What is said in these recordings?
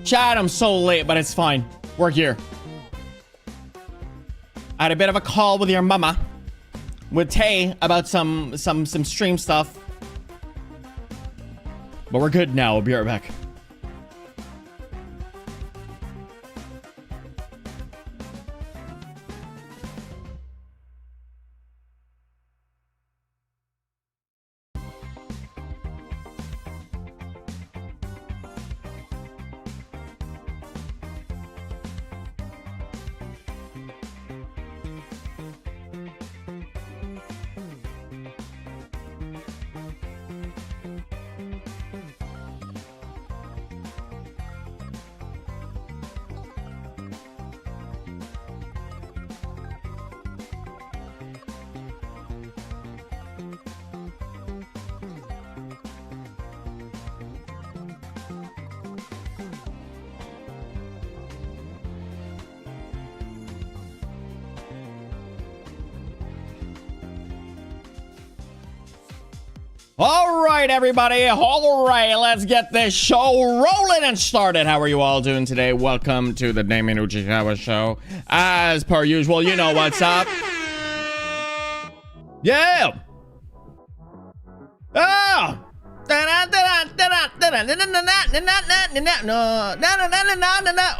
Chad, I'm so late, but it's fine. We're here. I had a bit of a call with your mama, with Tay, about some stream stuff. But we're good now. We'll be right back. All right, everybody. All right, let's get this show rolling and started. How are you all doing today? Welcome to the Damian show. As per usual, you know what's up. Yeah. Oh.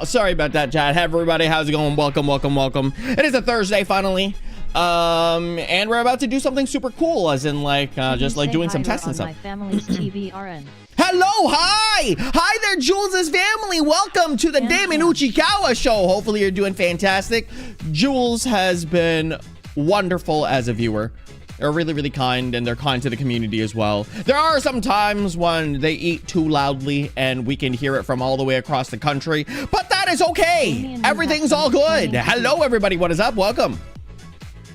Sorry about that, chat. Hey, everybody. How's it going? Welcome. It is a Thursday, finally. And we're about to do something super cool, as in like just like doing some tests and stuff. My family's TVRN. Hello, hi there, Jules' family. Welcome to the Damian show. Hopefully you're doing fantastic. Jules has been wonderful as a viewer. They're really kind, and they're kind to the community as well. There are some times when they eat too loudly and we can hear it from all the way across the country, but that is okay. Everything's all good. Hello, everybody. What is up? Welcome.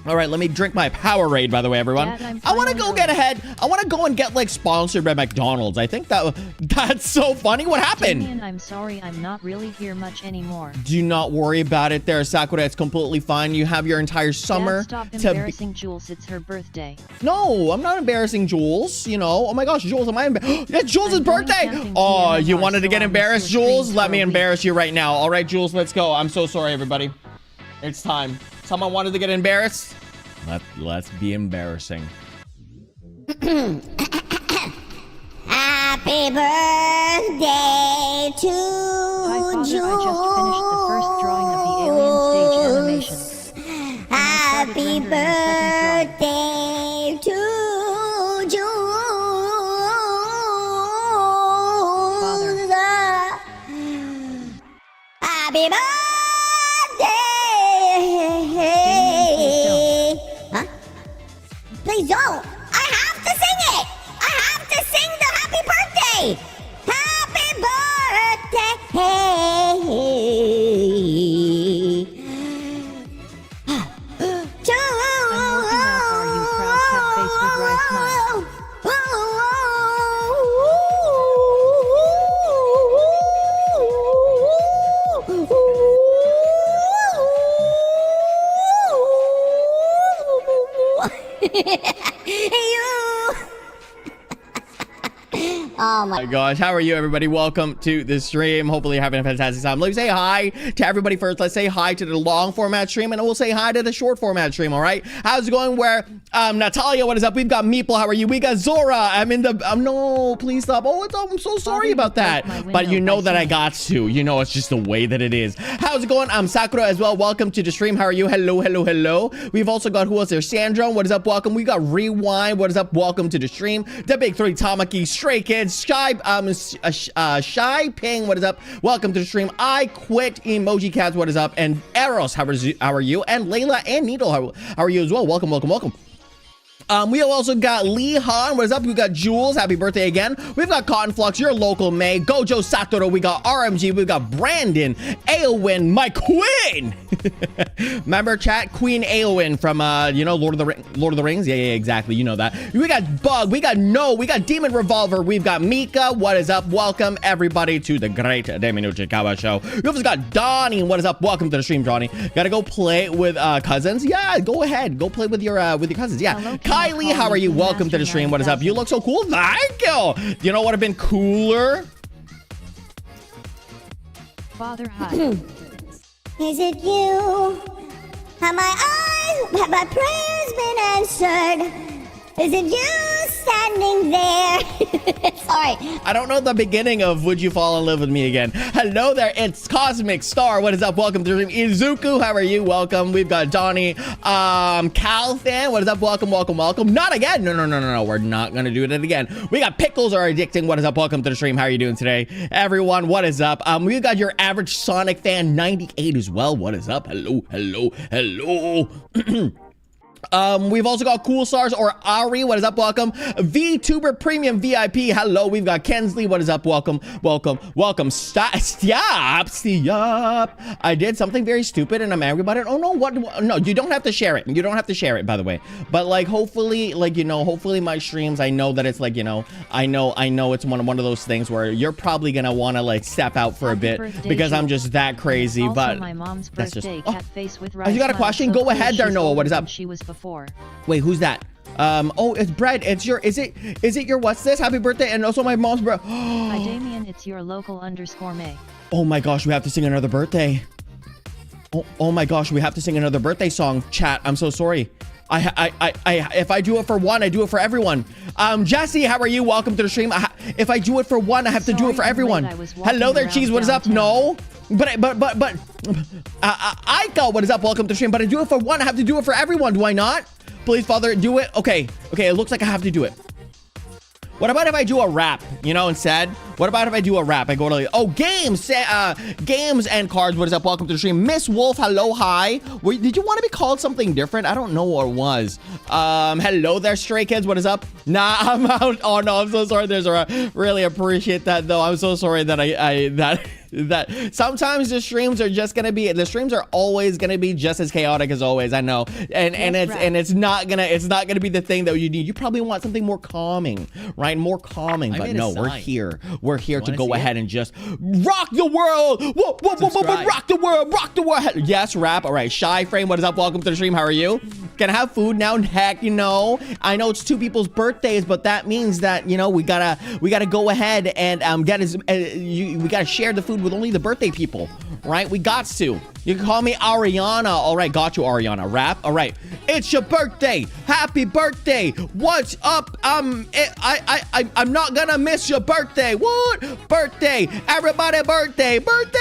All right, let me drink my Powerade, by the way, everyone. Dad, I want to go get ahead. I want to go and get, like, sponsored by McDonald's. I think that's so funny. What happened? Damian, I'm sorry. I'm not really here much anymore. Do not worry about it there, Sakura. It's completely fine. You have your entire summer. Dad, stop embarrassing Jules. It's her birthday. No, I'm not embarrassing Jules. You know, oh my gosh, Jules, am I embarrassed? It's Jules' birthday. Oh, you wanted to get embarrassed, Jules? Let me embarrass you right now. All right, Jules, let's go. I'm so sorry, everybody. It's time. Someone wanted to get embarrassed? Let's be embarrassing. Happy birthday to Hi, Father. Jules. I just finished the first drawing of the alien stage animation. Happy birthday to Jules. Father. Happy birthday. Please don't. I have to sing it. I have to sing the happy birthday. Happy birthday. To I'm working out. Are you proud? Cat face with wry smile. Oh my gosh, how are you, everybody? Welcome to the stream. Hopefully you're having a fantastic time. Let me say hi to everybody first. Let's say hi to the long format stream, and we'll say hi to the short format stream. All right, how's it going? Where Natalia, what is up? We've got Meeple, how are you? We got Zora. I'm in the no, please stop. I'm so sorry about that, but you know that I got to. You know, it's just the way that it is. How's it going? I'm Sakura as well. Welcome to the stream. How are you? Hello. We've also got, who else there? Sandra, what is up? Welcome. We got Rewind, what is up? Welcome to the stream. The Big Three, Tamaki, Stray Kids, Shy Ping, what is up? Welcome to the stream. I Quit, Emoji Cats, what is up? And Eros, how are you? And Layla and Needle, how are you as well? Welcome. We have also got Lee Han, what is up? We got Jules, happy birthday again. We've got Cotton Flux, your local May, Gojo Satoru, we got RMG, we've got Brandon, Aowen, my queen. Remember, chat, Queen Aowen from you know, Lord of the Rings? Yeah, exactly, you know that. We got Bug, we got No, we got Demon Revolver, we've got Mika, what is up? Welcome everybody to the great Damian show. We also got Donnie, what is up? Welcome to the stream, Donnie. Gotta go play with cousins? Yeah, go ahead, go play with your cousins. Yeah. Hello, Kylie, how are you? Welcome to the stream. What is up? You look so cool. Thank you. You know what would have been cooler? Father, hi. Is it you? Have my prayers been answered? Is it you standing there? Sorry. I don't know the beginning of Would You Fall in Love with Me Again. Hello there, it's Cosmic Star. What is up? Welcome to the stream. Izuku, how are you? Welcome. We've got Donnie. Calfan, what is up? Welcome, welcome, welcome. Not again. No. We're not gonna do it again. We got Pickles Are Addicting. What is up? Welcome to the stream. How are you doing today? Everyone, what is up? We've got your average Sonic fan 98 as well. What is up? Hello. We've also got Cool Stars or Ari. What is up? Welcome. Vtuber Premium VIP. Hello. We've got Kensley. What is up? Welcome. Stop. I did something very stupid and I'm angry about it. Oh no, what? No, you don't have to share it. You don't have to share it, by the way. But like, hopefully, like, you know, hopefully my streams, I know that it's like, you know, I know it's one of those things where you're probably gonna want to like step out for a bit because I'm just that crazy. Also, but my mom's that's just. birthday, Oh, cat face with you got a question? Go ahead there, Noah. What is up? She was before. Wait, who's that? Oh, it's Brad. It's your, is it your, what's this? Happy birthday. And also my mom's bro. Hi, Damian. It's your local _ May. Oh my gosh, we have to sing another birthday. Oh my gosh, we have to sing another birthday song. Chat, I'm so sorry. If I do it for one, I do it for everyone. Jesse, how are you? Welcome to the stream. If I do it for one, I have to do it for everyone. Hello there, Cheese. What is up? No. But Aiko, what is up? Welcome to the stream. But I do it for one. I have to do it for everyone. Do I not? Please, Father, do it. Okay. It looks like I have to do it. What about if I do a rap, you know, instead? What about if I do a rap? I go to, games and cards. What is up? Welcome to the stream. Miss Wolf, hello, hi. Did you want to be called something different? I don't know what it was. Hello there, Stray Kids. What is up? Nah, I'm out. Oh no, I'm so sorry. Really appreciate that though. I'm so sorry that that sometimes the streams are just gonna be, the streams are always gonna be just as chaotic as always. I know, and it's not gonna be the thing that you need. You probably want something more calming, right? More calming. But no, we're here to go ahead and just rock the world. Whoa, rock the world. Yes, rap. All right, Shy Frame. What is up? Welcome to the stream. How are you? Can I have food now? Heck, you know, I know it's two people's birthdays, but that means that, you know, we gotta go ahead and we gotta share the food with only the birthday people, right? We got to. You can call me Ariana. All right, got you, Ariana. Rap. All right, it's your birthday. Happy birthday. What's up? I'm not gonna miss your birthday. What? Birthday. Everybody, birthday. Birthday.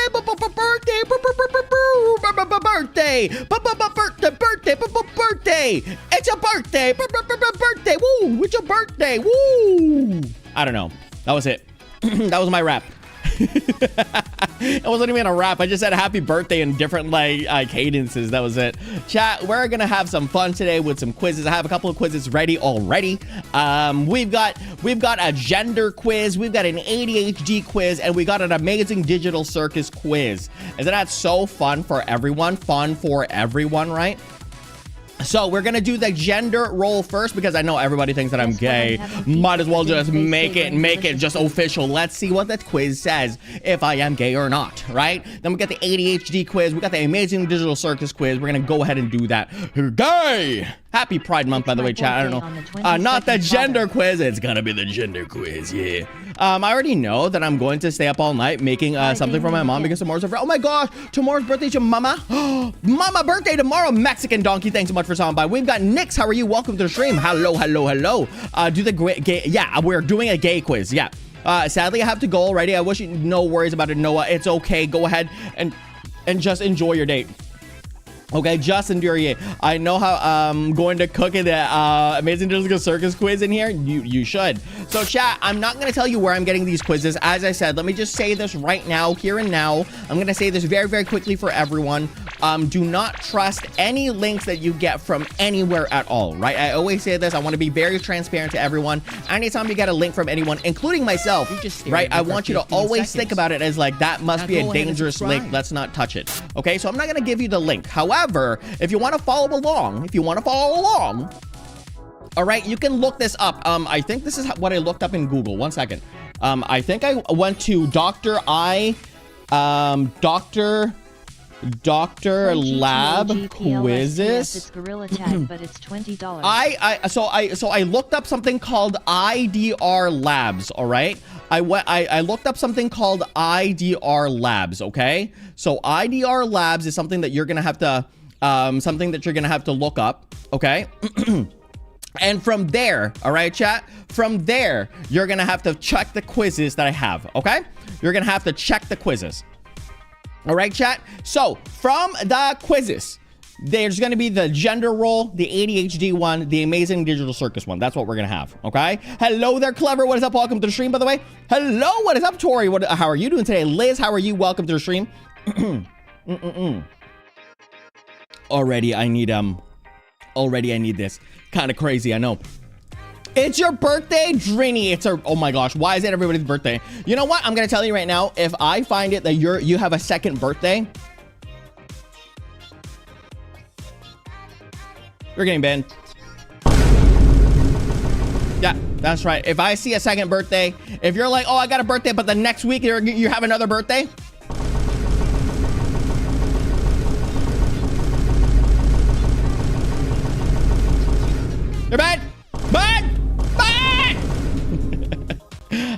It's your birthday. Birthday. Woo. It's your birthday. Woo. I don't know. That was it. That was my rap. It wasn't even a rap. I just said happy birthday in different like cadences. That was it. Chat, we're gonna have some fun today with some quizzes. I have a couple of quizzes ready already. We've got a gender quiz, we've got an ADHD quiz, and we got an amazing digital circus quiz. Isn't that so fun for everyone? Fun for everyone, right? So we're gonna do the gender role first because I know everybody thinks that I'm gay. Might as well just make it just official. Let's see what that quiz says if I am gay or not, right? Then we got the ADHD quiz. We got the amazing digital circus quiz. We're gonna go ahead and do that. Gay! Happy Pride Month, by the way, chat. I don't know. Not the gender quiz. It's gonna be the gender quiz, yeah. I already know that I'm going to stay up all night making something for my mom because tomorrow's her. Oh my gosh, tomorrow's birthday's your mama. Mama birthday tomorrow. Mexican donkey. Thanks so much for stopping by. We've got Nix. How are you? Welcome to the stream. Hello. Do the gay. Yeah, we're doing a gay quiz. Yeah. Sadly, I have to go already. I wish you no worries about it, Noah. It's okay. Go ahead and just enjoy your date. Okay, Justin Durier, I know how I'm going to cook in the Amazing Digital Circus quiz in here. You should. So chat, I'm not going to tell you where I'm getting these quizzes. As I said, let me just say this right now, here and now. I'm going to say this very, very quickly for everyone. Do not trust any links that you get from anywhere at all, right? I always say this. I want to be very transparent to everyone. Anytime you get a link from anyone, including myself, right? I want you to always think about it as like, that must be a dangerous link. Let's not touch it. Okay, so I'm not going to give you the link. However, if you want to follow along, all right, you can look this up. I think this is what I looked up in Google. One second. I think I went to Dr. Lab quizzes. It's Gorilla Tag, but it's $20. So I looked up something called IDR Labs, all right? I looked up something called IDR Labs, okay? So IDR Labs is something that you're going to have to look up, okay? And from there, all right, chat? From there, you're going to have to check the quizzes that I have, okay? You're going to have to check the quizzes. All right, chat? So from the quizzes, there's going to be the gender role, the ADHD one, the amazing digital circus one. That's what we're going to have, okay? Hello there, Clever. What is up? Welcome to the stream, by the way. Hello, what is up, Tori? How are you doing today? Liz, how are you? Welcome to the stream. Already, I need this. Kind of crazy, I know. It's your birthday, Drini. Oh my gosh, why is it everybody's birthday? You know what? I'm gonna tell you right now, if I find it that you have a second birthday, you're getting banned. Yeah, that's right. If I see a second birthday, if you're like, oh, I got a birthday, but the next week you have another birthday, you're banned.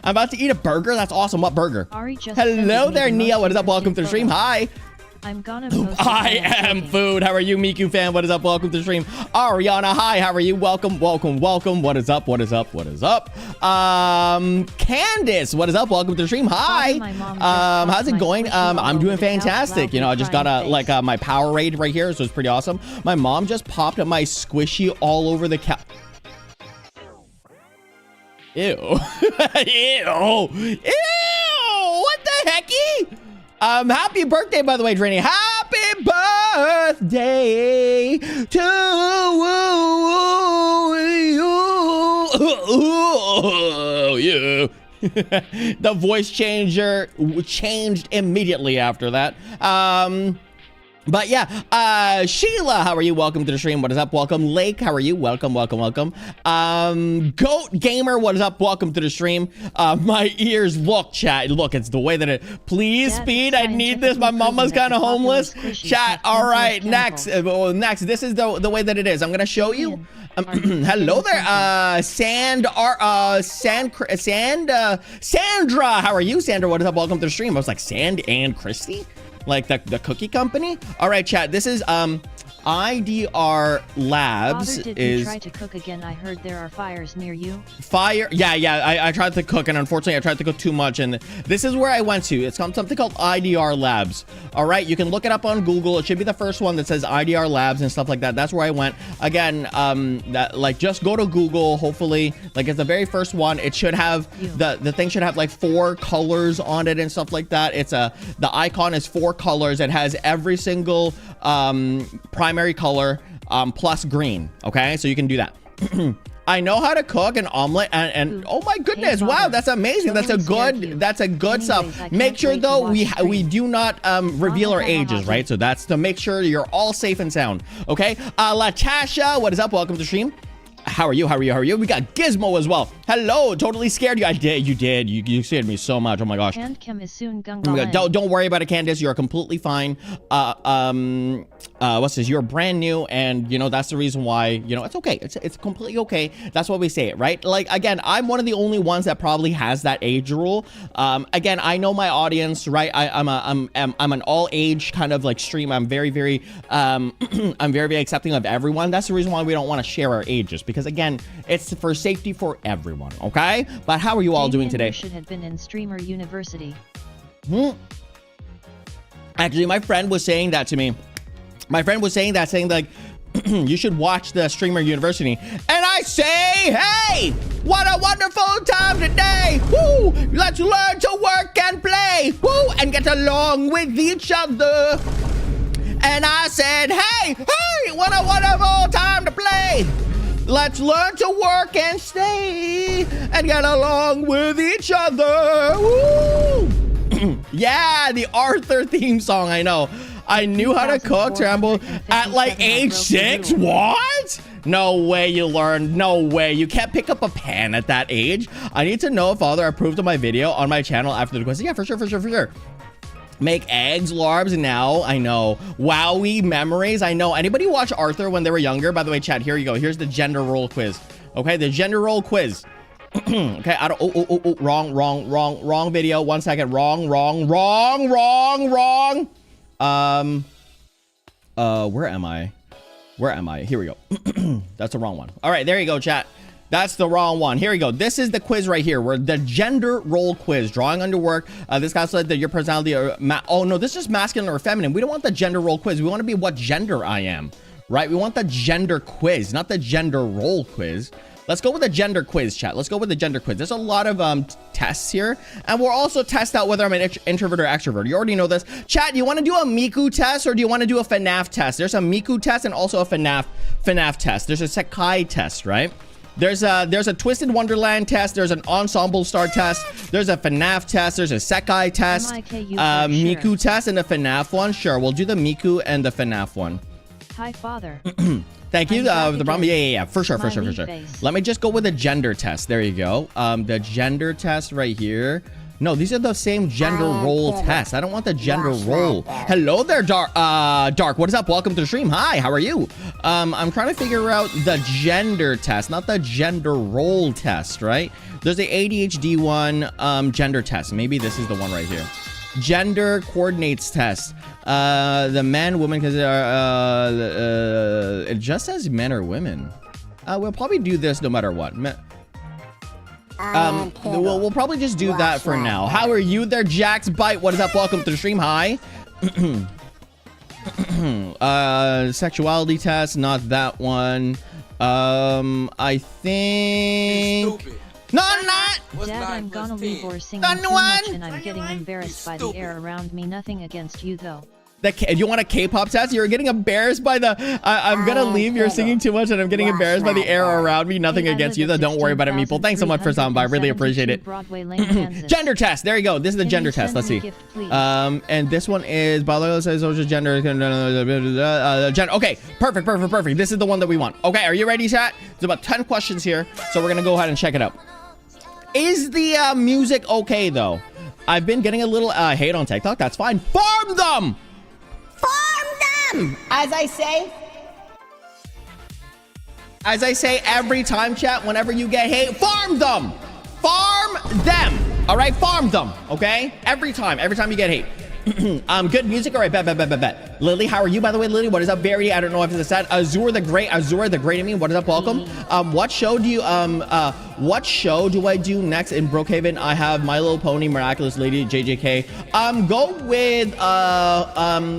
I'm about to eat a burger. That's awesome. What burger? Hello there, Nia. What is up? Welcome to the stream. Hi. I'm gonna I am food. How are you, Miku fan? What is up? Welcome to the stream. Ariana, hi. How are you? Welcome. What is up? Candace, what is up? Welcome to the stream. Hi. How's it going? I'm doing fantastic. You know, I just got my Powerade right here, so it's pretty awesome. My mom just popped my squishy all over the couch. Ew. Ew. What the hecky? Happy birthday, by the way, Drini. Happy birthday to you. The voice changer changed immediately after that. But yeah, Sheila, how are you? Welcome to the stream. What is up? Welcome. Lake, how are you? Welcome. Goat Gamer, what is up? Welcome to the stream. My ears, look, chat. Look, it's the way that it. Please, Speed, I need this. My mama's kind of homeless. Chat, all right, next. Next, this is the way that it is. I'm going to show you. Hello there, Sandra, how are you, Sandra? What is up? Welcome to the stream. I was like, Sand and Christy? Like the cookie company? All right, chat. This is IDR Labs. Father, did you try to cook again? I heard there are fires near you. Fire? Yeah. I tried to cook, and unfortunately, I tried to cook too much. And this is where I went to. It's something called IDR Labs. All right, you can look it up on Google. It should be the first one that says IDR Labs and stuff like that. That's where I went. Again, just go to Google. Hopefully, it's the very first one. It should have the thing should have like 4 colors on it and stuff like that. It's the icon is 4 colors. It has every single primary color plus green. Okay, so you can do that. I know how to cook an omelet and oh my goodness, wow, that's amazing. That's a good stuff. Make sure though we do not reveal our ages, right? So that's to make sure you're all safe and sound. Okay, Latasha, what is up? Welcome to the stream. How are you? We got Gizmo as well. Hello, totally scared you. You did. You scared me so much. Oh my gosh. And Kim is soon don't worry about it, Candace. You're completely fine. What's this? You're brand new, and that's the reason why. It's okay. It's completely okay. That's why we say it, right? Like again, I'm one of the only ones that probably has that age rule. Again, I know my audience, right? I'm an all age kind of like stream. I'm very I'm very accepting of everyone. That's the reason why we don't want to share our ages, because again, it's for safety for everyone, okay? But how are you all doing today? Should have been in Streamer University. Actually, my friend was saying that to me. My friend was saying like, you should watch the Streamer University. And I say, hey, what a wonderful time today. Woo! Let's learn to work and play. Woo! And get along with each other. And I said, hey, what a wonderful time to play. Let's learn to work and stay and get along with each other. Woo! Yeah, the Arthur theme song, I know. I knew how to cook, Rambo, at like age 6. What? No way you learned. No way. You can't pick up a pan at that age. I need to know if Father approved of my video on my channel after the quiz. Yeah, for sure. Make eggs, larbs. Now I know. Wowie memories. I know. Anybody watch Arthur when they were younger? By the way, chat, here you go. Here's the gender role quiz. Okay, the gender role quiz. Okay, I don't. Wrong video. 1 second. Wrong. Where am I? Here we go. That's the wrong one. All right, there you go, chat. That's the wrong one. Here we go. This is the quiz right here. Where the gender role quiz. Drawing under work. This guy said that your personality are oh no, this is masculine or feminine. We don't want the gender role quiz. We want to be what gender I am. Right? We want the gender quiz, not the gender role quiz. Let's go with the gender quiz, chat. Let's go with the gender quiz. There's a lot of tests here. And we'll also test out whether I'm an introvert or extrovert. You already know this. Chat, do you want to do a Miku test or do you want to do a FNAF test? There's a Miku test and also a FNAF test. There's a Sekai test, right? There's a Twisted Wonderland test. There's an Ensemble Star test. There's a FNAF test. There's a Sekai test. Miku test and a FNAF one. Sure, we'll do the Miku and the FNAF one. Hi, father. Thank you. The problem. Yeah. For sure. Let me just go with a gender test. There you go. The gender test right here. No, these are the same gender role tests. I don't want the gender role. Hello there, Dark. What is up? Welcome to the stream. Hi, how are you? I'm trying to figure out the gender test, not the gender role test, right? There's the ADHD one, gender test. Maybe this is the one right here. Gender coordinates test. The men, women, because it just says men or women. We'll probably do this no matter what. We'll probably just do that for now. How are you there, Jax Bite? What is up? Welcome to the stream. Hi. Sexuality test, not that one. I think. No, I'm not. Dad, I'm gonna leave or singing too much and I'm getting embarrassed by the air around me. Nothing against you though. You want a K-pop test? You're getting embarrassed by the I'm gonna leave, you're singing too much and I'm getting embarrassed by the air around me. Nothing against you though. Don't worry about it, Meeple. Thanks so much for stopping by. I really appreciate it. Gender test. There you go. This is the gender test. Let's see. And this one is biological social gender. Okay, perfect. This is the one that we want. Okay, are you ready, chat? There's about 10 questions here, so we're gonna go ahead and check it out. Is the music okay though? I've been getting a little hate on TikTok. That's fine. Farm them! As I say every time, chat, whenever you get hate, farm them! Farm them! All right, farm them, okay? Every time you get hate. Good music. All right, bet. Lily, how are you, by the way? Lily, what is up? Barry, I don't know if it's that. Azure the Great, I mean, what is up? Welcome. What show do I do next in Brookhaven? I have My Little Pony, Miraculous Lady, JJK. Go with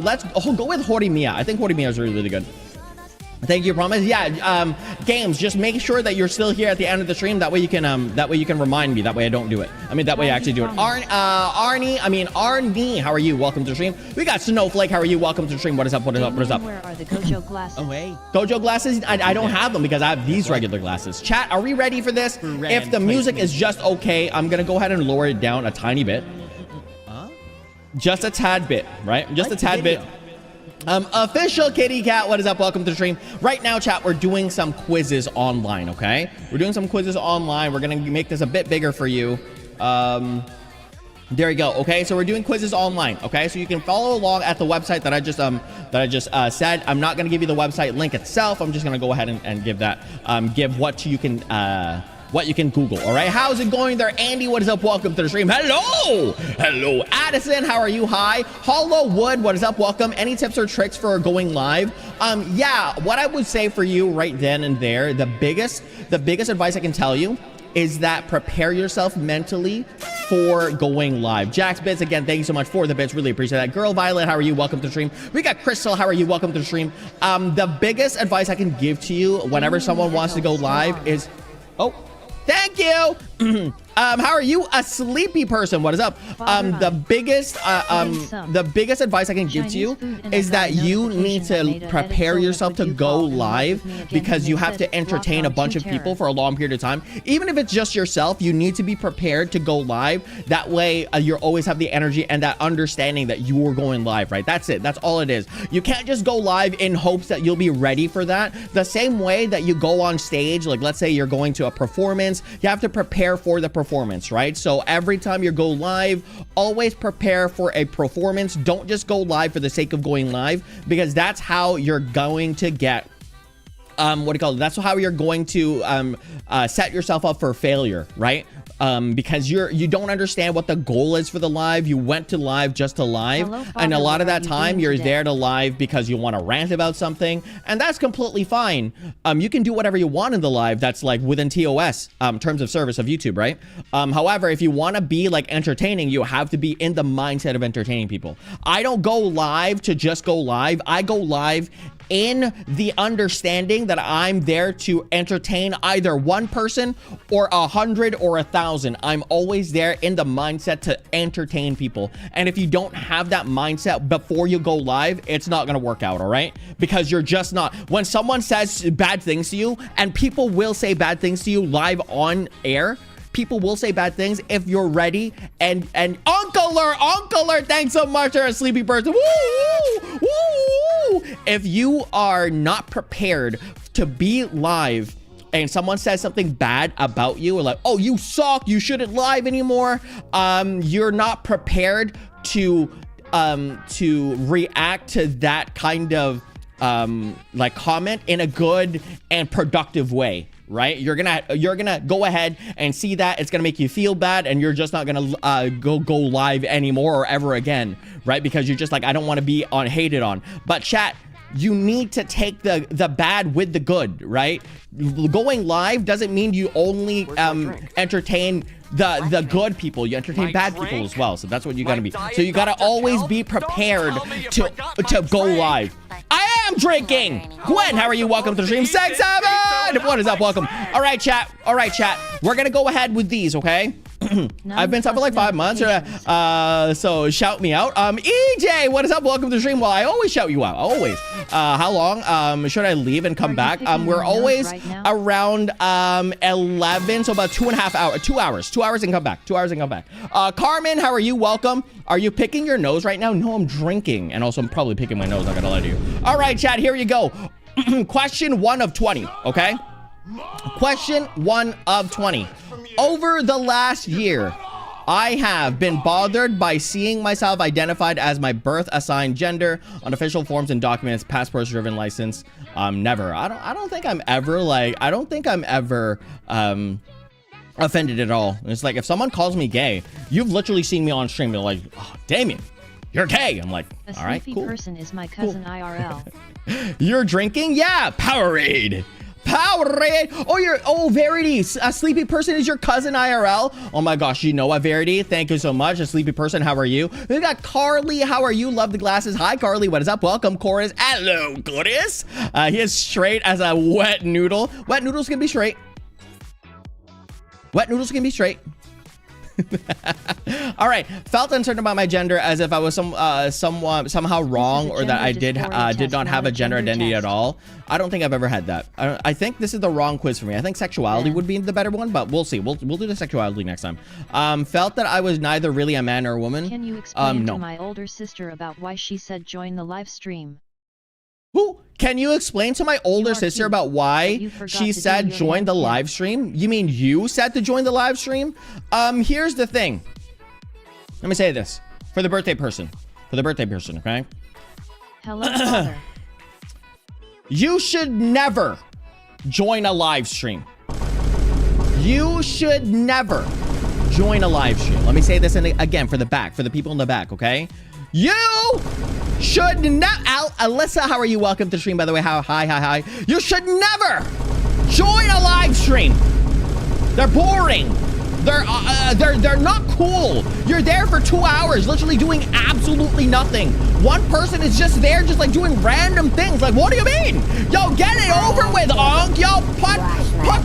let's go with Horimiya. I think Horimiya is really good. Thank you, promise. Yeah, games, just make sure that you're still here at the end of the stream. That way you can remind me. That way I don't do it. I mean, that way I actually do it. Arnie, how are you? Welcome to the stream. We got Snowflake. How are you? Welcome to the stream. What is up? What is up? Where are the Gojo glasses? Oh, hey. Gojo glasses? I don't have them because I have these regular glasses. Chat, are we ready for this? If the music is just okay, I'm going to go ahead and lower it down a tiny bit. Just a tad bit, right? Just a tad bit. Official Kitty Cat, what is up? Welcome to the stream. Right now, chat, we're doing some quizzes online, okay? We're doing some quizzes online. We're gonna make this a bit bigger for you. There you go. Okay, so we're doing quizzes online. Okay, so you can follow along at the website that I just said. I'm not gonna give you the website link itself. I'm just gonna go ahead and give that what you can Google. All right, how's it going there, Andy? What is up? Welcome to the stream. Hello, Addison. How are you? Hi, Hollow Wood. What is up? Welcome. Any tips or tricks for going live? Yeah, what I would say for you right then and there, the biggest advice I can tell you is that prepare yourself mentally for going live. Jax Bits, again, thank you so much for the bits. Really appreciate that. Girl Violet, how are you? Welcome to the stream. We got Crystal, how are you? Welcome to the stream. The biggest advice I can give to you whenever someone wants to go live is, thank you. How are you? A sleepy person. What is up? The biggest advice I can give to you is that you need to prepare yourself to go live because you have to entertain a bunch of people for a long period of time. Even if it's just yourself, you need to be prepared to go live. That way, you always have the energy and that understanding that you are going live, right? That's it. That's all it is. You can't just go live in hopes that you'll be ready for that. The same way that you go on stage, like let's say you're going to a performance, you have to prepare prepare for the performance, right? So every time you go live, always prepare for a performance. Don't just go live for the sake of going live, because that's how you're going to get that's how you're going to set yourself up for failure, right? Because you don't understand what the goal is for the live. You went to live just to live. Hello, and a lot of that time you're today? there to live because you want to rant about something, and that's completely fine. You can do whatever you want in the live. That's like within TOS, terms of service of YouTube, right? However, if you want to be like entertaining, you have to be in the mindset of entertaining people. I don't go live to just go live. I go live in the understanding that I'm there to entertain either one person or 100 or 1,000. I'm always there in the mindset to entertain people. And if you don't have that mindset before you go live, it's not gonna work out, all right? Because you're just not. When someone says bad things to you, and people will say bad things to you live on air, people will say bad things if you're ready. And Uncler, thanks so much for a sleepy person. Woo, woo, woo. If you are not prepared to be live and someone says something bad about you, or like, oh, you suck, you shouldn't live anymore, you're not prepared to react to that kind of like comment in a good and productive way, right? You're gonna go ahead and see that it's gonna make you feel bad, and you're just not gonna go live anymore or ever again, right? Because you're just like, I don't want to be hated on. But chat, you need to take the bad with the good, right? Going live doesn't mean you only entertain the good people. You entertain bad people as well. So that's what you gotta be. So you gotta always be prepared to go live. I am drinking. Gwen, how are you? Welcome to the stream. 6-7. What is up? Welcome. All right, chat. We're gonna go ahead with these, okay? I've been sub for like 5 months, so shout me out. EJ, what is up? Welcome to the stream. Well, I always shout you out, always. How long should I leave and come back? We're always around 11, so about 2.5 hours, 2 hours, 2 hours and come back, 2 hours and come back. Carmen, how are you? Welcome. Are you picking your nose right now? No, I'm drinking, and also I'm probably picking my nose, not gonna lie to you. All right, chat, here you go. Question 1 of 20, okay? Question 1 of 20. Over the last year, I have been bothered by seeing myself identified as my birth assigned gender on official forms and documents, passports, driven license. Never. I don't think I'm ever offended at all. It's like, if someone calls me gay, you've literally seen me on stream, they're like, oh, Damian, you're gay. I'm like, all right, cool. A person is my cousin IRL. You're drinking? Yeah, Powerade. Oh, Verity, a sleepy person is your cousin IRL. Oh my gosh, you know what, Verity? Thank you so much. A sleepy person, how are you? We got Carly, how are you? Love the glasses. Hi, Carly, what is up? Welcome, Chorus. Hello, Chorus. He is straight as a wet noodle. Wet noodles can be straight. Wet noodles can be straight. All right, felt uncertain about my gender, as if I was somehow wrong, or that I did not have a gender identity at all. I don't think I've ever had that. I think this is the wrong quiz for me. I think sexuality would be the better one, but we'll see. We'll do the sexuality next time. Felt that I was neither really a man or a woman. Can you explain to my older sister about why she said join the live stream? Who? Can you explain to my older sister about why she said join the live stream? You mean you said to join the live stream? Here's the thing. Let me say this for the birthday person. Okay? Hello, father. You should never join a live stream. You should never join a live stream. Let me say this again for the people in the back, okay? You should not. Alyssa, how are you? Welcome to the stream, by the way. Hi. You should never join a live stream. They're boring. They're not cool. You're there for 2 hours, literally doing absolutely nothing. One person is just there, just like doing random things. Like, what do you mean? Yo, get it over with, Onk. Yo, put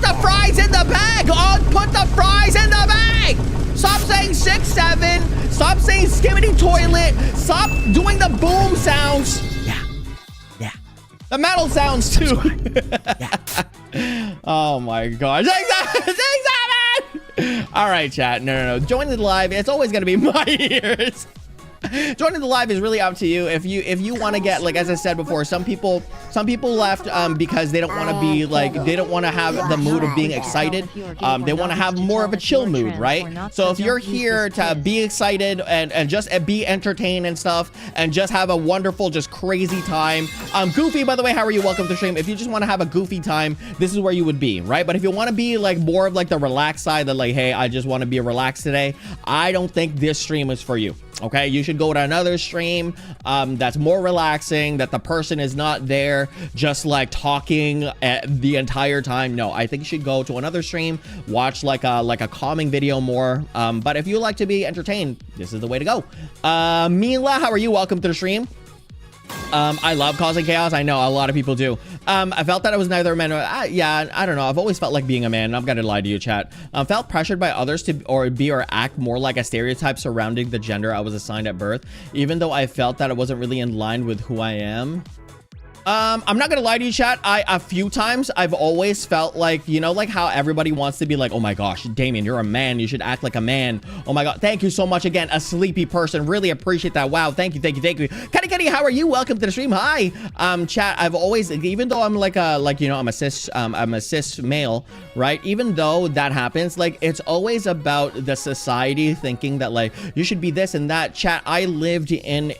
the fries in the bag, Onk. Put the fries in the bag. Stop saying 6-7. Stop saying skimmity toilet. Stop doing the boom sounds. Yeah. The metal sounds too. Yeah. Oh my gosh. 6-7. All right, chat. No. Join the live. It's always gonna be my ears. Joining the live is really up to you. If you want to get, like, as I said before, some people left because they don't want to be like, they don't want to have the mood of being excited. They want to have more of a chill mood, right? So if you're here to be excited and just be entertained and stuff, and just have a wonderful, just crazy time. Goofy, by the way, how are you? Welcome to the stream. If you just want to have a goofy time, this is where you would be, right? But if you want to be like more of like the relaxed side, that like, hey, I just want to be relaxed today, I don't think this stream is for you. Okay, you should go to another stream that's more relaxing, that the person is not there just like talking the entire time. No, I think you should go to another stream, watch like a calming video more. But if you like to be entertained, this is the way to go. Mila, how are you? Welcome to the stream. I love causing chaos. I know a lot of people do. I felt that I was neither a man or yeah, I don't know. I've always felt like being a man. I'm gonna lie to you, chat. Felt pressured by others to be or act more like a stereotype surrounding the gender I was assigned at birth, even though I felt that it wasn't really in line with who I am. I'm not gonna lie to you, chat. A few times I've always felt like, you know, like how everybody wants to be like, oh my gosh, Damian, you're a man, you should act like a man. Oh my god, thank you so much again, a sleepy person. Really appreciate that. Wow, thank you. Kenny, how are you? Welcome to the stream. Hi. Chat, I've always, even though I'm like you know, I'm a cis male, right? Even though that happens, like, it's always about the society thinking that like you should be this and that. Chat, I lived in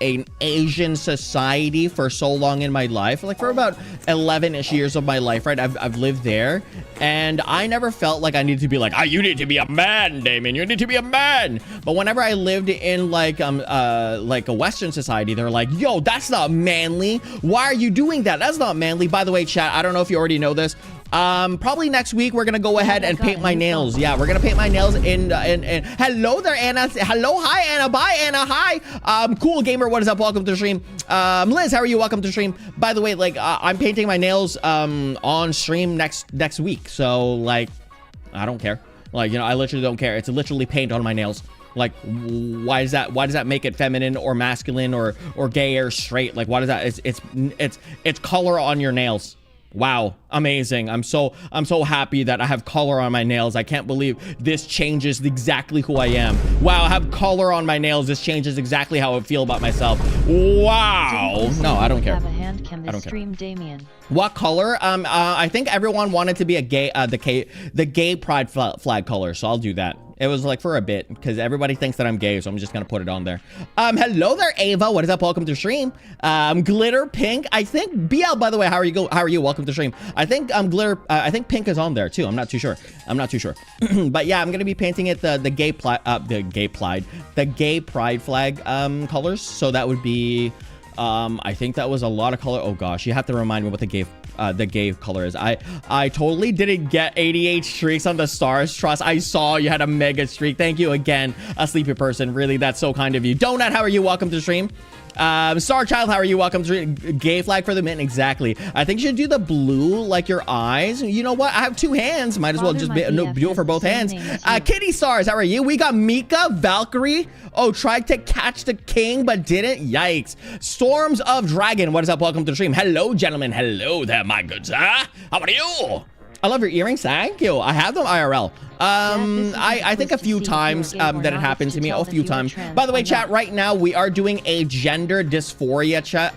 an Asian society for so long in my life, like for about 11-ish years of my life, right? I've lived there, and I never felt like I needed to be like, you need to be a man, Damien, you need to be a man. But whenever I lived in like a Western society, they're like, yo, that's not manly. Why are you doing that? That's not manly. By the way, chat, I don't know if you already know this. Probably next week we're gonna go ahead and paint my nails. Yeah, we're gonna paint my nails in hello there, Anna. Hello, hi, Anna. Bye, Anna. Hi. Cool gamer, what is up? Welcome to the stream. Liz, how are you? Welcome to the stream. By the way, like, I'm painting my nails on stream next week. So like, I don't care. Like, you know, I literally don't care. It's literally paint on my nails. Like, why does that make it feminine or masculine or gay or straight? Like, why does that? It's color on your nails. Wow, amazing. I'm so happy that I have color on my nails. I can't believe this changes exactly who I am. Wow, I have color on my nails. This changes exactly how I feel about myself. Wow. No, I don't care. Have a hand cam this I don't stream, Damian. What color? I think everyone wanted to be a gay, the gay pride flag color, so I'll do that. It was like for a bit because everybody thinks that I'm gay, so I'm just gonna put it on there. Hello there, Ava. What is up? Welcome to the stream. Glitter pink. I think BL. By the way, how are you? How are you? Welcome to the stream. I think glitter. I think pink is on there too. I'm not too sure. But yeah, I'm gonna be painting it the gay pride flag colors. So that would be. I think that was a lot of color. Oh gosh, you have to remind me what the gay color is. I totally didn't get 88 streaks on the stars. Trust, I saw you had a mega streak. Thank you again, a sleepy person. Really, that's so kind of you. Donut, how are you? Welcome to the stream. Star Child, how are you? Welcome to gay flag for the mint. Exactly. I think you should do the blue like your eyes. You know what? I have two hands. Might as well just do it for both hands. Kitty Stars, how are you? We got Mika, Valkyrie. Oh, tried to catch the king but didn't. Yikes. Storms of Dragon. What is up? Welcome to the stream. Hello, gentlemen. Hello there, my good sir. How are you? I love your earrings. Thank you. I have them IRL. I think a few times that it happened to me. A few times. By the way, chat, right now we are doing a gender dysphoria chat.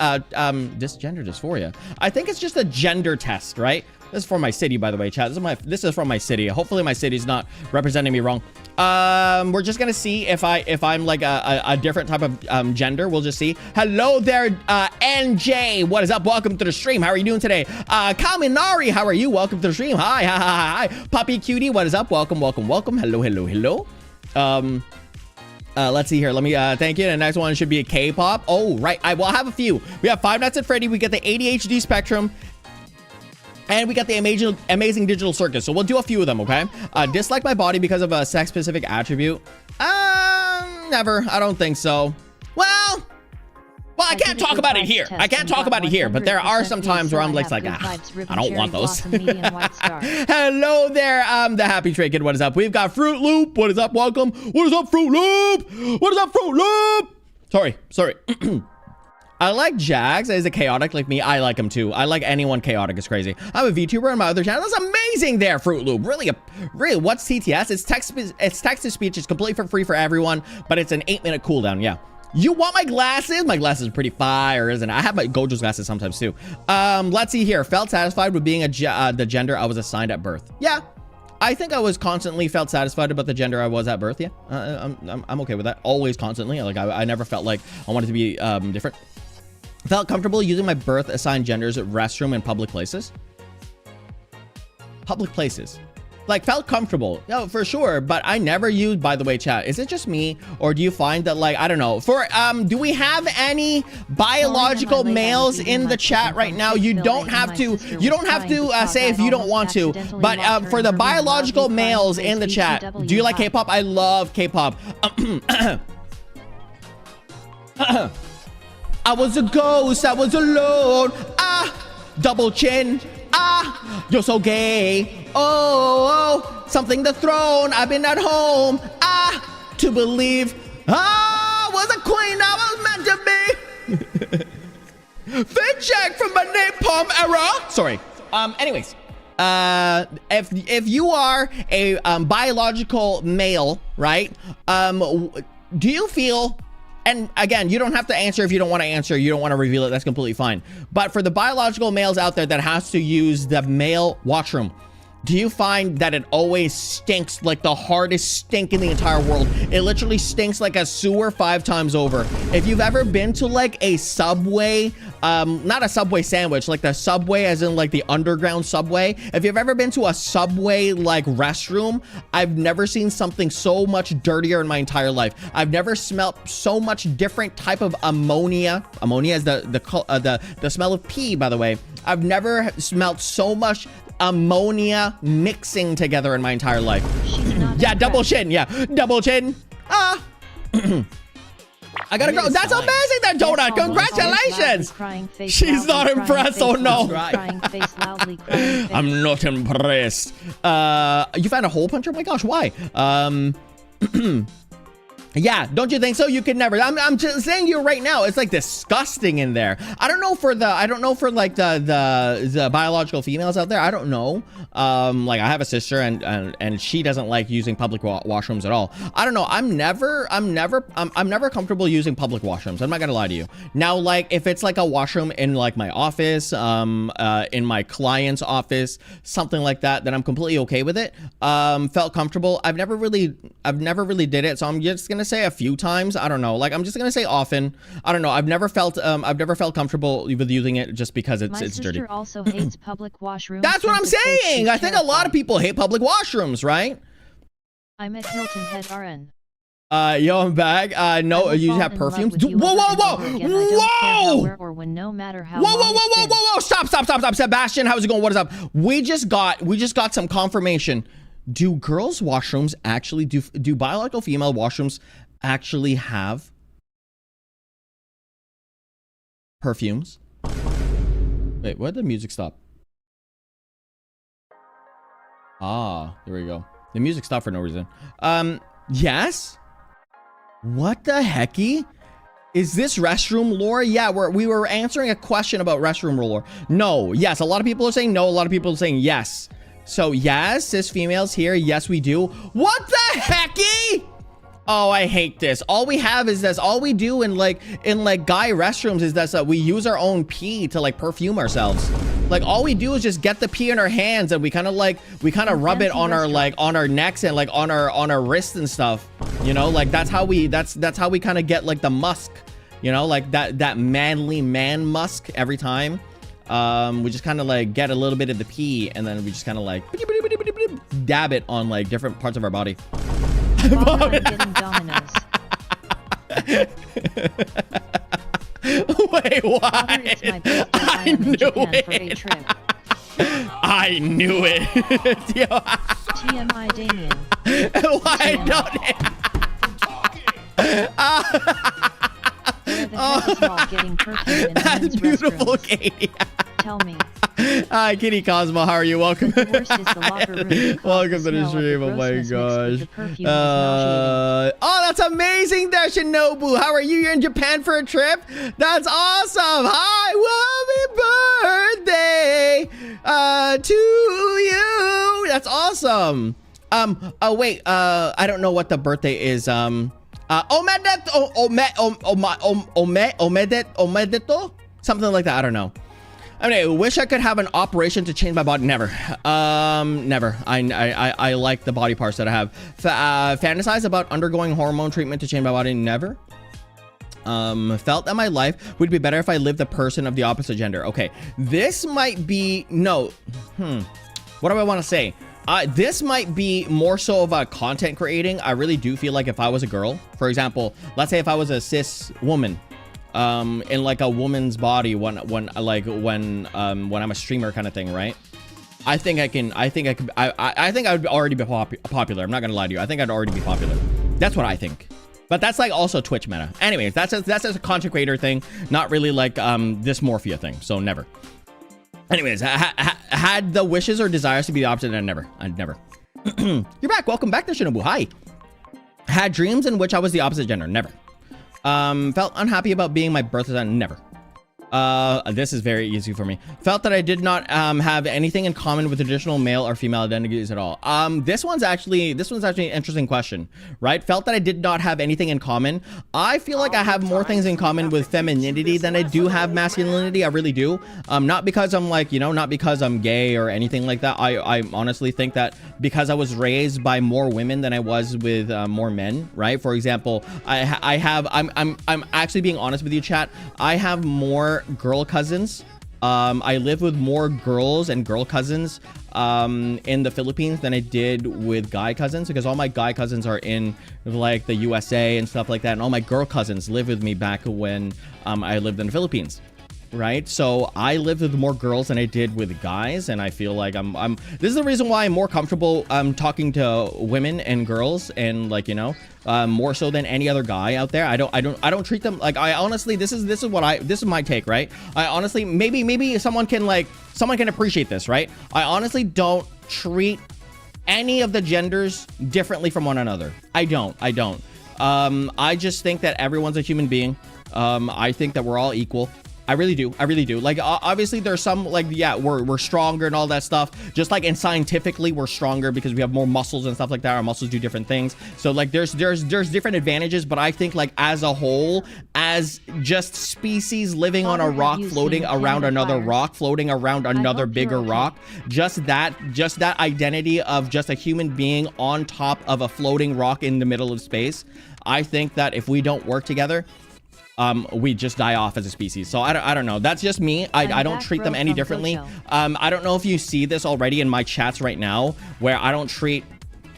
Gender dysphoria. I think it's just a gender test, right? This is for my city, by the way, chat. This is from my city. Hopefully my city's not representing me wrong. We're just gonna see if I'm like a different type of gender. We'll just see. Hello there, NJ. What is up? Welcome to the stream. How are you doing today? Kaminari, how are you? Welcome to the stream. Hi. Puppy Cutie, what is up? Welcome. Hello. Let's see here. Let me thank you. The next one should be a K-pop. Oh, right. I will have a few. We have Five Nights at Freddy. We get the ADHD spectrum. And we got the amazing digital circus. So we'll do a few of them, okay? Dislike my body because of a sex-specific attribute. Never. I don't think so. Well, I can't talk about it here. But there are some times where I'm like, I don't want those. Hello there, the Happy Tray Kid. What is up? We've got Fruit Loop. What is up? Welcome. What is up, Fruit Loop? What is up, Fruit Loop? Sorry. I like Jags as a chaotic like me. I like him too. I like anyone chaotic. It's crazy. I'm a VTuber on my other channel. That's amazing there, Fruit Loop. Really, what's TTS? It's text to speech. It's completely for free for everyone, but it's an 8-minute cooldown. Yeah. You want my glasses? My glasses are pretty fire, isn't it? I have my Gojo's glasses sometimes too. Let's see here. Felt satisfied with being the gender I was assigned at birth. Yeah. I think I was constantly felt satisfied about the gender I was at birth. Yeah. I'm okay with that. Always constantly. Like I never felt like I wanted to be different. Felt comfortable using my birth assigned genders at restroom and public places. Public places. Like felt comfortable. No, for sure. But I never used, by the way, chat. Is it just me? Or do you find that like, I don't know. For, do we have any biological males in the chat right now? You don't have to say if you don't want to. But for the biological males in the chat, do you like K-pop? I love K-pop. I was a ghost, I was alone. Double chin. You're so gay. Oh, something the throne. I've been at home. To believe I was a queen. I was meant to be. Fit check from my napalm era. Sorry. Anyways, if you are a biological male, right? Do you feel? And again, you don't have to answer if you don't want to answer. You don't want to reveal it. That's completely fine. But for the biological males out there that has to use the male washroom, do you find that it always stinks like the hardest stink in the entire world? It literally stinks like a sewer 5 times over. If you've ever been to like a Subway, not a Subway sandwich, like the Subway as in like the underground Subway. If you've ever been to a Subway like restroom, I've never seen something so much dirtier in my entire life. I've never smelled so much different type of ammonia. Ammonia is the smell of pee, by the way. I've never smelled so much ammonia mixing together in my entire life. Yeah, double chin. Yeah, double chin. I gotta go. That's amazing, that donut. Congratulations. She's not impressed. Oh no. I'm not impressed. You found a hole puncher? Oh my gosh, why? Yeah, don't you think so? You could never. I'm just saying you right now. It's like disgusting in there. I don't know for like the biological females out there. I don't know. Like I have a sister and she doesn't like using public washrooms at all. I don't know. I'm never comfortable using public washrooms. I'm not gonna lie to you. Now, like if it's like a washroom in like my office, in my client's office, something like that, then I'm completely okay with it. Felt comfortable. I've never really did it, so I'm just gonna say a few times. I don't know. Like I'm just gonna say often. I don't know. I've never felt comfortable with using it just because it's dirty. My sister also hates public washrooms. That's what I'm saying. I think a lot of people hate public washrooms, right? I'm at Hilton Head RN. Yo, I'm back. No, you have perfumes. Whoa! Stop. Sebastian, how's it going? What is up? We just got some confirmation. Do girls' washrooms actually do biological female washrooms actually have perfumes? Wait, where did the music stop? There we go. The music stopped for no reason. Yes. What the hecky? Is this restroom lore? Yeah, we were answering a question about restroom lore. No. Yes. A lot of people are saying no. A lot of people are saying yes. So yes, cis females here. Yes, we do. What the hecky? Oh, I hate this. All we have is this. All we do in like guy restrooms is this. We use our own pee to like perfume ourselves. Like all we do is just get the pee in our hands and we kind of rub it on our on our necks and like on our wrists and stuff. You know, like that's how we kind of get like the musk. You know, like that manly man musk every time. We just kind of like get a little bit of the pee and then we just kind of like dab it on like different parts of our body. Getting Dominoes. Wait, why? I knew it. I knew it. TMI Damian. Why don't Getting perfume in that's beautiful, restrooms. Katie. Tell me. Hi, Kitty Cosmo. How are you? Welcome. The worst is the locker room because Welcome the to the smell of stream. the Oh my grossness mixed with gosh. the perfume is nauseating. Oh, that's amazing there, Shinobu. How are you? You're in Japan for a trip? That's awesome. Hi, happy birthday to you. That's awesome. Oh wait, I don't know what the birthday is. Omedeto? Something like that. I don't know. I mean, I wish I could have an operation to change my body. Never. Never. I like the body parts that I have. Fantasize about undergoing hormone treatment to change my body. Never. Felt that my life would be better if I lived the person of the opposite gender. Okay. This might be, no. What do I want to say? This might be more so of a content creating. I really do feel like if I was a girl, for example, let's say if I was a cis woman, in like a woman's body when I'm a streamer kind of thing, right? I think I would already be popular. I'm not gonna lie to you. I think I'd already be popular. That's what I think. But that's like also Twitch meta. Anyways, that's just a content creator thing, not really like dysmorphia thing. So never. Anyways, had the wishes or desires to be the opposite, and I'd never. You're back. Welcome back to Shinobu. Hi. Had dreams in which I was the opposite gender. Never. Felt unhappy about being my birth sign. Never. This is very easy for me. Felt that I did not have anything in common with traditional male or female identities at all. This one's actually an interesting question, right? Felt that I did not have anything in common. I feel like I have more things in common with femininity than I do have masculinity. I really do. Not because I'm like, not because I'm gay or anything like that. I honestly think that because I was raised by more women than I was with more men, right? For example, I'm actually being honest with you, chat. I have more girl cousins. I live with more girls and girl cousins in the Philippines than I did with guy cousins, because all my guy cousins are in like the USA and stuff like that, and all my girl cousins live with me back when I lived in the Philippines. Right, so I lived with more girls than I did with guys, and I feel like I'm this is the reason why I'm more comfortable talking to women and girls, and like more so than any other guy out there. I don't treat them like, I honestly, this is my take, right? I honestly, maybe someone can appreciate this, right? I honestly don't treat any of the genders differently from one another. I don't. I just think that everyone's a human being. I think that we're all equal. I really do. Like, obviously there's some, like, yeah, we're stronger and all that stuff. Just like, and scientifically we're stronger because we have more muscles and stuff like that. Our muscles do different things. So like, there's different advantages, but I think like as a whole, as just species living on a rock, floating around another rock, floating around another bigger rock, just that identity of just a human being on top of a floating rock in the middle of space. I think that if we don't work together, we just die off as a species. So I don't know. That's just me. I don't treat them any differently. I don't know if you see this already in my chats right now, where I don't treat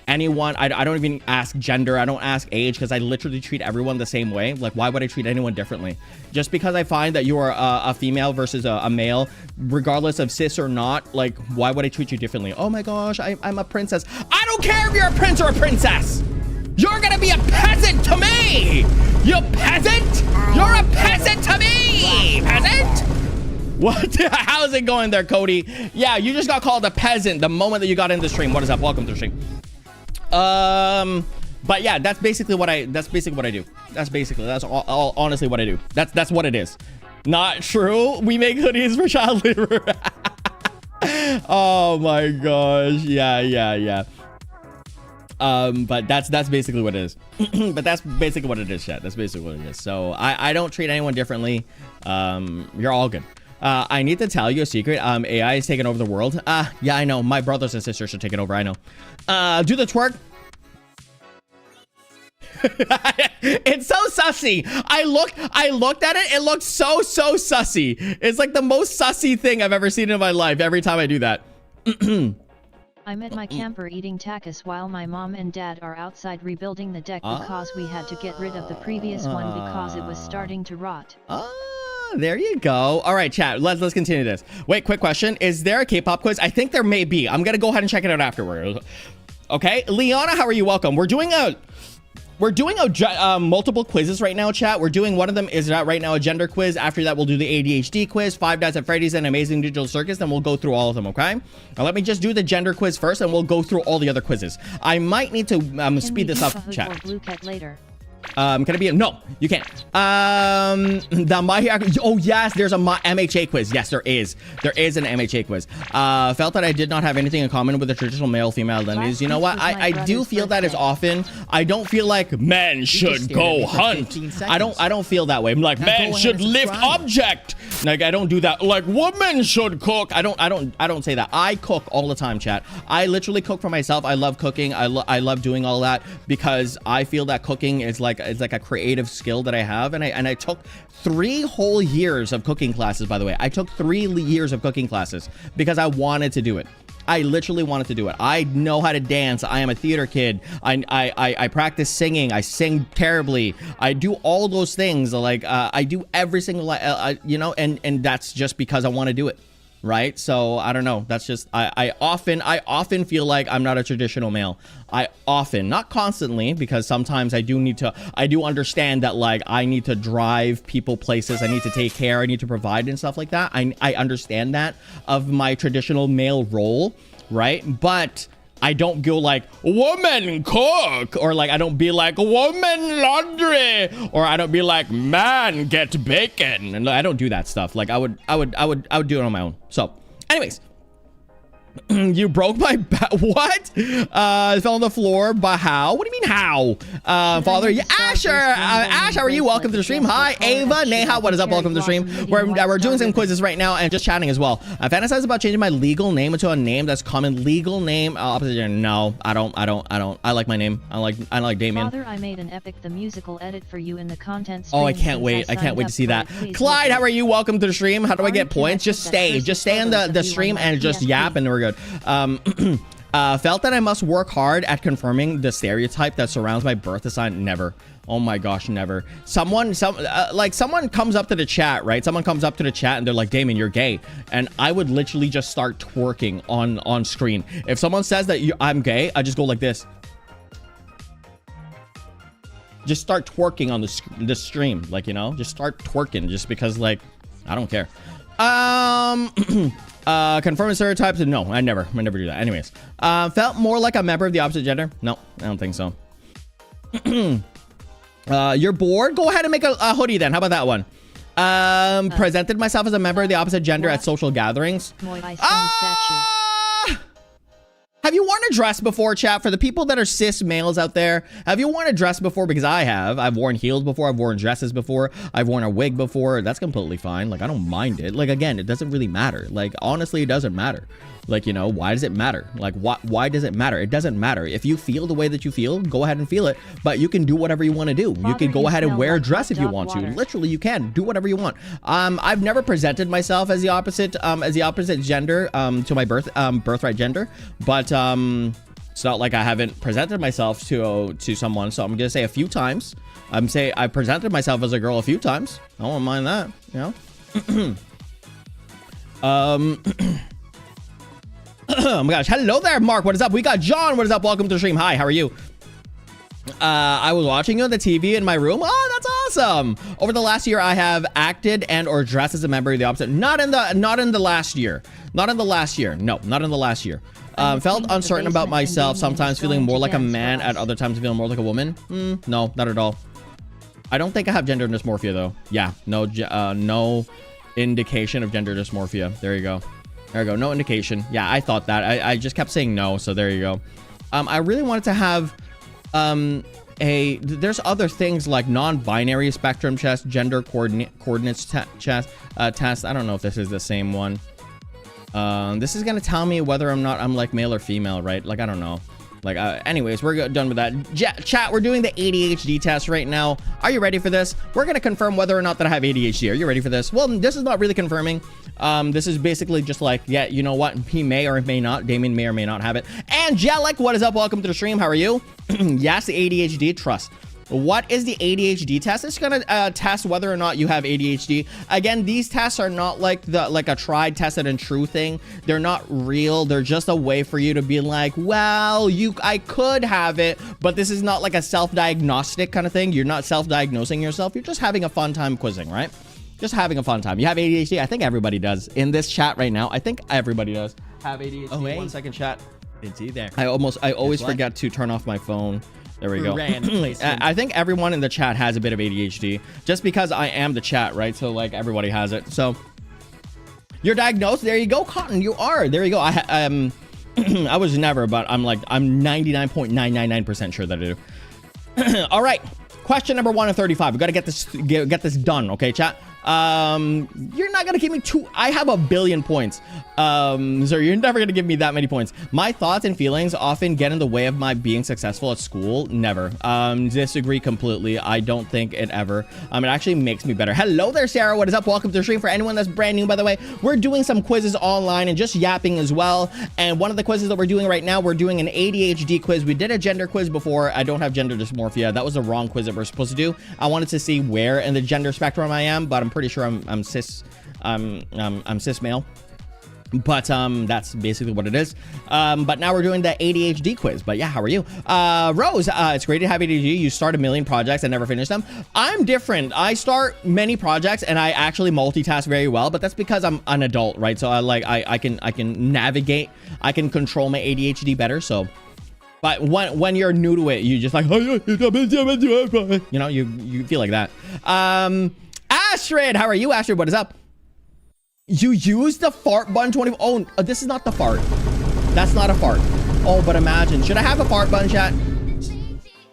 anyone. I don't even ask gender. I don't ask age, because I literally treat everyone the same way. Like, why would I treat anyone differently? Just because I find that you are a female versus a male, regardless of cis or not, like, why would I treat you differently? Oh my gosh, I'm a princess. I don't care if you're a prince or a princess. You're gonna be a peasant to me! You peasant! You're a peasant to me! Peasant? What? How's it going there, Cody? Yeah, you just got called a peasant the moment that you got in the stream. What is up? Welcome to the stream. But yeah, that's basically what I do. That's all honestly what I do. That's what it is. Not true. We make hoodies for child labor. Oh my gosh. Yeah. But that's basically what it is. But that's basically what it is, chat. That's basically what it is. So I don't treat anyone differently. You're all good. I need to tell you a secret. AI is taking over the world. Yeah, I know. My brothers and sisters should take it over. I know. Do the twerk. It's so sussy. I looked at it. It looks so sussy. It's like the most sussy thing I've ever seen in my life. Every time I do that. I'm at my camper eating tacos while my mom and dad are outside rebuilding the deck because we had to get rid of the previous one because it was starting to rot. There you go. All right, chat. Let's continue this. Wait, quick question. Is there a K-pop quiz? I think there may be. I'm gonna go ahead and check it out afterward. Okay, Liana, how are you? Welcome. We're doing We're doing multiple quizzes right now, chat. We're doing one of them is right now a gender quiz. After that, we'll do the ADHD quiz, Five Nights at Freddy's, and Amazing Digital Circus. Then we'll go through all of them, okay? Now, let me just do the gender quiz first, and we'll go through all the other quizzes. I might need to speed this up, chat. Blue cat later. Can it be no, you can't. The My Hero, oh yes, there's a MHA quiz. Yes, there is an MHA quiz. Felt that I did not have anything in common with the traditional male female identities. You know what, I do feel that is often. I don't feel like men should go hunt. I don't feel that way. I'm like, men should lift object. Like, I don't do that. Like, women should cook. I don't say that. I cook all the time, chat. I literally cook for myself. I love cooking. I love doing all that because I feel that cooking is like a creative skill that I have. And I took 3 whole years of cooking classes, by the way. I took 3 years of cooking classes because I wanted to do it. I literally wanted to do it. I know how to dance. I am a theater kid. I practice singing. I sing terribly. I do all those things. Like, I do every single, you know, and that's just because I want to do it. Right? So I don't know. That's just, I often feel like I'm not a traditional male. I often, not constantly, because sometimes I do understand that, like, I need to drive people places. I need to take care. I need to provide and stuff like that. I understand that of my traditional male role, right? But I don't go like, woman cook, or like, I don't be like, woman laundry, or I don't be like, man get bacon, and I don't do that stuff. Like, I would do it on my own. So anyways, you broke my what? Fell on the floor, but how? What do you mean how? Father, yeah, Asher, Ash, how are you? Welcome to the stream. Hi, Ava, Neha, what is up? Welcome to the stream. We're doing some quizzes right now and just chatting as well. I fantasize about changing my legal name into a name that's common. Legal name, opposite gender. No, I don't. I like my name. I like Damian. Father, I made an epic the musical edit for you in the content stream. Oh, I can't wait. I can't wait to see that. Clyde, how are you? Welcome to the stream. How do I get points? Just stay in the stream and just yap, and we're good. Felt that I must work hard at confirming the stereotype that surrounds my birth sign. Never. Oh my gosh, never. Someone comes up to the chat, right? Someone comes up to the chat and they're like, Damian, you're gay. And I would literally just start twerking on screen. If someone says that I'm gay, I just go like this. Just start twerking on the stream, like, you know, just start twerking just because, like, I don't care. Confirming stereotypes? No, I never do that. Anyways, felt more like a member of the opposite gender? No, I don't think so. You're bored? Go ahead and make a hoodie then. How about that one? Presented myself as a member of the opposite gender at social gatherings. Have you worn a dress before, chat? For the people that are cis males out there, have you worn a dress before? Because I have. I've worn heels before. I've worn dresses before. I've worn a wig before. That's completely fine. Like, I don't mind it. Like, again, it doesn't really matter. Like, honestly, it doesn't matter. Like, you know, why does it matter? Like, why does it matter? It doesn't matter. If you feel the way that you feel, go ahead and feel it. But you can do whatever you want to do. You can go ahead and wear a dress if you want to. Literally, you can do whatever you want. I've never presented myself as the opposite gender to my birthright gender. But it's not like I haven't presented myself to someone. So I'm gonna say a few times. I presented myself as a girl a few times. I don't mind that. You know. Oh my gosh. Hello there, Mark. What is up? We got John. What is up? Welcome to the stream. Hi, how are you? I was watching you on the TV in my room. Oh, that's awesome. Over the last year, I have acted and or dressed as a member of the opposite. Not in the last year. Not in the last year. No, not in the last year. Felt uncertain about myself, sometimes feeling more like a man, at other times feeling more like a woman. No, not at all. I don't think I have gender dysmorphia though. Yeah, no indication of gender dysmorphia. There you go. There we go. No indication. Yeah, I thought that. I just kept saying no, so there you go. I really wanted to have there's other things like non-binary spectrum test, gender coordinates test. I don't know if this is the same one. This is gonna tell me whether I'm like male or female, right? Like, I don't know. Like, anyways, we're done with that. Chat, we're doing the ADHD test right now. Are you ready for this? We're going to confirm whether or not that I have ADHD. Are you ready for this? Well, this is not really confirming. This is basically just like, yeah, you know what? He may or may not. Damian may or may not have it. Angelic, what is up? Welcome to the stream. How are you? Yes, the ADHD. Trust. What is the ADHD test? It's gonna test whether or not you have ADHD. Again, these tests are not like a tried, tested, and true thing. They're not real. They're just a way for you to be like, well, I could have it, but this is not like a self-diagnostic kind of thing. You're not self-diagnosing yourself. You're just having a fun time quizzing, right? Just having a fun time. You have ADHD? I think everybody does. In this chat right now, I think everybody does have ADHD. Oh, hey. 1 second, chat. It's either. I always forget to turn off my phone. There we go. I think everyone in the chat has a bit of ADHD just because I am the chat, right? So like everybody has it. So you're diagnosed. There you go, Cotton. You are. There you go. I was never, but I'm 99.999% sure that I do. All right. Question number 1 of 35. We got to get this done. Okay, chat. You're not gonna give me I have 1 billion points. So you're never gonna give me that many points. My thoughts and feelings often get in the way of my being successful at school. Never. Disagree completely. I don't think it ever. It actually makes me better. Hello there, Sarah. What is up? Welcome to the stream. For anyone that's brand new, by the way, we're doing some quizzes online and just yapping as well. And one of the quizzes that we're doing right now, we're doing an ADHD quiz. We did a gender quiz before. I don't have gender dysmorphia. That was the wrong quiz that we're supposed to do. I wanted to see where in the gender spectrum I am, but I'm pretty sure I'm cis male, but that's basically what it is. But now we're doing the ADHD quiz. But yeah, how are you? Rose, it's great to have ADHD. You start a million projects and never finish them. I'm different. I start many projects and I actually multitask very well, but that's because I'm an adult, right? So I can navigate, I can control my ADHD better. So but when you're new to it, you just like, you know, you feel like that. Astrid, how are you? Astrid, what is up? You use the fart button 20. Oh, this is not the fart. That's not a fart. Oh, but imagine. Should I have a fart button, chat?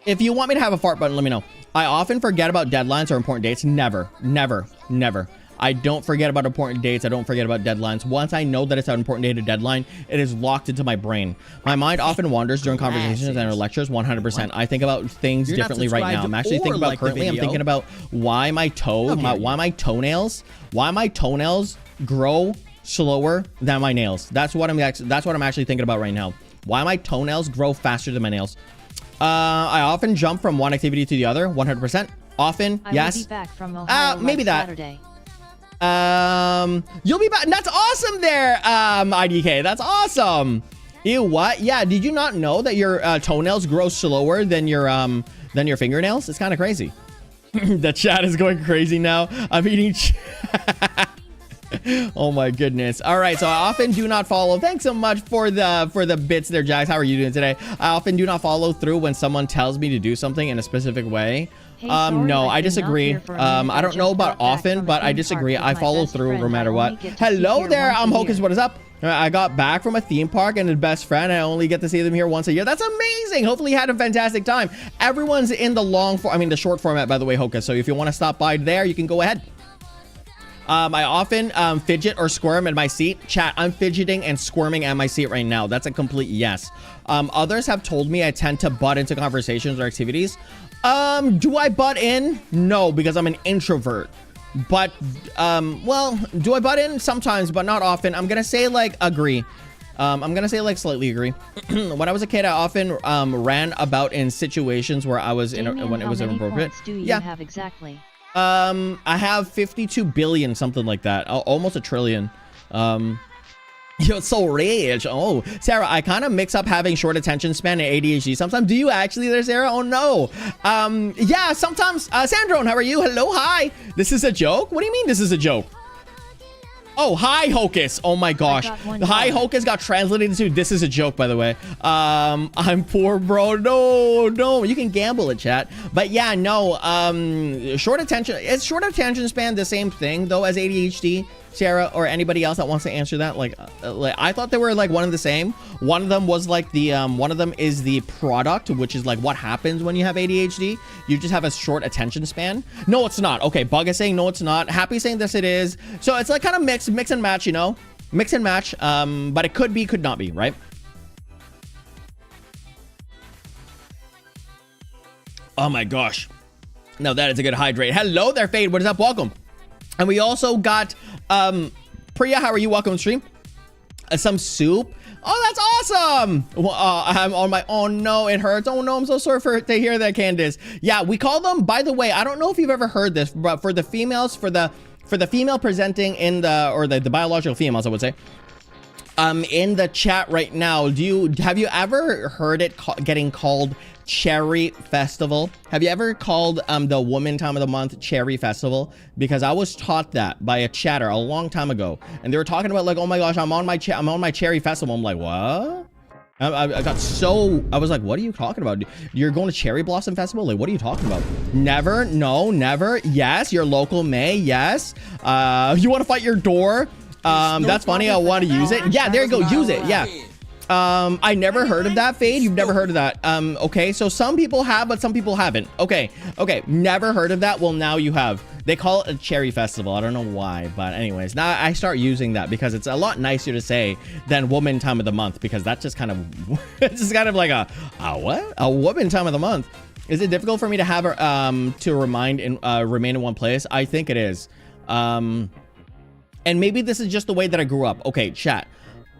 If you want me to have a fart button, let me know. I often forget about deadlines or important dates. Never, never, never. I don't forget about important dates. I don't forget about deadlines. Once I know that it's an important date or deadline, it is locked into my brain. My mind often wanders during conversations and lectures. 100%. I think about things differently right now. I'm actually thinking about currently. I'm thinking about why my toenails grow slower than my nails. That's what I'm actually thinking about right now. Why my toenails grow faster than my nails. I often jump from one activity to the other. 100%. Often, yes. I will be back from Ohio maybe that. Saturday. You'll be back. That's awesome there, IDK. That's awesome. Ew, what? Yeah, did you not know that your toenails grow slower than your fingernails? It's kind of crazy. The chat is going crazy now. I'm eating oh my goodness. All right, so I often do not follow. Thanks so much for the bits there, Jax. How are you doing today? I often do not follow through when someone tells me to do something in a specific way. Hey, sorry, no, I disagree. I don't know about often, but I disagree. I follow through no matter what. Hello there, Hocus. What is up? I got back from a theme park and a best friend. I only get to see them here once a year. That's amazing. Hopefully you had a fantastic time. Everyone's in the short format, by the way, Hocus. So if you want to stop by there, you can go ahead. I often fidget or squirm in my seat. Chat, I'm fidgeting and squirming at my seat right now. That's a complete yes. Others have told me I tend to butt into conversations or activities. Do I butt in? No, because I'm an introvert. But, well, do I butt in? Sometimes, but not often. I'm gonna say like agree. I'm gonna say like slightly agree. When I was a kid, I often ran about in situations where I was when it was inappropriate. Do you have exactly? I have 52 billion, something like that. Almost a trillion. You're so rich. Oh, Sarah, I kind of mix up having short attention span and ADHD sometimes. Do you actually there, Sarah? Oh, no. Yeah, sometimes. Sandrone, how are you? Hello, hi. This is a joke? What do you mean this is a joke? Oh, hi, Hocus. Oh, my gosh. Hi, Hocus got translated into this is a joke, by the way. I'm poor, bro. No. You can gamble it, chat. But yeah, no. Short attention. Is short attention span the same thing, though, as ADHD? Sarah, or anybody else that wants to answer that? Like I thought they were like one and the same. One of them was like the one of them is the product, which is like what happens when you have ADHD. You just have a short attention span. No, it's not. Okay, Bug is saying no, it's not. Happy saying this, it is. So it's like kind of mix and match, you know, mix and match. But it could be, could not be, right? Oh my gosh. No, that is a good hydrate. Hello there, Fade. What is up? Welcome. And we also got Priya, how are you? Welcome to stream. Some soup. Oh, that's awesome. Well, I'm on my, oh no, it hurts. Oh no, I'm so sorry to hear that, Candace. Yeah, we call them, by the way, I don't know if you've ever heard this, but for the females, for the female presenting in the, or the biological females, I would say, in the chat right now, have you ever heard it getting called Cherry Festival? Have you ever called the Woman Time of the Month Cherry Festival? Because I was taught that by a chatter a long time ago, and they were talking about like, oh my gosh, I'm on my Cherry Festival. I'm like, what? I got so, I was like, what are you talking about? You're going to Cherry Blossom Festival? Like, what are you talking about? Never. No, never. Yes, your local May. Yes. You want to fight your door? That's funny. I want to use it. Yeah, there you go. Use it. Yeah. I never heard of that, Fade. You've never heard of that. Okay, so some people have, but some people haven't. Okay, never heard of that. Well, now you have. They call it a Cherry Festival. I don't know why, but anyways, now I start using that because it's a lot nicer to say than Woman Time of the Month, because that's just kind of, it's just kind of like a what? A Woman Time of the Month. Is it difficult for me to have to remain in one place? I think it is. And maybe this is just the way that I grew up. Okay, chat.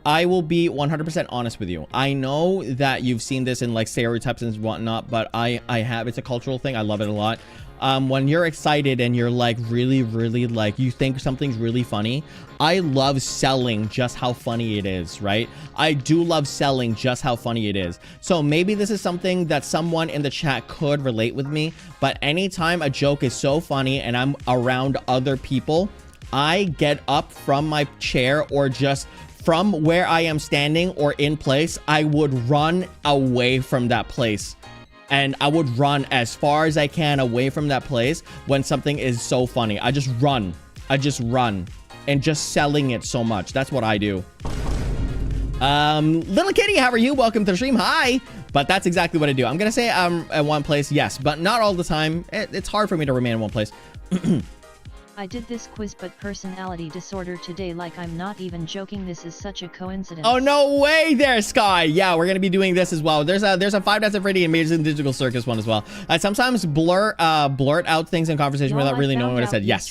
I will be 100% honest with you. I know that you've seen this in like stereotypes and whatnot, but I have, it's a cultural thing. I love it a lot. When you're excited and you're like really like, you think something's really funny, I love selling just how funny it is, right? I do love selling just how funny it is. So maybe this is something that someone in the chat could relate with me, but anytime a joke is so funny and I'm around other people, I get up from my chair or just from where I am standing or in place, I would run away from that place. And I would run as far as I can away from that place when something is so funny. I just run. And just selling it so much. That's what I do. Little Kitty, how are you? Welcome to the stream. Hi. But that's exactly what I do. I'm going to say I'm at one place. Yes, but not all the time. It's hard for me to remain in one place. I did this quiz but personality disorder today, like I'm not even joking, this is such a coincidence. Oh no way there, Sky. Yeah, we're gonna be doing this as well. There's a Five Nights at Freddy Amazing Digital Circus one as well. I sometimes blurt out things in conversation without really knowing what I said. Yes,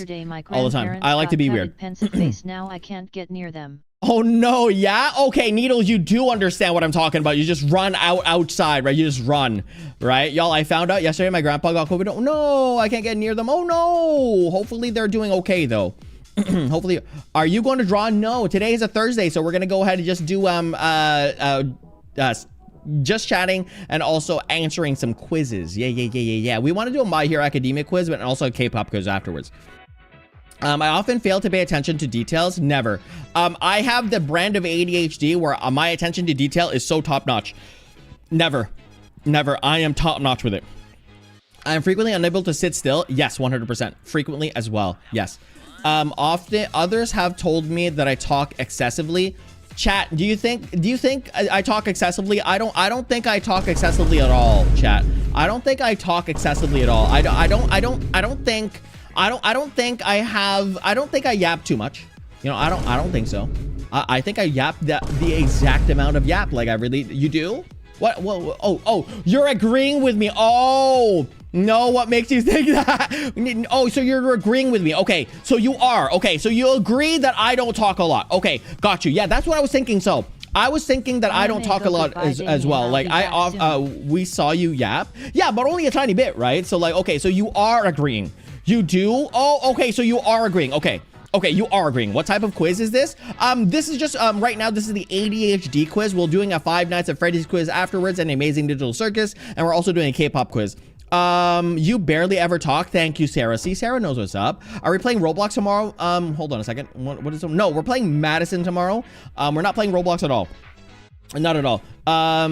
all the time. I like to be weird. Pensive face, now I can't get near them. Oh no, yeah? Okay, Needles, you do understand what I'm talking about. You just run outside, right? You just run, right? Y'all, I found out yesterday my grandpa got COVID. Oh no, I can't get near them. Oh no. Hopefully they're doing okay though. Hopefully. Are you going to draw? No, today is a Thursday, so we're gonna go ahead and just do just chatting and also answering some quizzes. Yeah. We want to do a My Hero Academia quiz, but also a K-pop quiz afterwards. I often fail to pay attention to details. Never. I have the brand of ADHD where my attention to detail is so top-notch. Never. I am top-notch with it. I am frequently unable to sit still. Yes, 100%. Frequently as well. Yes. Often others have told me that I talk excessively. Chat, do you think I talk excessively? I don't think I talk excessively at all, chat. I don't think I talk excessively at all. I don't think I yap too much. You know, I don't think so. I think I yap the exact amount of yap. Like I really, you do? What? Whoa, oh, you're agreeing with me. Oh, no, what makes you think that? Oh, so you're agreeing with me. Okay, so you are. Okay, so you agree that I don't talk a lot. Okay, got you. Yeah, that's what I was thinking. So I was thinking that I don't talk a lot as well. Like we saw you yap. Yeah, but only a tiny bit, right? So like, okay, so you are agreeing. You do? Oh, okay, so you are agreeing. Okay, you are agreeing. What type of quiz is this? This is just, right now, this is the ADHD quiz. We're doing a Five Nights at Freddy's quiz afterwards, an Amazing Digital Circus, and we're also doing a K-pop quiz. You barely ever talk. Thank you, Sarah. See, Sarah knows what's up. Are we playing Roblox tomorrow? Hold on a second. What is it? No, we're playing Madison tomorrow. We're not playing Roblox at all. Not at all.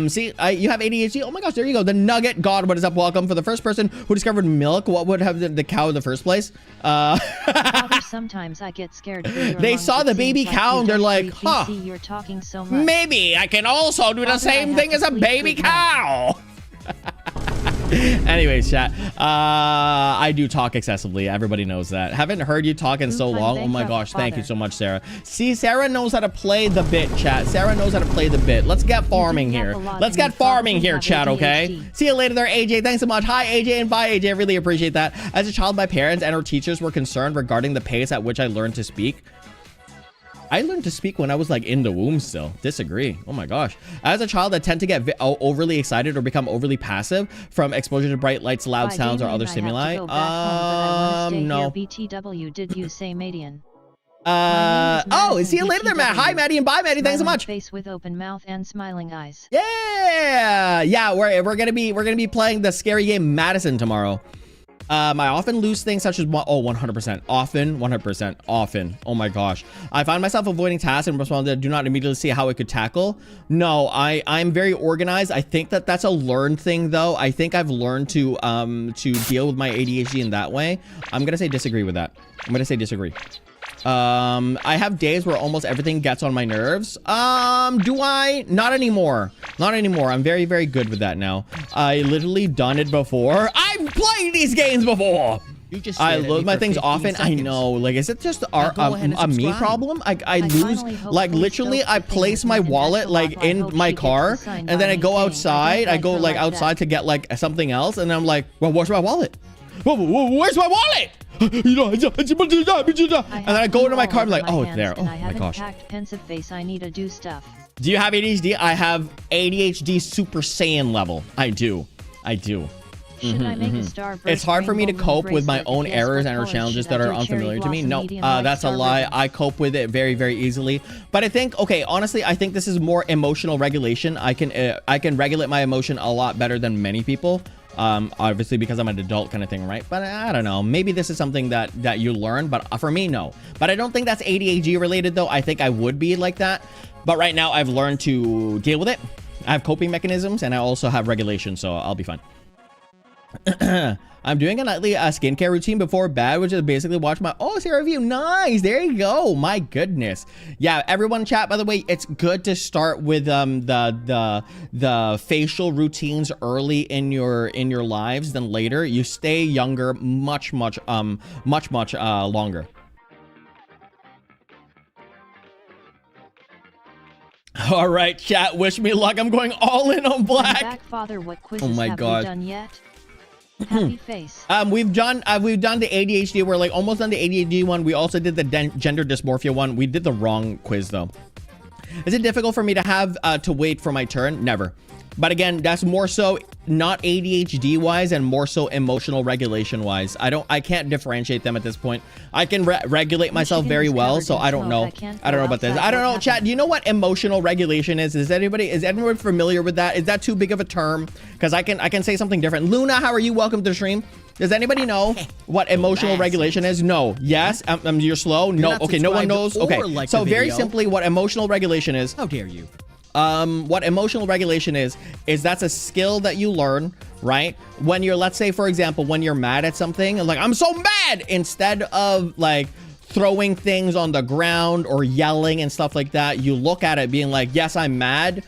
See, you have ADHD. Oh my gosh, there you go. The Nugget God, what is up? Welcome. For the first person who discovered milk, what would have the cow in the first place? Father, sometimes I get scared. They saw the baby cow and they're like, huh, you're talking so much. Maybe I can also do the same thing as a baby cow. Anyways, chat, I do talk excessively. Everybody knows that. Haven't heard you talk in so long. Oh my gosh, thank you so much, Sarah. See, Sarah knows how to play the bit, chat. Sarah knows how to play the bit. Let's get farming here. Let's get farming here, chat, okay? See you later there, AJ. Thanks so much. Hi, AJ, and bye, AJ. I really appreciate that. As a child, my parents and our teachers were concerned regarding the pace at which I learned to speak. I learned to speak when I was like in the womb still. Disagree. Oh my gosh. As a child, I tend to get overly excited or become overly passive from exposure to bright lights, loud sounds, or other stimuli. No. BTW, did you say Madian? Oh, see you later there, Matt. Hi, Maddie, and bye, Maddie. Thanks so much. Face with open mouth and smiling eyes. Yeah. We're gonna be playing the scary game Madison tomorrow. I often lose things such as 100%. Often, 100%. Often. Oh my gosh. I find myself avoiding tasks and respond to do not immediately see how I could tackle. No, I'm very organized. I think that's a learned thing though. I think I've learned to deal with my ADHD in that way. I'm gonna say disagree with that. I'm gonna say disagree. I have days where almost everything gets on my nerves. Do I? Not anymore. Not anymore. I'm very, very good with that now. I literally done it before. I've played these games before. I load my things often. I know. Like, is it just a me problem? I lose, like, literally, I place my wallet, like, in my car, and then I go outside. I go, like, outside to get, like, something else, and I'm like, well, where's my wallet? Where's my wallet? And then I go into my car, I'm like, oh, it's there. Oh my gosh. Pensive face, I need to do stuff. Do you have ADHD? I have ADHD Super Saiyan level. I do. Should I make a star it's hard for me to cope with my own errors and or challenges that are unfamiliar to me. No, that's a lie. I cope with it very, very easily. But I think, okay, honestly, I think this is more emotional regulation. I can regulate my emotion a lot better than many people. Obviously because I'm an adult kind of thing, right? But I don't know, maybe this is something that you learn, but for me, no. But I don't think that's ADHD related though. I think I would be like that, but right now I've learned to deal with it. I have coping mechanisms and I also have regulation, so I'll be fine. I'm doing a nightly skincare routine before bed, which is basically watch my Sarah review. Nice, there you go. My goodness. Yeah, everyone chat, by the way, it's good to start with the facial routines early in your lives than later. You stay younger much longer. All right, chat, wish me luck. I'm going all in on black. Back, Father, what quizzes oh my have god you done yet? Happy face. We've done the ADHD. We're like almost done the ADHD one. We also did the gender dysmorphia one. We did the wrong quiz though. Is it difficult for me to have to wait for my turn? Never. But again, that's more so not ADHD wise and more so emotional regulation wise. I can't differentiate them at this point. I can regulate myself very well, so I don't know. I don't know about this. I don't know, chat. Do you know what emotional regulation is? Is anyone familiar with that? Is that too big of a term? Because I can say something different. Luna, how are you? Welcome to the stream. Does anybody know what emotional regulation is? No. Yes. You're slow. No. Okay. No one knows. Okay. So very simply, what emotional regulation is. How dare you? What emotional regulation is that's a skill that you learn, right? When you're, let's say, for example, when you're mad at something, like, I'm so mad, instead of like throwing things on the ground or yelling and stuff like that, you look at it being like, yes, I'm mad,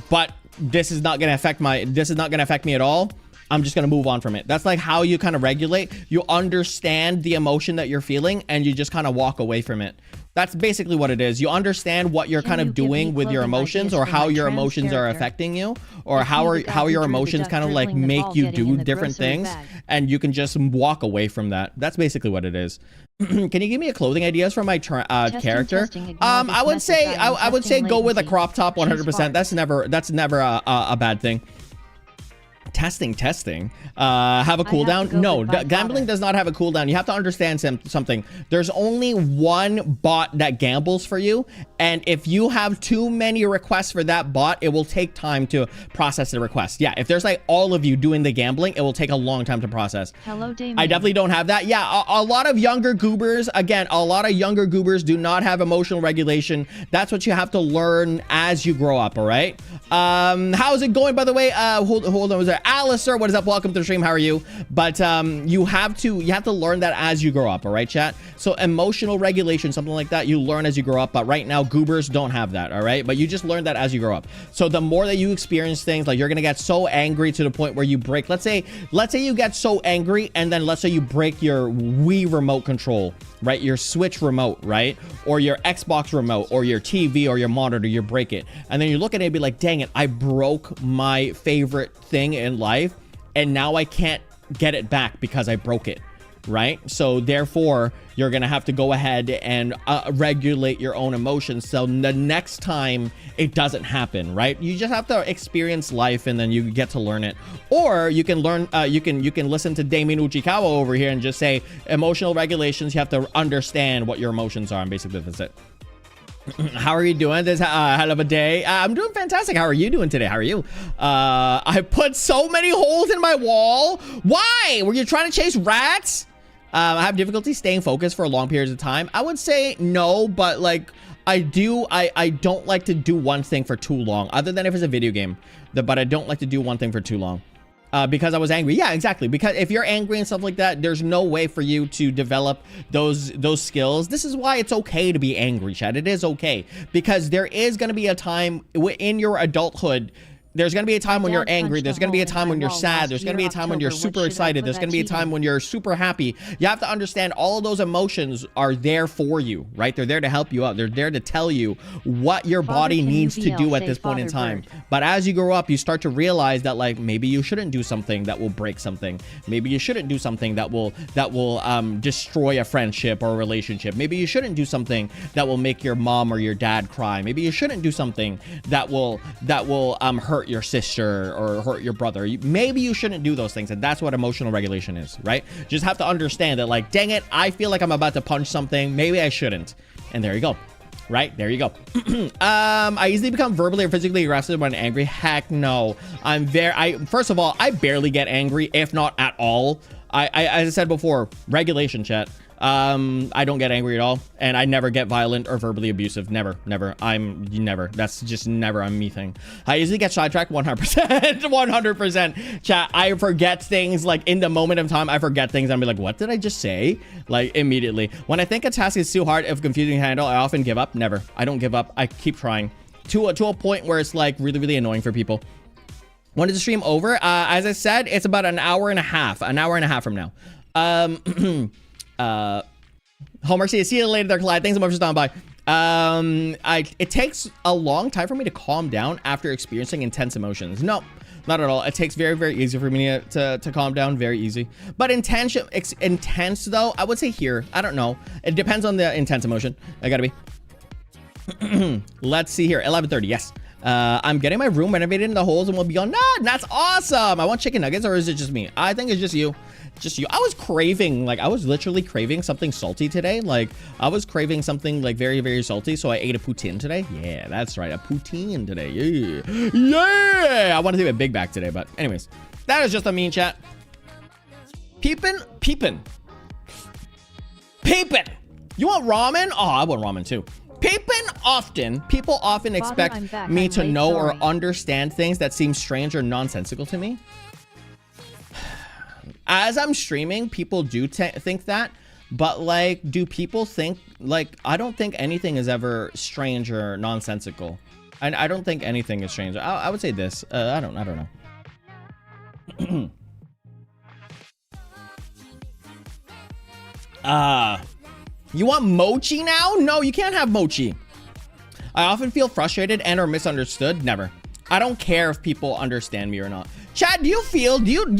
but this is not going to affect me at all. I'm just going to move on from it. That's like how you kind of regulate. You understand the emotion that you're feeling and you just kind of walk away from it. That's basically what it is. You understand what you're kind of doing with your emotions, or how your emotions are affecting you, or how your emotions kind of like make you do different things, and you can just walk away from that. That's basically what it is. Can you give me a clothing ideas for my character? I would say go with a crop top 100%. That's never a bad thing. Testing. Have a cooldown? No, gambling does not have a cooldown. You have to understand something. There's only one bot that gambles for you, and if you have too many requests for that bot, it will take time to process the request. Yeah, if there's like all of you doing the gambling, it will take a long time to process. Hello, Damian. I definitely don't have that. Yeah, a lot of younger goobers, again, a lot of younger goobers do not have emotional regulation. That's what you have to learn as you grow up, all right? How's it going, by the way? Hold on, was there Alistair? What is up? Welcome to the stream. How are you? But you have to learn that as you grow up, all right, chat? So emotional regulation, something like that, you learn as you grow up. But right now, goobers don't have that, all right? But you just learn that as you grow up. So the more that you experience things, like you're gonna get so angry to the point where you break. Let's say you get so angry, and then let's say you break your Wii remote control, right? Your Switch remote, right? Or your Xbox remote, or your TV, or your monitor, you break it. And then you look at it and be like, dang it, I broke my favorite thing in life, and now I can't get it back because I broke it. right? So therefore, you're gonna have to go ahead and regulate your own emotions so the next time it doesn't happen, right? You just have to experience life and then you get to learn it. Or you can learn, you can listen to Damian Uchikawa over here and just say emotional regulations. You have to understand what your emotions are, and basically that's it. How are you doing this hell of a day? I'm doing fantastic. How are you doing today? How are you? I put so many holes in my wall. Why? Were you trying to chase rats? I have difficulty staying focused for long periods of time. I would say no, but like I don't like to do one thing for too long, other than if it's a video game. But I don't like to do one thing for too long. Because I was angry. Yeah, exactly. Because if you're angry and stuff like that, there's no way for you to develop those skills. This is why it's okay to be angry, Chad. It is okay. Because there is going to be a time in your adulthood. There's going to be a time when you're angry. There's going to be a time when you're sad. There's going to be a time when you're super excited. There's going to be a time when you're super happy. You have to understand all of those emotions are there for you, right? They're there to help you out. They're there to tell you what your body needs to do at this point in time. But as you grow up, you start to realize that like maybe you shouldn't do something that will break something. Maybe you shouldn't do something that will destroy a friendship or a relationship. Maybe you shouldn't do something that will make your mom or your dad cry. Maybe you shouldn't do something that will hurt your sister or hurt your brother. Maybe you shouldn't do those things, and that's what emotional regulation is, right? Just have to understand that like, dang it, I feel like I'm about to punch something, maybe I shouldn't, and there you go, right? There you go. I easily become verbally or physically aggressive when angry. Heck no. First of all, I barely get angry, if not at all. As I said before, regulation, chat. I don't get angry at all, and I never get violent or verbally abusive. Never. That's just never a me thing. I usually get sidetracked 100%. 100%. Chat, I forget things like in the moment of time. I forget things. I'm like, what did I just say? Like immediately. When I think a task is too hard, if confusing to handle, I often give up. Never. I don't give up. I keep trying to a point where it's like really, really annoying for people. When is the stream over? As I said, it's about an hour and a half from now. Homework, see you later there, Clyde. Thanks so much for stopping by. It takes a long time for me to calm down after experiencing intense emotions. No, not at all. It takes very, very easy for me to calm down. Very easy. But intense though, I would say here. I don't know. It depends on the intense emotion. I gotta be. Let's see here. 11:30. Yes. I'm getting my room renovated in the holes and we'll be on. Nah, that's awesome. I want chicken nuggets, or is it just me? I think it's just you. Just you. I was literally craving something salty today. Like I was craving something like very, very salty. So I ate a poutine today. Yeah, that's right. A poutine today. Yeah. I want to do a Big Mac today, but anyways, that is just a mean chat. Peepin'. You want ramen? Oh, I want ramen too. People often expect me to know or understand things that seem strange or nonsensical to me. As I'm streaming, people do think that, but like, do people think, like, I don't think anything is ever strange or nonsensical. I don't think anything is strange. I would say this. I don't know. You want mochi now? No, you can't have mochi. I often feel frustrated and or misunderstood. Never. I don't care if people understand me or not. Chat, do you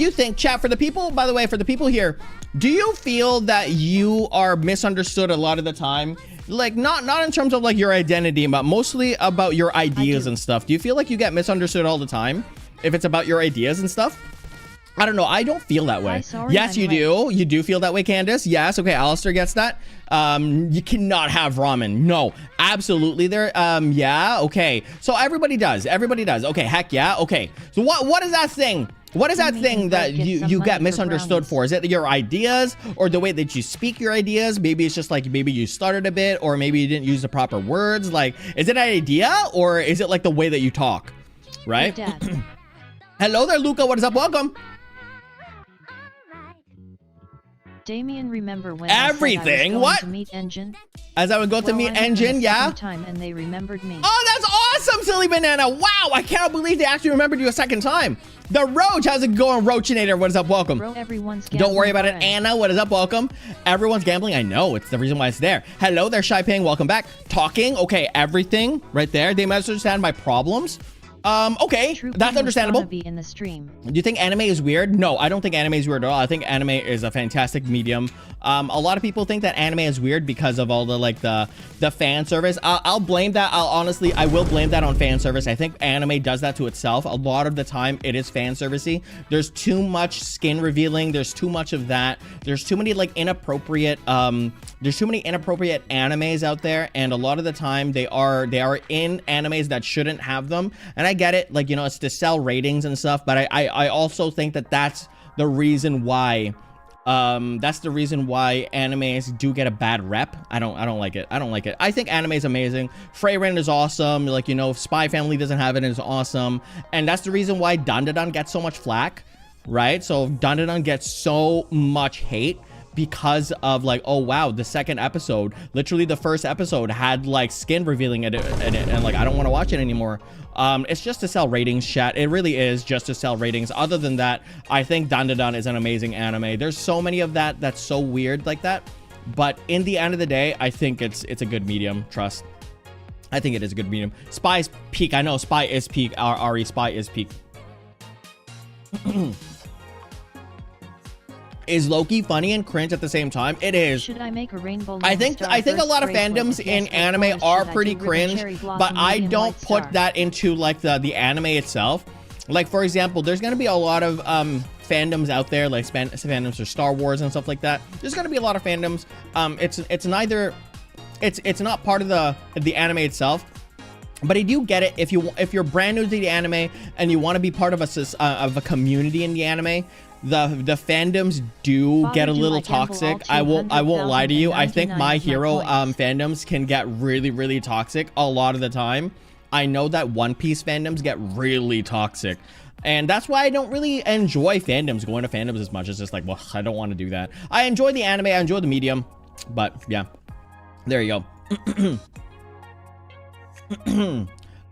think, chat, for the people, by the way, for the people here, do you feel that you are misunderstood a lot of the time? Like, not in terms of like your identity, but mostly about your ideas and stuff. Do you feel like you get misunderstood all the time if it's about your ideas and stuff? I don't know. I don't feel that way. Yes, you do. You do feel that way, Candace. Yes. Okay. Alistair gets that. You cannot have ramen. No, absolutely. There. Yeah. Okay. So everybody does. Okay. Heck yeah. Okay. So what is that thing? What is that thing that you get misunderstood for? Is it your ideas or the way that you speak your ideas? Maybe it's just like, maybe you started a bit, or maybe you didn't use the proper words. Like, is it an idea, or is it like the way that you talk? Right? Hello there, Luca. What is up? Welcome. Damian, remember when everything? I was what? To meet Engine? As I would go to meet Engine, yeah. Time and they remembered me. Oh, that's awesome, Silly Banana! Wow, I cannot believe they actually remembered you a second time. The Roach, how's it going? Roachinator, what is up? Welcome. Bro, everyone's don't worry about it. Anna, what is up? Welcome. Everyone's gambling. I know, it's the reason why it's there. Hello there, Shy Ping. Welcome back. Talking. Okay, everything right there. They might understand my problems. Okay, True that's King was understandable. gonna be in the stream. Do you think anime is weird? No, I don't think anime is weird at all. I think anime is a fantastic medium. A lot of people think that anime is weird because of all the like the fan service. I'll blame that. I will blame that on fan service. I think anime does that to itself. A lot of the time it is fan servicey. There's too much skin revealing. There's too much of that. There's too many like inappropriate animes out there, and a lot of the time they are in animes that shouldn't have them. And I get it, like, you know, it's to sell ratings and stuff, but I also think that that's the reason why animes do get a bad rep. I don't like it. I think anime is amazing. Freyren is awesome. Like, you know, Spy Family doesn't have it and it's awesome. And that's the reason why Dandadan gets so much flack, right? So Dandadan gets so much hate because of like, oh wow, the second episode, literally the first episode had like skin revealing in it, and like I don't want to watch it anymore. It's just to sell ratings, chat. It really is just to sell ratings. Other than that, I think Dandadan is an amazing anime. There's so many of that's so weird like that, but in the end of the day, I think it's a good medium. Trust. I think it is a good medium. Spy's peak. I know Spy is peak. Ari, Spy is peak. Is Loki funny and cringe at the same time? It is. Should I make a rainbow? I think a lot of fandoms in anime are pretty cringe, but I don't put that into like the anime itself. Like, for example, there's gonna be a lot of fandoms out there, like fandoms for Star Wars and stuff like that. There's gonna be a lot of fandoms. It's not part of the anime itself. But I do get it if you're brand new to the anime and you want to be part of a community in the anime. The fandoms do get a little toxic. I won't lie to you. I think My Hero fandoms can get really toxic a lot of the time. I know that One Piece fandoms get really toxic. And that's why I don't really enjoy fandoms, going to fandoms as much. It's just like, well, I don't want to do that. I enjoy the anime, I enjoy the medium, but yeah, there you go.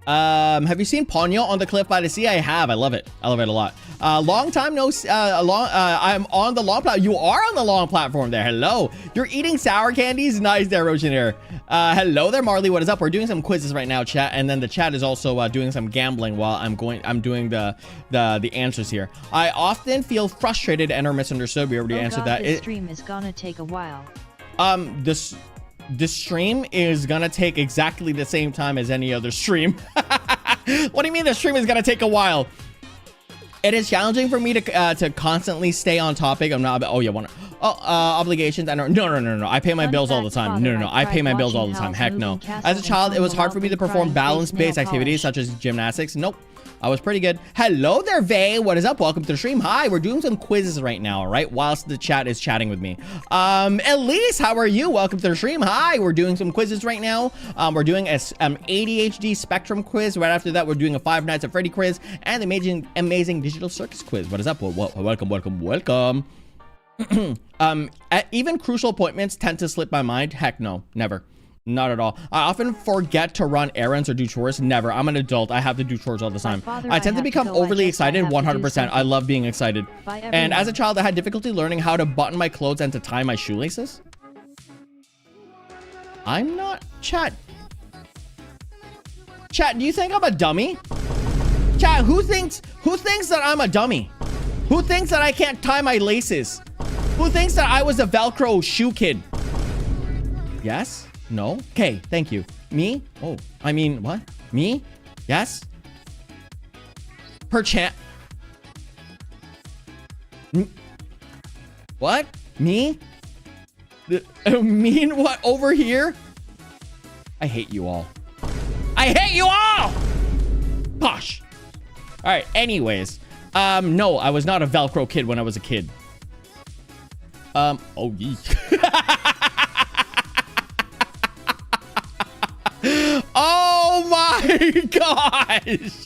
Have you seen Ponyo on the Cliff by the Sea? I have. I love it. I love it a lot. Long time no. I'm on the long platform. You are on the long platform there. Hello. You're eating sour candies. Nice there, Roshaner. Hello there, Marley. What is up? We're doing some quizzes right now, chat, and then the chat is also doing some gambling while I'm doing the answers here. I often feel frustrated and or misunderstood. We already answered that. This stream is gonna take a while. This stream is gonna take exactly the same time as any other stream. What do you mean the stream is gonna take a while? It is challenging for me to constantly stay on topic. I'm not. Oh yeah, obligations. I don't. No. I pay my bills all the time. No. I pay my bills all the time. Heck no. As a child, it was hard for me to perform balance-based activities such as gymnastics. Nope. I was pretty good. Hello there, Vay. What is up? Welcome to the stream. Hi, we're doing some quizzes right now, all right? Whilst the chat is chatting with me. Elise, how are you? Welcome to the stream. Hi, we're doing some quizzes right now. We're doing a ADHD spectrum quiz. Right after that, we're doing a Five Nights at Freddy quiz and the amazing digital circus quiz. What is up? Welcome. Even crucial appointments tend to slip my mind. Heck no, never. Not at all. I often forget to run errands or do chores. Never. I'm an adult. I have to do chores all the time. I tend to become overly excited. 100%. I love being excited. And as a child, I had difficulty learning how to button my clothes and to tie my shoelaces. I'm not... Chat, do you think I'm a dummy? Chat, who thinks that I'm a dummy? Who thinks that I can't tie my laces? Who thinks that I was a Velcro shoe kid? Yes? No? Okay, thank you. Me? Oh, I mean, what? Me? Yes? Perchance. What? Me? Mean what over here? I hate you all. I hate you all! Posh. All right, anyways. No, I was not a Velcro kid when I was a kid. Oh, yee. Oh my gosh.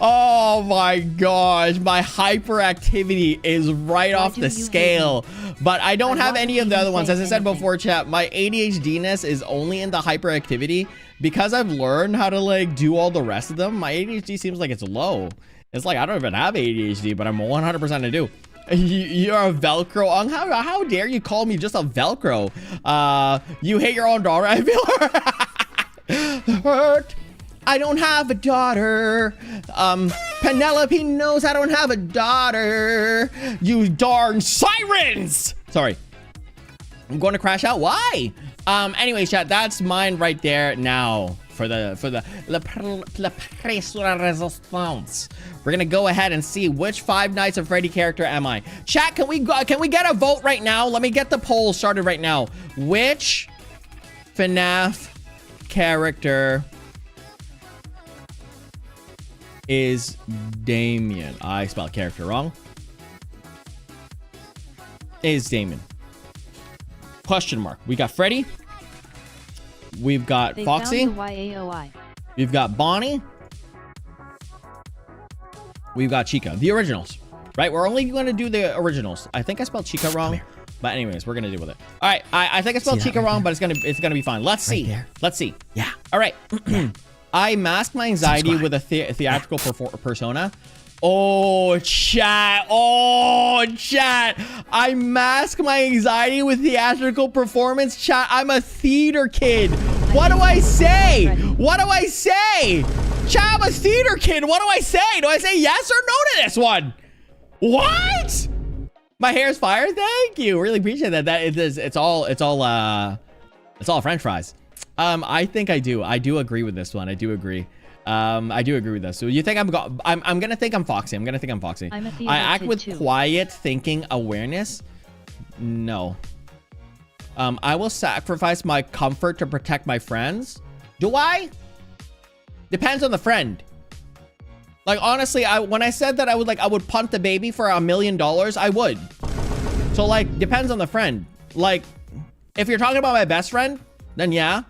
Oh my gosh. My hyperactivity is right off the scale. But I don't have any of the other ones. As I said before, chat, my ADHD-ness is only in the hyperactivity. Because I've learned how to like do all the rest of them, my ADHD seems like it's low. It's like I don't even have ADHD, but I'm 100% I do. You're a Velcro. How dare you call me just a Velcro? You hate your own daughter. I feel hurt. I don't have a daughter. Penelope knows I don't have a daughter. You darn sirens. Sorry. I'm going to crash out. Why? Anyways, chat, that's mine right there now for the resistance. We're gonna go ahead and see which Five Nights at Freddy character am I. Chat, can we get a vote right now? Let me get the poll started right now. Which FNAF character is Damian? I spelled character wrong. Is Damian? Question mark. We got Freddy. We've got Foxy. We've got Bonnie. We've got Chica. The originals, right? We're only going to do the originals. I think I spelled Chica wrong, but anyways, we're gonna deal with it. All right. I think I spelled Chica wrong, but it's gonna be fine. Let's see. Let's see. Yeah. All right. I mask my anxiety with a theatrical persona. Oh, chat. Oh, chat. I mask my anxiety with theatrical performance. Chat, I'm a theater kid. What do I say? What do I say? Chat, I'm a theater kid. What do I say? Do I say yes or no to this one? What? My hair's fire? Thank you. Really appreciate that. It's all French fries. I think I do. I do agree with this one. I do agree. I do agree with this. So you think I'm gonna think I'm Foxy. I'm gonna think I'm Foxy. I act with quiet thinking awareness. No. I will sacrifice my comfort to protect my friends. Do I? Depends on the friend. Like honestly, when I said that I would punt the baby for $1 million, I would. So like depends on the friend. Like if you're talking about my best friend, then yeah.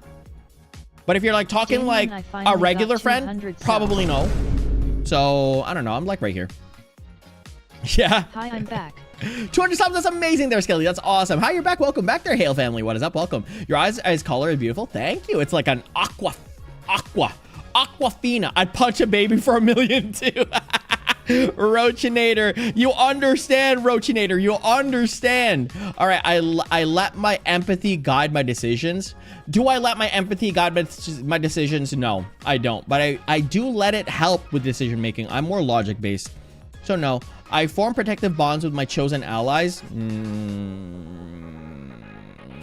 But if you're like talking like a regular friend, probably no. So I don't know. I'm like right here. Yeah. Hi, I'm back. 200 subs. That's amazing there, Skelly. That's awesome. Hi, you're back. Welcome back there, Hale family. What is up? Welcome. Your eyes color is beautiful. Thank you. It's like an Aquafina. I'd punch a baby for $1 million too. Roachinator, you understand, Roachinator, you understand. All right, I let my empathy guide my decisions. Do I let my empathy guide my decisions? No, I don't, but I do let it help with decision making. I'm more logic based, so no. I form protective bonds with my chosen allies.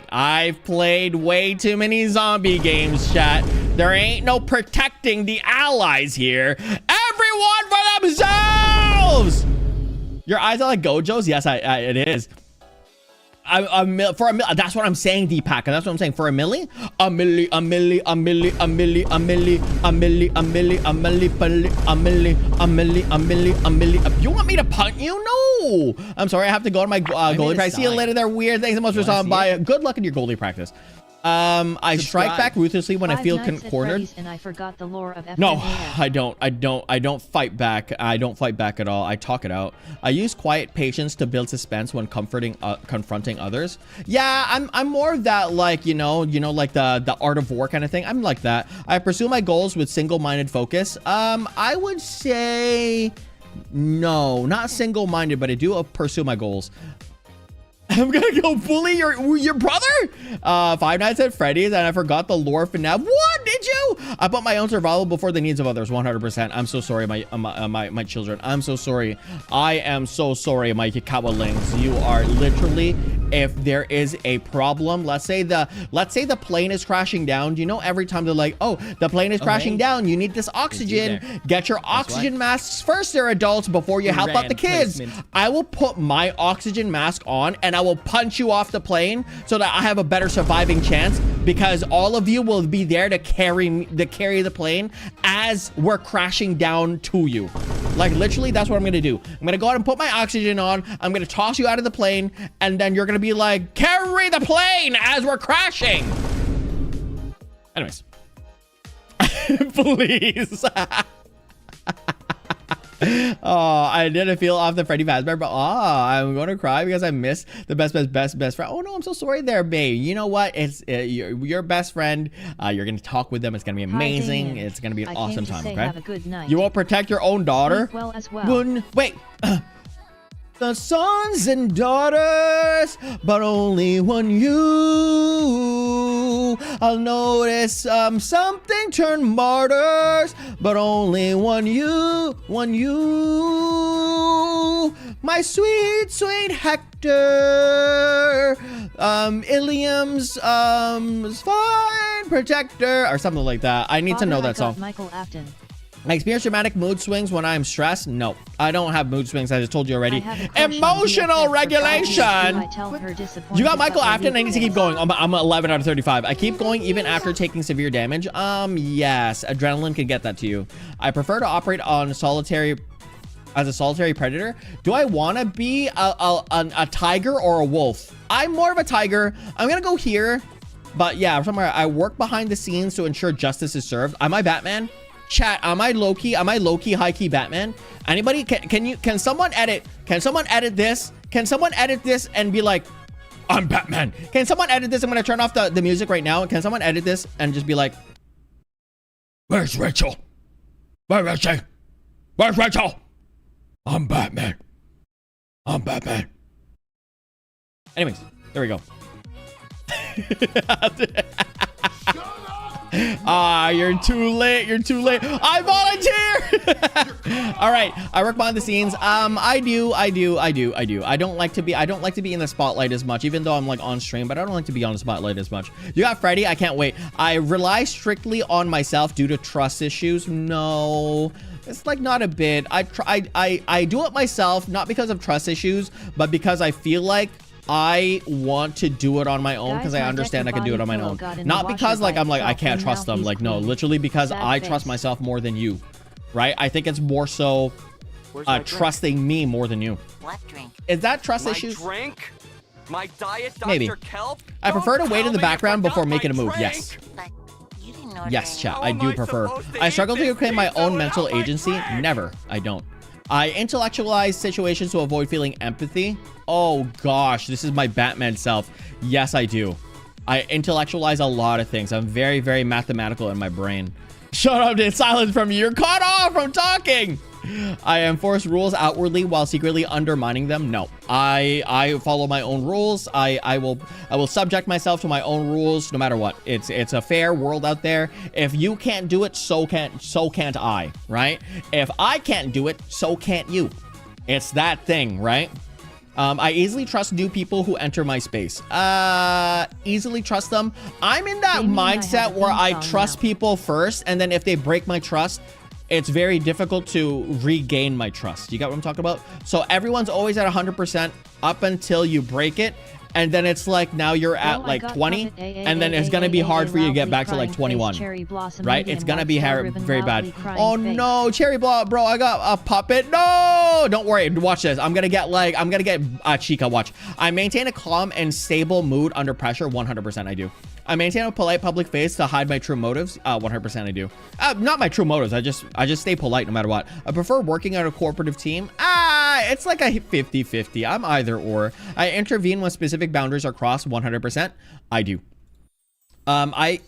I've played way too many zombie games, chat. There ain't no protecting the allies here. Everyone for themselves! Your eyes are like Gojo's? Yes, it is. That's what I'm saying, Deepak. That's what I'm saying. For $1 million? $1 million. You want me to punt you? No. I'm sorry. I have to go to my goalie practice. See you later there, weird. Thanks so much for stopping by. Good luck in your goalie practice. I strike back ruthlessly when I feel cornered. And I forgot the lore of FNAF. No, I don't fight back. I don't fight back at all. I talk it out. I use quiet patience to build suspense when confronting others. Yeah, I'm more of that, like, you know, like the art of war kind of thing. I'm like that. I pursue my goals with single-minded focus. I would say no, not single-minded, but I do pursue my goals. I'm gonna go bully your brother? Five Nights at Freddy's, and I forgot the lore FNAF. What did you? I put my own survival before the needs of others. 100%. I'm so sorry, my children. I'm so sorry. I am so sorry, my Kikawalings. You are literally, if there is a problem, let's say the plane is crashing down. You know, every time they're like, oh, the plane is crashing down. You need this oxygen. Get your oxygen masks first, there, adults, before you help out the kids. I will put my oxygen mask on and I will punch you off the plane so that I have a better surviving chance, because all of you will be there to carry the plane as we're crashing down to you. Like literally, that's what I'm gonna do. I'm gonna go ahead and put my oxygen on. I'm gonna toss you out of the plane, and then you're gonna be like, carry the plane as we're crashing. Anyways, please. Oh, I didn't feel off the Freddy Fazbear, but I'm going to cry because I missed the best friend. Oh no, I'm so sorry there, babe. You know what? It's your best friend. You're going to talk with them. It's going to be amazing. It's going to be an awesome time, okay? Have a good night. You won't protect your own daughter? Well as well. Wait. the sons and daughters, but only one you. I'll notice something turn martyrs, but only one you, one you. My sweet, sweet Hector, Ilium's fine protector, or something like that. I need to know that song. Michael Afton. I experience dramatic mood swings when I'm stressed. No, I don't have mood swings. I just told you already. Emotional regulation. You got Michael Afton. I need to keep going. I'm 11 out of 35. I keep going even after taking severe damage. Yes, adrenaline can get that to you. I prefer to operate on solitary as a solitary predator. Do I want to be a tiger or a wolf? I'm more of a tiger. I'm gonna go here, but yeah, somewhere I work behind the scenes to ensure justice is served. Am I Batman? Chat, am I low-key, high-key Batman? Anybody, can someone edit this? Can someone edit this and be like, I'm Batman? Can someone edit this? I'm gonna turn off the music right now. Can someone edit this and just be like, where's Rachel? Where is she? Where's Rachel? I'm Batman. I'm Batman. Anyways, there we go. You're too late. You're too late. I volunteer. All right. I work behind the scenes. I do. I don't like to be in the spotlight as much, even though I'm like on stream, but I don't like to be on the spotlight as much. You got Freddy. I can't wait. I rely strictly on myself due to trust issues. No, it's like not a bit. I do it myself, not because of trust issues, but because I feel like I want to do it on my own, because I understand I can do it on my own. Not because like I'm like I can't trust them. Like no, literally because I trust myself more than you, right? I think it's more so trusting me more than you. What drink? Is that trust issues? Drink? My diet, Dr. Maybe. Kelp? I prefer to wait in the background before making a move. Yes. But you didn't order Yes, any. chat. How I am do I prefer. supposed to I eat struggle to this create my pizza own without mental my agency. drink? Never. I don't. I intellectualize situations to avoid feeling empathy. Oh gosh, this is my Batman self. Yes, I do. I intellectualize a lot of things. I'm very, very mathematical in my brain. Shut up, dude. Silence from you. You're cut off from talking. I enforce rules outwardly while secretly undermining them. No, I follow my own rules. I will subject myself to my own rules no matter what. It's a fair world out there. If you can't do it, so can't I, right? If I can't do it, so can't you. It's that thing, right? I easily trust new people who enter my space. Easily trust them. I'm in that mindset where I trust people first, and then if they break my trust, it's very difficult to regain my trust. You got what I'm talking about? So everyone's always at 100% up until you break it. And then it's like now you're at like 20, and then it's gonna be hard for you to get back to like 21, right? It's gonna be very bad. Oh no, Cherry Blossom, bro, I got a puppet. No, don't worry, watch this. I'm gonna get Chica, watch. I maintain a calm and stable mood under pressure. 100% I do. I maintain a polite public face to hide my true motives. 100% I do. Not my true motives. I just stay polite no matter what. I prefer working on a cooperative team. It's like a 50-50. I'm either or. I intervene when specific boundaries are crossed. 100%. I do. I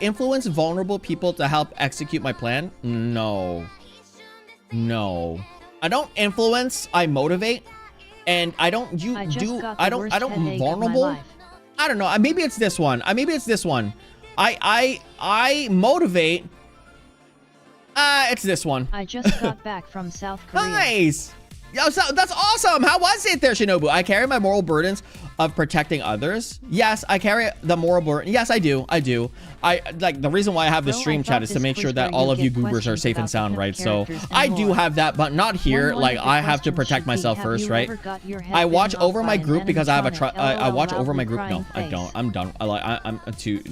influence vulnerable people to help execute my plan. No. I don't influence. I motivate, and I don't. I don't vulnerable. I don't know. Maybe it's this one. Maybe it's this one. I motivate. It's this one. I just got back from South Korea. Nice. Yo, so that's awesome. How was it there, Shinobu? I carry my moral burdens of protecting others. Yes, I carry the moral burden. Yes, I do. I like the reason why I have the stream chat is to make sure that all of you goobers are safe and sound, right? So I do have that, but not here. Like I have to protect myself first, right? I watch over my group because I have I watch over my group. No, I don't. I'm done. I'm too.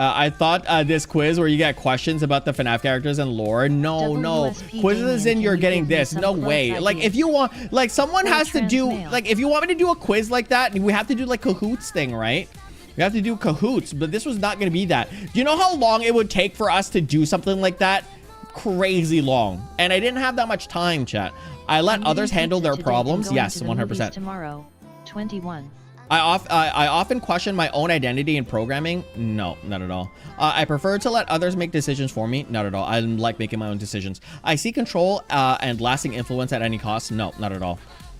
I thought this quiz where you get questions about the FNAF characters and lore. No. Quizzes in you're getting this. No way. Like if you want, like someone has to do, like if you want me to do a quiz like that, we have to do like Kahoots thing, right? We have to do Kahoots, but this was not going to be that. Do you know how long it would take for us to do something like that? Crazy long. And I didn't have that much time, chat. I let others handle their problems. Yes, 100%. Tomorrow, 21. I often question my own identity in programming. No, not at all. I prefer to let others make decisions for me. Not at all. I like making my own decisions. I seek control and lasting influence at any cost. No, not at all.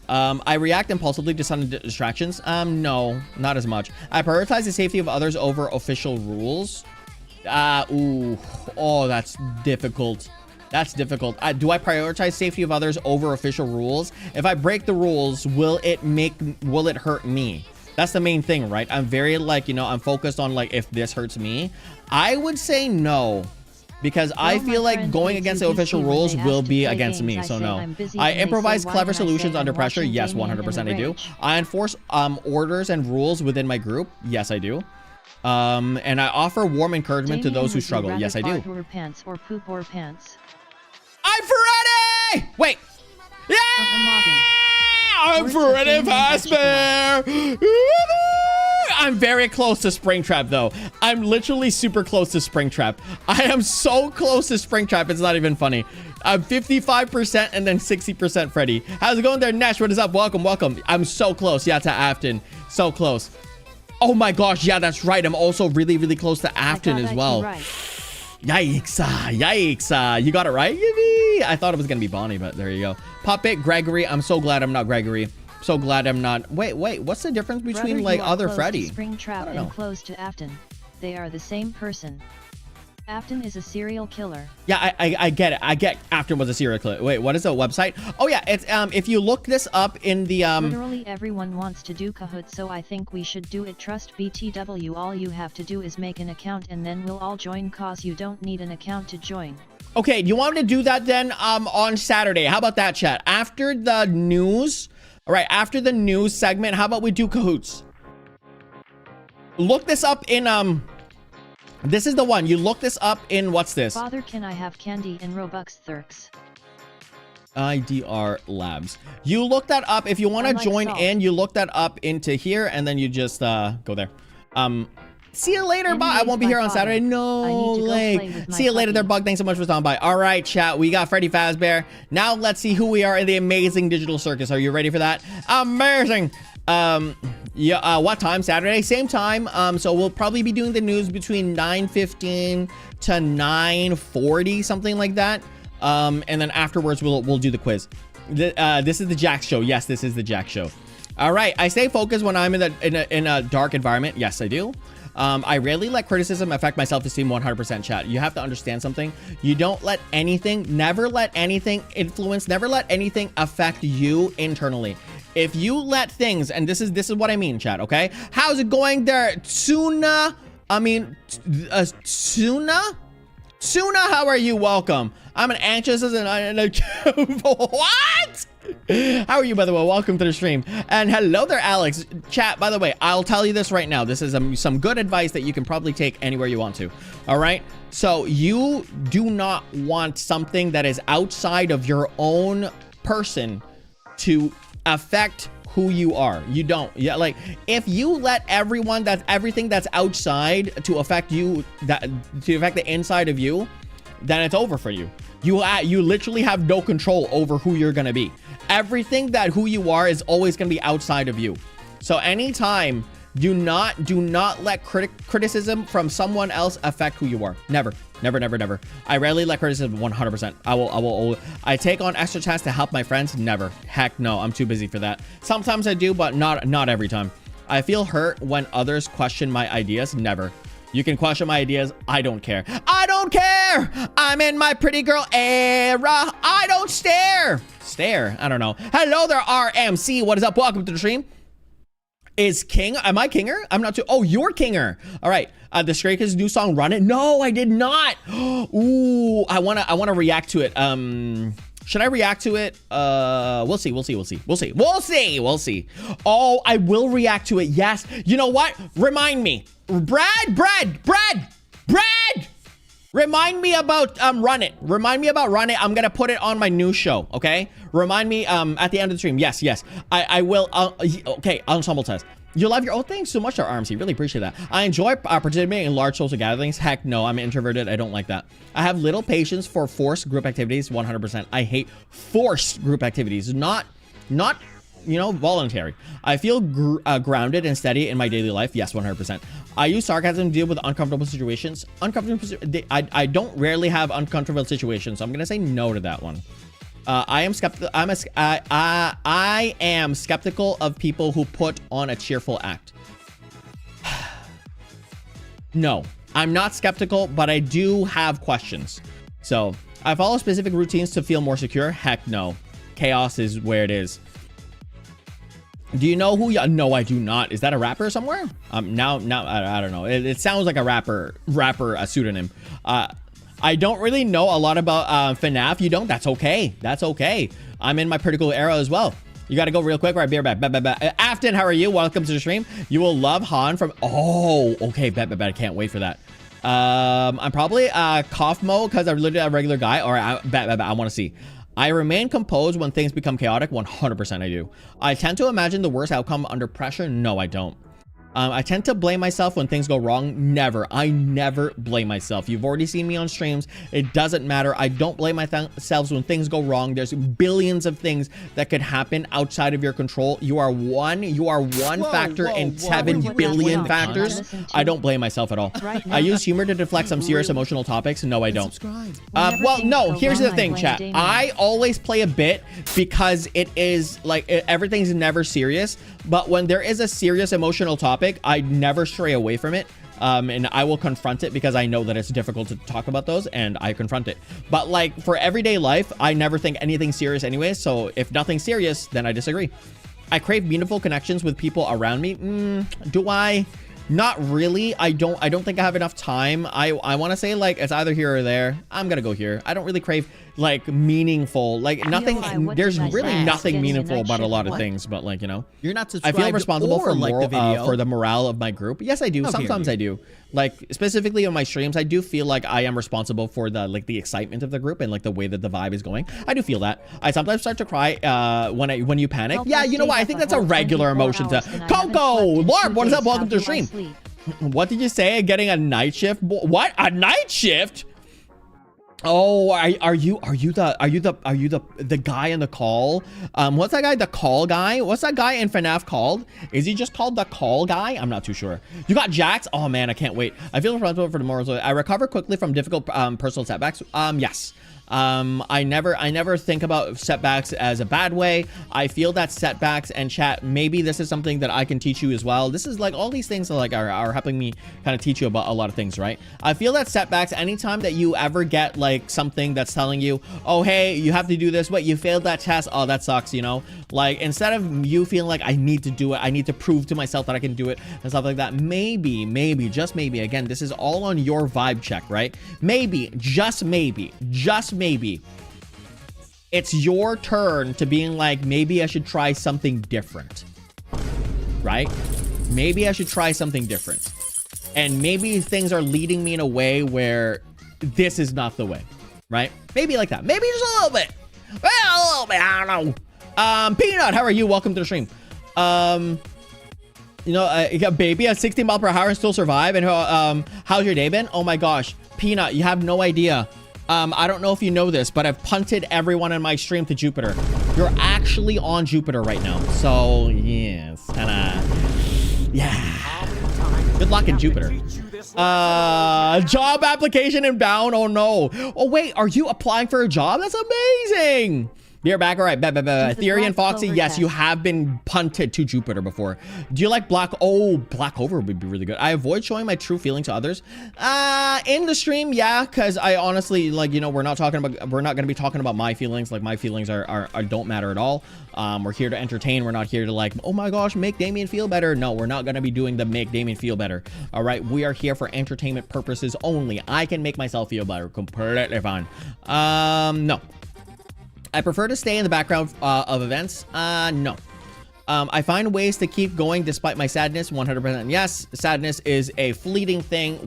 I react impulsively to sudden distractions. No, not as much. I prioritize the safety of others over official rules. Oh, that's difficult. That's difficult. Do I prioritize safety of others over official rules? If I break the rules, will it hurt me? That's the main thing, right? I'm very like, you know, I'm focused on like, if this hurts me. I would say no, because I feel like going against the official rules will be against me. So no. I improvise clever solutions under pressure. Yes, 100% I do. I enforce orders and rules within my group. Yes, I do. And I offer warm encouragement to those who struggle. Yes, I do. Pants or poop or pants. I'm Freddy! Wait. Yeah! I'm Freddy Fazbear! I'm very close to Springtrap, though. I'm literally super close to Springtrap. I am so close to Springtrap, it's not even funny. I'm 55% and then 60% Freddy. How's it going there, Nash? What is up? Welcome, welcome. I'm so close, yeah, to Afton. So close. Oh my gosh, yeah, that's right. I'm also really, really close to Afton as well. Yikes, yikes. You got it right, Yippee. I thought it was gonna be Bonnie, but there you go. Puppet, Gregory. I'm so glad I'm not Gregory. So glad I'm not. Wait, what's the difference between like other Freddy? Springtrap and close to Afton. They are the same person. Afton is a serial killer. Yeah, I get it. I get Afton was a serial killer. Wait, what is the website? Oh yeah, it's if you look this up in the Literally everyone wants to do Kahoot, so I think we should do it. Trust BTW. All you have to do is make an account and then we'll all join, cause you don't need an account to join. Okay, you want me to do that then on Saturday? How about that, chat? After the news, all right, after the news segment, how about we do Kahoots? Look this up in this is the one. You look this up in, what's this? Father, can I have candy in Robux Thurks? IDR Labs. You look that up. If you want to join in, you look that up into here and then you just go there. See you later, Bug. I won't be here on Saturday. No, like, see you later there, Bug. Thanks so much for stopping by. All right, chat. We got Freddy Fazbear. Now let's see who we are in the amazing digital circus. Are you ready for that? Amazing. Yeah, what time? Saturday, same time. So we'll probably be doing the news between 9:15 to 9:40, something like that. And then afterwards we'll do the quiz. This is the Jack show. Yes, this is the Jack show. All right, I stay focused when I'm in a dark environment. Yes, I do. I rarely let criticism affect my self-esteem. 100% chat. You have to understand something. You don't let anything, never let anything influence, never let anything affect you internally. If you let things, and this is what I mean, chat, okay? How's it going there? Tuna, how are you? Welcome. I'm an anxious as what? How are you, by the way? Welcome to the stream. And hello there, Alex. Chat, by the way, I'll tell you this right now. This is some good advice that you can probably take anywhere you want to. All right? So you do not want something that is outside of your own person to affect who you are. You don't. Yeah, like if you let everything that's outside to affect you, to affect the inside of you, then it's over for you. You literally have no control over who you're gonna be. Everything that who you are is always gonna be outside of you. So anytime, do not let criticism from someone else affect who you are. Never. I rarely let criticism. 100%. I take on extra tasks to help my friends. Never. Heck no, I'm too busy for that. Sometimes I do, but not every time. I feel hurt when others question my ideas. Never. You can question my ideas. I don't care. I don't care. I'm in my pretty girl era. I don't stare. Stare. I don't know. Hello there, RMC. What is up? Welcome to the stream. Is King? Am I Kinger? I'm not too. Oh, you're Kinger. All right. The Stray Kids new song, Run It. No, I did not. Ooh, I wanna react to it. Should I react to it? We'll see. Oh, I will react to it. Yes. You know what? Remind me. Brad. Remind me about Run It. Remind me about Run It. I'm gonna put it on my new show. Okay. Remind me at the end of the stream. Yes. I will. Okay. Ensemble test. You love your. Oh, thanks so much, RMC. Really appreciate that. I enjoy participating in large social gatherings. Heck no, I'm introverted. I don't like that. I have little patience for forced group activities. 100%. I hate forced group activities. Not you know, voluntary. I feel grounded and steady in my daily life. Yes, 100%. I use sarcasm to deal with uncomfortable situations. I don't rarely have uncomfortable situations, so I'm gonna say no to that one. I am skeptical of people who put on a cheerful act. No, I'm not skeptical, but I do have questions. So I follow specific routines to feel more secure. Heck no. Chaos is where it is. Do you know who? No, I do not. Is that a rapper somewhere? Now, I don't know. It sounds like a rapper, a pseudonym. I don't really know a lot about FNAF. You don't? That's okay. That's okay. I'm in my pretty cool era as well. You got to go real quick. Right, beer back. Afton, how are you? Welcome to the stream. You will love Han from... Oh, okay. Bet. I can't wait for that. I'm probably cough mode because I'm literally a regular guy. Or I want to see. I remain composed when things become chaotic. 100% I do. I tend to imagine the worst outcome under pressure. No, I don't. I tend to blame myself when things go wrong. Never. I never blame myself. You've already seen me on streams. It doesn't matter. I don't blame myself when things go wrong. There's billions of things that could happen outside of your control. You are one factor in 7 billion factors. I don't blame myself at all. I use humor to deflect some serious emotional topics. No, I don't. Well, no, here's the thing, chat. I always play a bit because it is like everything's never serious. But when there is a serious emotional topic, I never stray away from it. And I will confront it because I know that it's difficult to talk about those, and I confront it. But like for everyday life, I never think anything serious anyway. So if nothing's serious, then I disagree. I crave meaningful connections with people around me. Do I? Not really. I don't think I have enough time. I want to say like it's either here or there. I'm gonna go here. I don't really crave like meaningful, like nothing. There's really nothing meaningful about a lot of things, but like, you know, you're not I subscribed. feel responsible for like the video. for the morale of my group. Yes, I do. Sometimes I do. Like specifically on my streams, I do feel like I am responsible for the like the excitement of the group and like the way that the vibe is going. I do feel that. I sometimes start to cry when you panic. Yeah, you know what? I think that's a regular emotion to Coco. Larp, what is up? Welcome to the stream. What did you say? Getting a night shift? What? A night shift? Oh, are you the guy in the call? What's that guy? The call guy? What's that guy in FNAF called? Is he just called the call guy? I'm not too sure. You got Jax? Oh man, I can't wait. I feel responsible for tomorrow. So I recover quickly from difficult personal setbacks. Yes. I never think about setbacks as a bad way. I feel that setbacks, and chat, maybe this is something that I can teach you as well. This is like all these things that like are helping me kind of teach you about a lot of things, right? I feel that setbacks, anytime that you ever get like something that's telling you, oh hey, you have to do this, but you failed that test, oh that sucks, you know, like instead of you feeling like I need to do it, I need to prove to myself that I can do it and stuff like that, maybe just maybe, again, this is all on your vibe check, right? Maybe, just maybe it's your turn to being like, maybe I should try something different, right? Maybe I should try something different, and maybe things are leading me in a way where this is not the way, right? Maybe like that, maybe just a little bit, I don't know. Peanut, how are you? Welcome to the stream. You know, you got baby at 60 miles per hour and still survive. And how's your day been? Oh my gosh, Peanut, you have no idea. I don't know if you know this, but I've punted everyone in my stream to Jupiter. You're actually on Jupiter right now. So, yes. And, yeah. Good luck in Jupiter. Job application inbound. Oh, no. Oh, wait. Are you applying for a job? That's amazing. You're back. All right. Theory and Foxy. Yes, you have been punted to Jupiter before. Do you like Black? Oh, Black Over would be really good. I avoid showing my true feelings to others. In the stream, yeah, because I honestly, like, you know, we're not going to be talking about my feelings. Like, my feelings are don't matter at all. We're here to entertain. We're not here to like, oh my gosh, make Damian feel better. No, we're not going to be doing the make Damian feel better. All right. We are here for entertainment purposes only. I can make myself feel better. Completely fine. No. I prefer to stay in the background of events. No. I find ways to keep going despite my sadness. 100% yes. Sadness is a fleeting thing.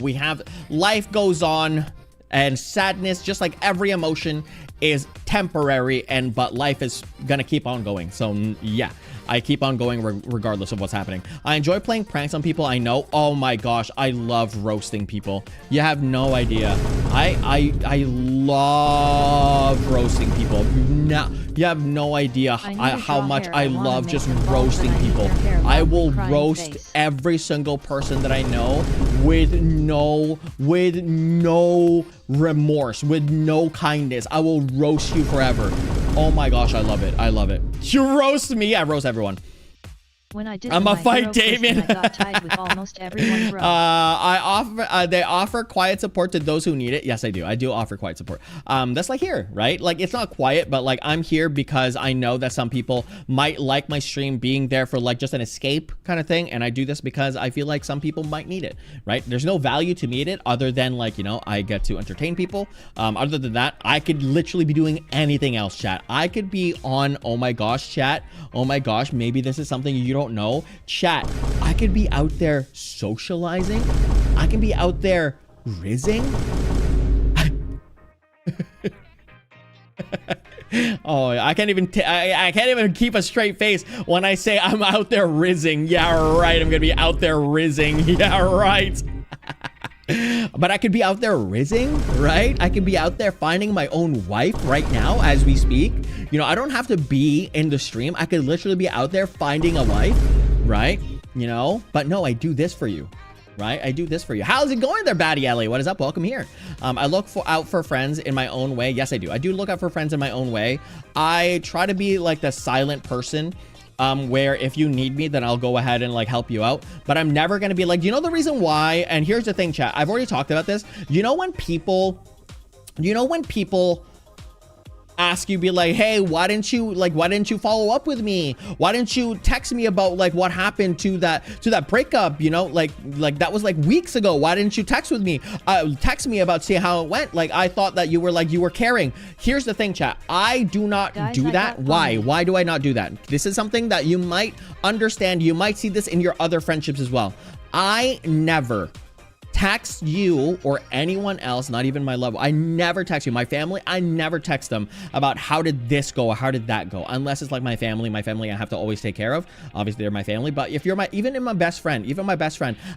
Life goes on, and sadness, just like every emotion, is temporary, but life is gonna keep on going. So yeah, I keep on going regardless of what's happening. I enjoy playing pranks on people I know. Oh my gosh, I love roasting people. You have no idea. I love roasting people. No, you have no idea how much I love just roasting people. I will roast every single person that I know with no remorse, with no kindness. I will roast you forever. Oh my gosh, I love it. I love it. You roast me. Yeah, I roast everyone. When I did I'm a fight, Damian. I got tied with almost everyone. They offer quiet support to those who need it. Yes, I do. I do offer quiet support. That's like here, right? Like it's not quiet, but like I'm here because I know that some people might like my stream being there for like just an escape kind of thing. And I do this because I feel like some people might need it, right? There's no value to me in it other than like, you know, I get to entertain people. Other than that, I could literally be doing anything else, chat. I could be on, oh my gosh, chat. Oh my gosh, maybe this is something you don't know, chat. I could be out there socializing. I can be out there rizzing. Oh, I can't even keep a straight face when I say I'm out there rizzing. Yeah, right. I'm gonna be out there rizzing. Yeah, right. But I could be out there rizzing, right? I could be out there finding my own wife right now as we speak. You know, I don't have to be in the stream. I could literally be out there finding a wife, right? You know, but no, I do this for you, right? I do this for you. How's it going there, Batty Ellie? What is up? Welcome here. I look out for friends in my own way. Yes, I do. I do look out for friends in my own way. I try to be like the silent person. Where if you need me, then I'll go ahead and like help you out. But I'm never going to be like, you know, the reason why, and here's the thing, chat, I've already talked about this. You know, when people ask you, be like, hey, why didn't you follow up with me? Why didn't you text me about like what happened to that breakup? You know, like that was like weeks ago. Why didn't you text with me? Text me about see how it went. Like I thought that you were caring. Here's the thing, chat. I do not do that. Why? Why do I not do that? This is something that you might understand. You might see this in your other friendships as well. I never text you or anyone else, not even my loved. I never text you. My family, I never text them about how did this go or how did that go, unless it's like my family I have to always take care of. Obviously they're my family, but if you're even my best friend,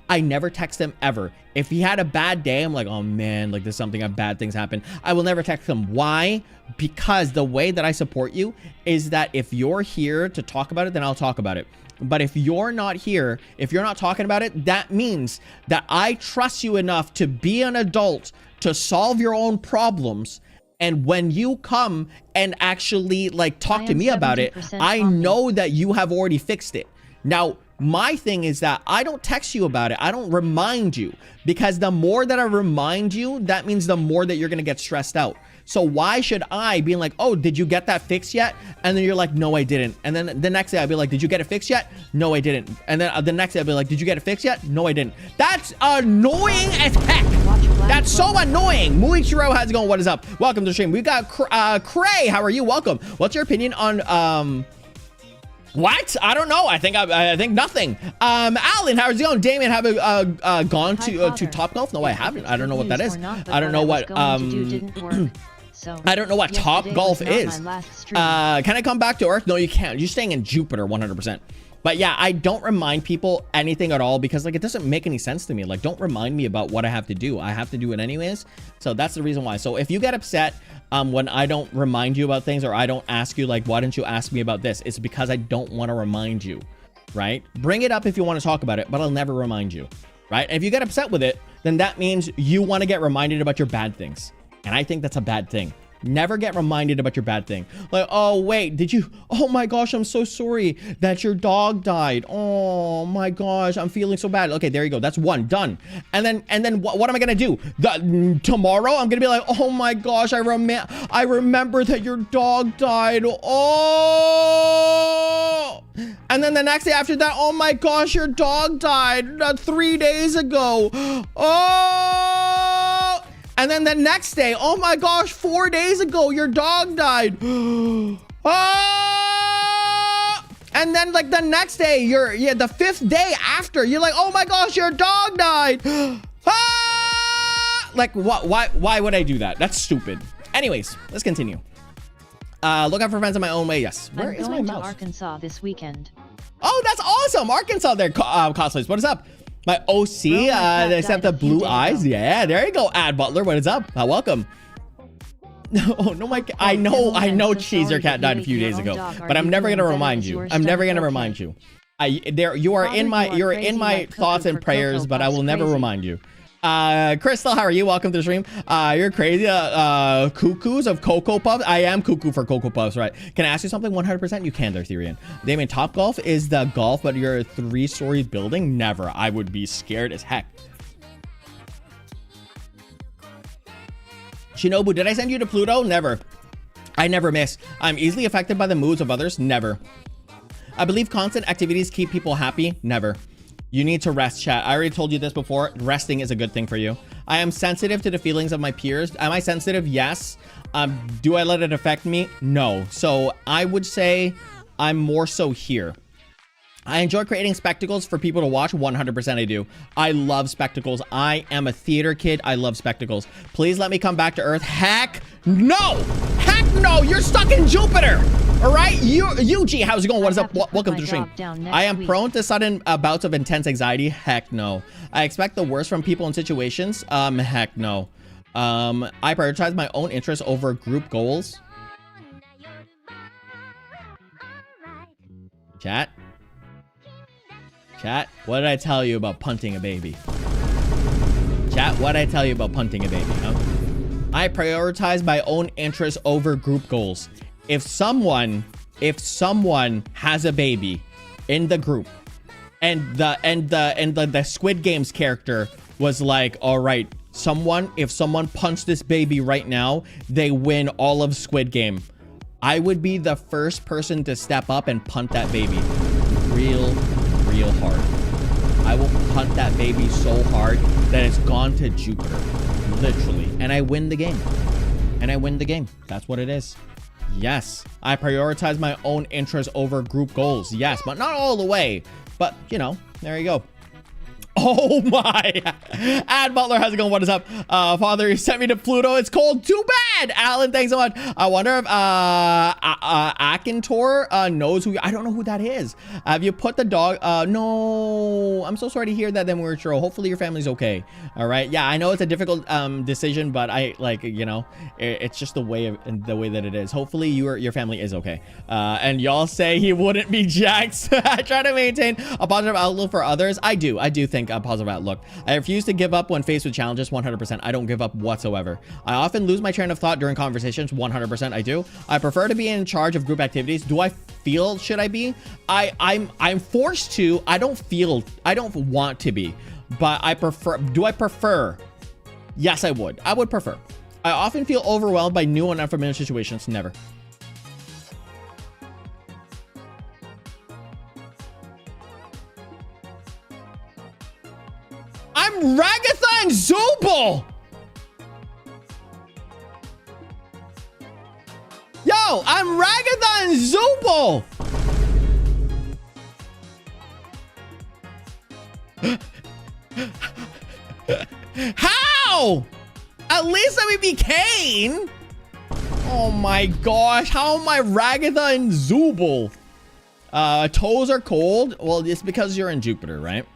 I never text them ever. If he had a bad day, I'm like, oh man, like there's something, bad things happen. I will never text them. Why? Because the way that I support you is that if you're here to talk about it, then I'll talk about it. But if you're not here, if you're not talking about it, that means that I trust you enough to be an adult, to solve your own problems. And when you come and actually like talk to me about it, I know that you have already fixed it. Now, my thing is that I don't text you about it. I don't remind you, because the more that I remind you, that means the more that you're going to get stressed out. So why should I be like, oh, did you get that fixed yet? And then you're like, no, I didn't. And then the next day I'll be like, did you get it fixed yet? No, I didn't. And then the next day I'll be like, did you get it fixed yet? No, I didn't. That's annoying as heck. That's so annoying. Muichiro, how's it going? What is up? Welcome to the stream. We got Cray. How are you? Welcome. What's your opinion on what? I don't know. I think nothing. Alan, how's it going? Damien, have gone to Top Golf? No, I haven't. I don't know what that is. I don't know what I don't know what Top Golf is. Can I come back to Earth? No, you can't. You're staying in Jupiter 100%. But yeah, I don't remind people anything at all because like it doesn't make any sense to me. Like, don't remind me about what I have to do. I have to do it anyways. So that's the reason why. So if you get upset when I don't remind you about things, or I don't ask you like, why didn't you ask me about this? It's because I don't want to remind you, right? Bring it up if you want to talk about it, but I'll never remind you, right? And if you get upset with it, then that means you want to get reminded about your bad things. And I think that's a bad thing. Never get reminded about your bad thing. Like, oh, wait, did you? Oh my gosh, I'm so sorry that your dog died. Oh my gosh, I'm feeling so bad. Okay, there you go. That's one done. And then what am I gonna do? Tomorrow I'm gonna be like, oh my gosh, I remember that your dog died. Oh. And then the next day after that, oh my gosh, your dog died 3 days ago. Oh. And then the next day, oh my gosh, 4 days ago, your dog died. Oh! And then like the next day, the 5th day after, you're like, oh my gosh, your dog died. Ah! Like, what? Why would I do that? That's stupid. Anyways, let's continue. Look out for friends in my own way. Yes. Where I'm is my going to mouse? Arkansas this weekend. Oh, that's awesome. Arkansas there. Cosplays. What is up? My OC, they accept the blue eyes. Yeah, there you go. Ad Butler, what is up? Welcome. Oh, no, I know Cheese, your cat died a few days ago, but I'm never going to remind you. I'm never going to remind you. You're in my thoughts and prayers, but I will never remind you. Crystal, how are you? Welcome to the stream. You're crazy. Cuckoos of Cocoa Puffs. I am cuckoo for Cocoa Puffs, right? Can I ask you something? 100% you can, Dartherian. Damian, Top Golf is the golf, but you're a 3-story building? Never. I would be scared as heck. Shinobu, did I send you to Pluto? Never. I never miss. I'm easily affected by the moods of others? Never. I believe constant activities keep people happy? Never. You need to rest, chat. I already told you this before. Resting is a good thing for you. I am sensitive to the feelings of my peers. Am I sensitive? Yes. Do I let it affect me? No. So I would say I'm more so here. I enjoy creating spectacles for people to watch. 100% I do. I love spectacles. I am a theater kid. I love spectacles. Please let me come back to Earth. Heck no! Heck no! You're stuck in Jupiter! All right? Yuji, how's it going? What is up? Welcome to the stream. I am prone to sudden bouts of intense anxiety. Heck no. I expect the worst from people and situations. Heck no. I prioritize my own interests over group goals. Chat, what did I tell you about punting a baby? Chat, what did I tell you about punting a baby, huh? I prioritize my own interests over group goals. If someone has a baby in the group and the Squid Games character was like, all right, if someone punched this baby right now, they win all of Squid Game. I would be the first person to step up and punt that baby real hard. I will punt that baby so hard that it's gone to Jupiter, literally, and I win the game. That's what it is. Yes, I prioritize my own interests over group goals. Yes, but not all the way. But, you know, there you go. Oh my. Ad Butler, how's it going? What is up? Father, you sent me to Pluto. It's cold. Too bad. Alan, thanks so much. I wonder if Akintor knows who I don't know who that is. Have you put the dog? No. I'm so sorry to hear that, then we're sure. Hopefully your family's okay. All right. Yeah, I know it's a difficult decision, but it's just the way that it is. Hopefully your family is okay. And y'all say he wouldn't be jacked. I try to maintain a positive outlook for others. I do think a positive outlook. I refuse to give up when faced with challenges. 100%. I don't give up whatsoever. I often lose my train of thought during conversations. 100% I do. I prefer to be in charge of group activities. Do I feel should I be? I'm forced to. I don't want to be, but I prefer. Do I prefer? Yes, I would prefer. I often feel overwhelmed by new and unfamiliar situations. Never. I'm Ragatha and Zubul! Yo, I'm Ragatha and Zubul! How? At least let me be Kane! Oh my gosh, how am I Ragatha and Zubul? Toes are cold? Well, it's because you're in Jupiter, right?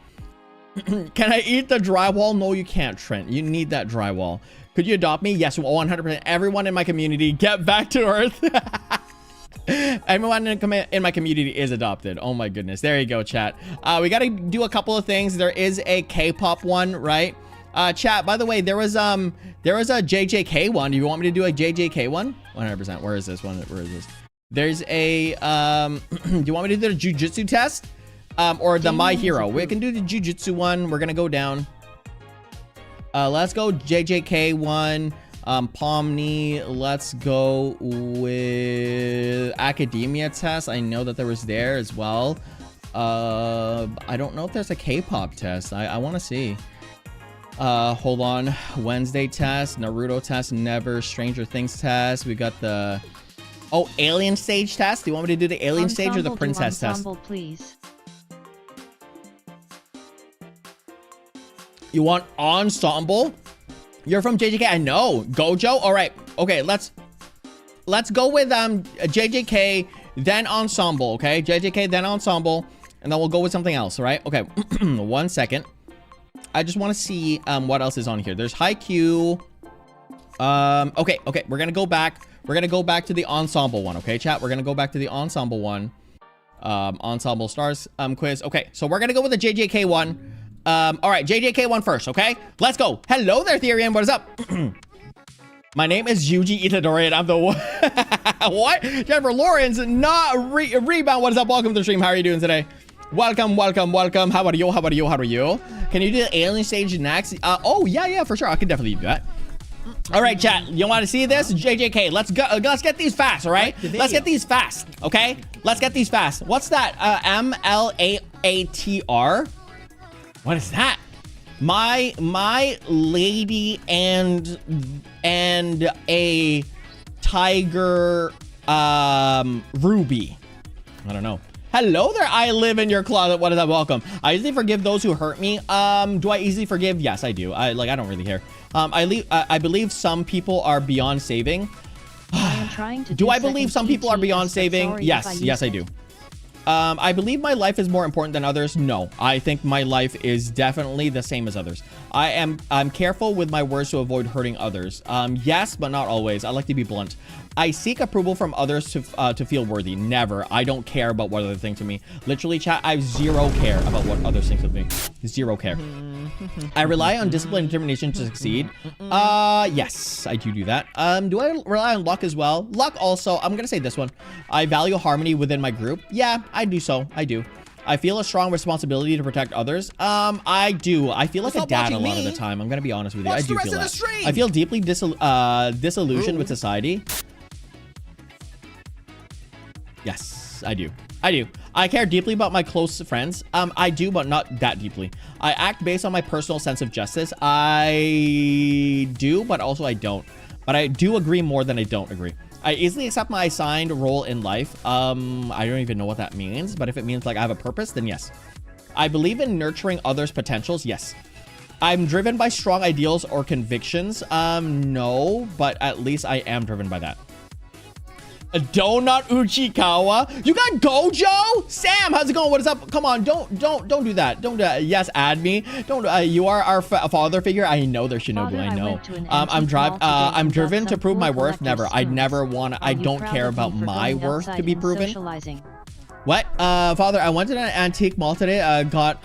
Can I eat the drywall? No, you can't, Trent. You need that drywall. Could you adopt me? Yes, 100%. Everyone in my community, get back to Earth. Everyone in my community is adopted. Oh my goodness. There you go, chat. We got to do a couple of things. There is a K-pop one, right? Chat, by the way, there was a JJK one. Do you want me to do a JJK one? 100%. Where is this one? Where is this? There's a, do you want me to do the jujitsu test? Or the My Hero. We can do the Jiu-Jitsu one. We're gonna go down. Let's go JJK one. Pomni. Let's go with Academia test. I know that there was there as well. I don't know if there's a K-pop test. I want to see. Hold on. Wednesday test. Naruto test. Never. Stranger Things test. We got the Alien stage test. Do you want me to do the Alien stage or the Princess test? Please. You want Ensemble? You're from JJK? I know. Gojo? All right. Okay, let's let's go with JJK, then ensemble, okay? JJK, then ensemble, and then we'll go with something else, all right? Okay, 1 second. I just want to see what else is on here. There's Haikyuu. Okay, we're gonna go back. We're gonna go back to the ensemble one, okay, chat? We're gonna go back to the ensemble one. Ensemble stars quiz. Okay, so we're gonna go with the JJK one. All right, JJK one first, okay? Let's go. Hello there, Therian. What is up? My name is Yuji Itadori, and I'm the one. What? Jennifer Lawrence, not rebound. What is up? Welcome to the stream. How are you doing today? Welcome. How are you? Can you do the alien stage next? Oh, yeah, for sure. I can definitely do that. All right, chat. You want to see this? JJK. Let's go. Let's get these fast, all right? Let's get these fast, okay? Let's get these fast. What's that? MLAATR? What is that? My lady and a tiger ruby. I don't know. Hello there, I live in your closet. What is that? Welcome. I easily forgive those who hurt me. Do I easily forgive? Yes, I do. I don't really care. I believe some people are beyond saving. I am trying to do I believe some people are beyond saving? Yes, I do. I believe my life is more important than others. No, I think my life is definitely the same as others. I'm careful with my words to avoid hurting others. Yes, but not always. I like to be blunt. I seek approval from others to feel worthy. Never. I don't care about what others think of me. Literally, chat, I have zero care about what others think of me. Zero care. I rely on discipline and determination to succeed. Yes, I do that. Do I rely on luck as well? Luck also. I'm gonna say this one. I value harmony within my group. Yeah, I do so. I do. I feel a strong responsibility to protect others. I do. I feel like a dad a lot of the time. I'm gonna be honest with you. I do feel that. I feel deeply disillusioned with society. Yes, I do. I care deeply about my close friends. I do, but not that deeply. I act based on my personal sense of justice. I do, but also I don't. But I do agree more than I don't agree. I easily accept my assigned role in life. I don't even know what that means, but if it means like I have a purpose, then yes. I believe in nurturing others' potentials. Yes. I'm driven by strong ideals or convictions. No, but at least I am driven by that. A donut Uchikawa. You got Gojo? Sam, how's it going? What is up? Come on, don't do that. Don't do that. Yes, add me. Don't. You are our father figure. I know there's Shinobu. I know. I'm driven to prove my worth. Never. I never want. I don't care about my worth to be proven. What? Father, I went to an antique mall today. Got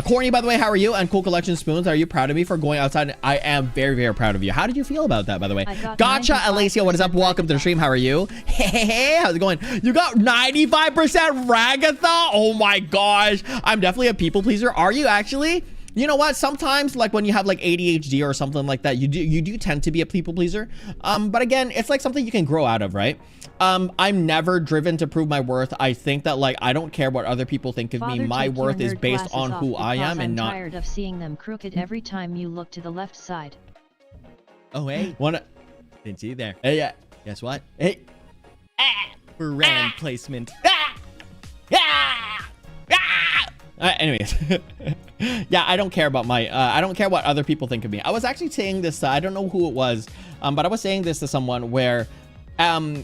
Corny, by the way. How are you? And Cool Collection spoons. Are you proud of me for going outside? I am very, very proud of you. How did you feel about that, by the way? Gotcha, Alicia. What is up? Welcome to the stream. How are you? Hey, how's it going? You got 95% Ragatha? Oh my gosh. I'm definitely a people pleaser. Are you actually? You know what? Sometimes, like when you have like ADHD or something like that, you do tend to be a people pleaser. But again, it's like something you can grow out of, right? I'm never driven to prove my worth. I think that like I don't care what other people think of me. My worth is based on who I am and not. I'm tired of seeing them crooked every time you look to the left side. Oh hey, didn't see you there. Hey, yeah. Guess what? Hey, brand placement. Anyways, yeah, I don't care about my, I don't care what other people think of me. I was actually saying this, I don't know who it was, but I was saying this to someone where,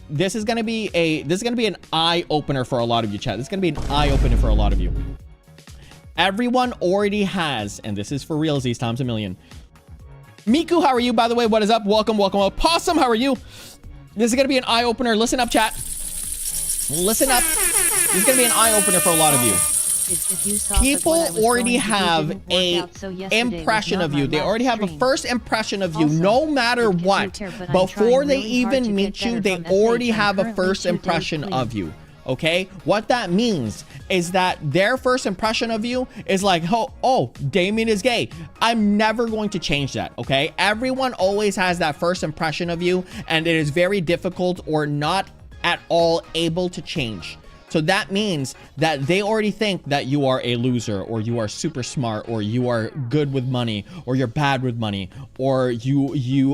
this is going to be an eye opener for a lot of you, chat. This is going to be an eye opener for a lot of you. Everyone already has, and this is for realsies times a million. Miku, how are you, by the way? What is up? Welcome. Possum, how are you? This is going to be an eye opener. Listen up, chat. Listen up. This is going to be an eye opener for a lot of you. People already have a impression of you. They already have a first impression of you, no matter what. Before they even meet you, they already have a first impression of you. Okay, what that means is that their first impression of you is like, oh, Damian is gay. I'm never going to change that. Okay, everyone always has that first impression of you, and it is very difficult or not at all able to change. So that means that they already think that you are a loser, or you are super smart, or you are good with money, or you're bad with money, or you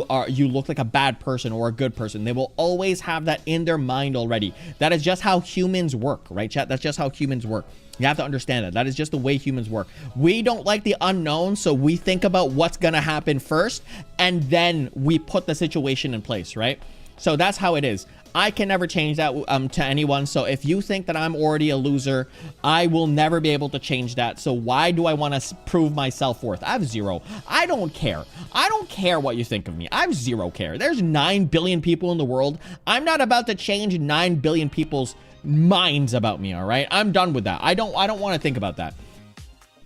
look like a bad person or a good person. They will always have that in their mind already. That is just how humans work, right, chat? That's just how humans work. You have to understand that. That is just the way humans work. We don't like the unknown, so we think about what's gonna happen first, and then we put the situation in place, right? So that's how it is. I can never change that to anyone. So if you think that I'm already a loser, I will never be able to change that. So why do I want to prove my self-worth? I have zero. I don't care. I don't care what you think of me. I have zero care. There's 9 billion people in the world. I'm not about to change 9 billion people's minds about me, all right? I'm done with that. I don't want to think about that.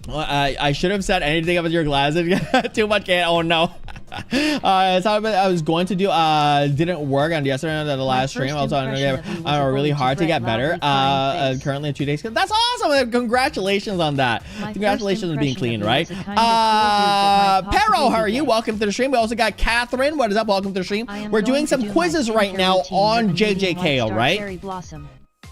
I should have said anything about your glasses. Too much can. Oh no. That's how I was going to do. Didn't work on yesterday, the last stream. Also, I'm really hard to get better. Currently in 2 days. That's awesome. Congratulations on that. Congratulations on being clean, right? Pero, how are you? Welcome to the stream. We also got Catherine. What is up? Welcome to the stream. We're doing some quizzes right now on JJK, all right?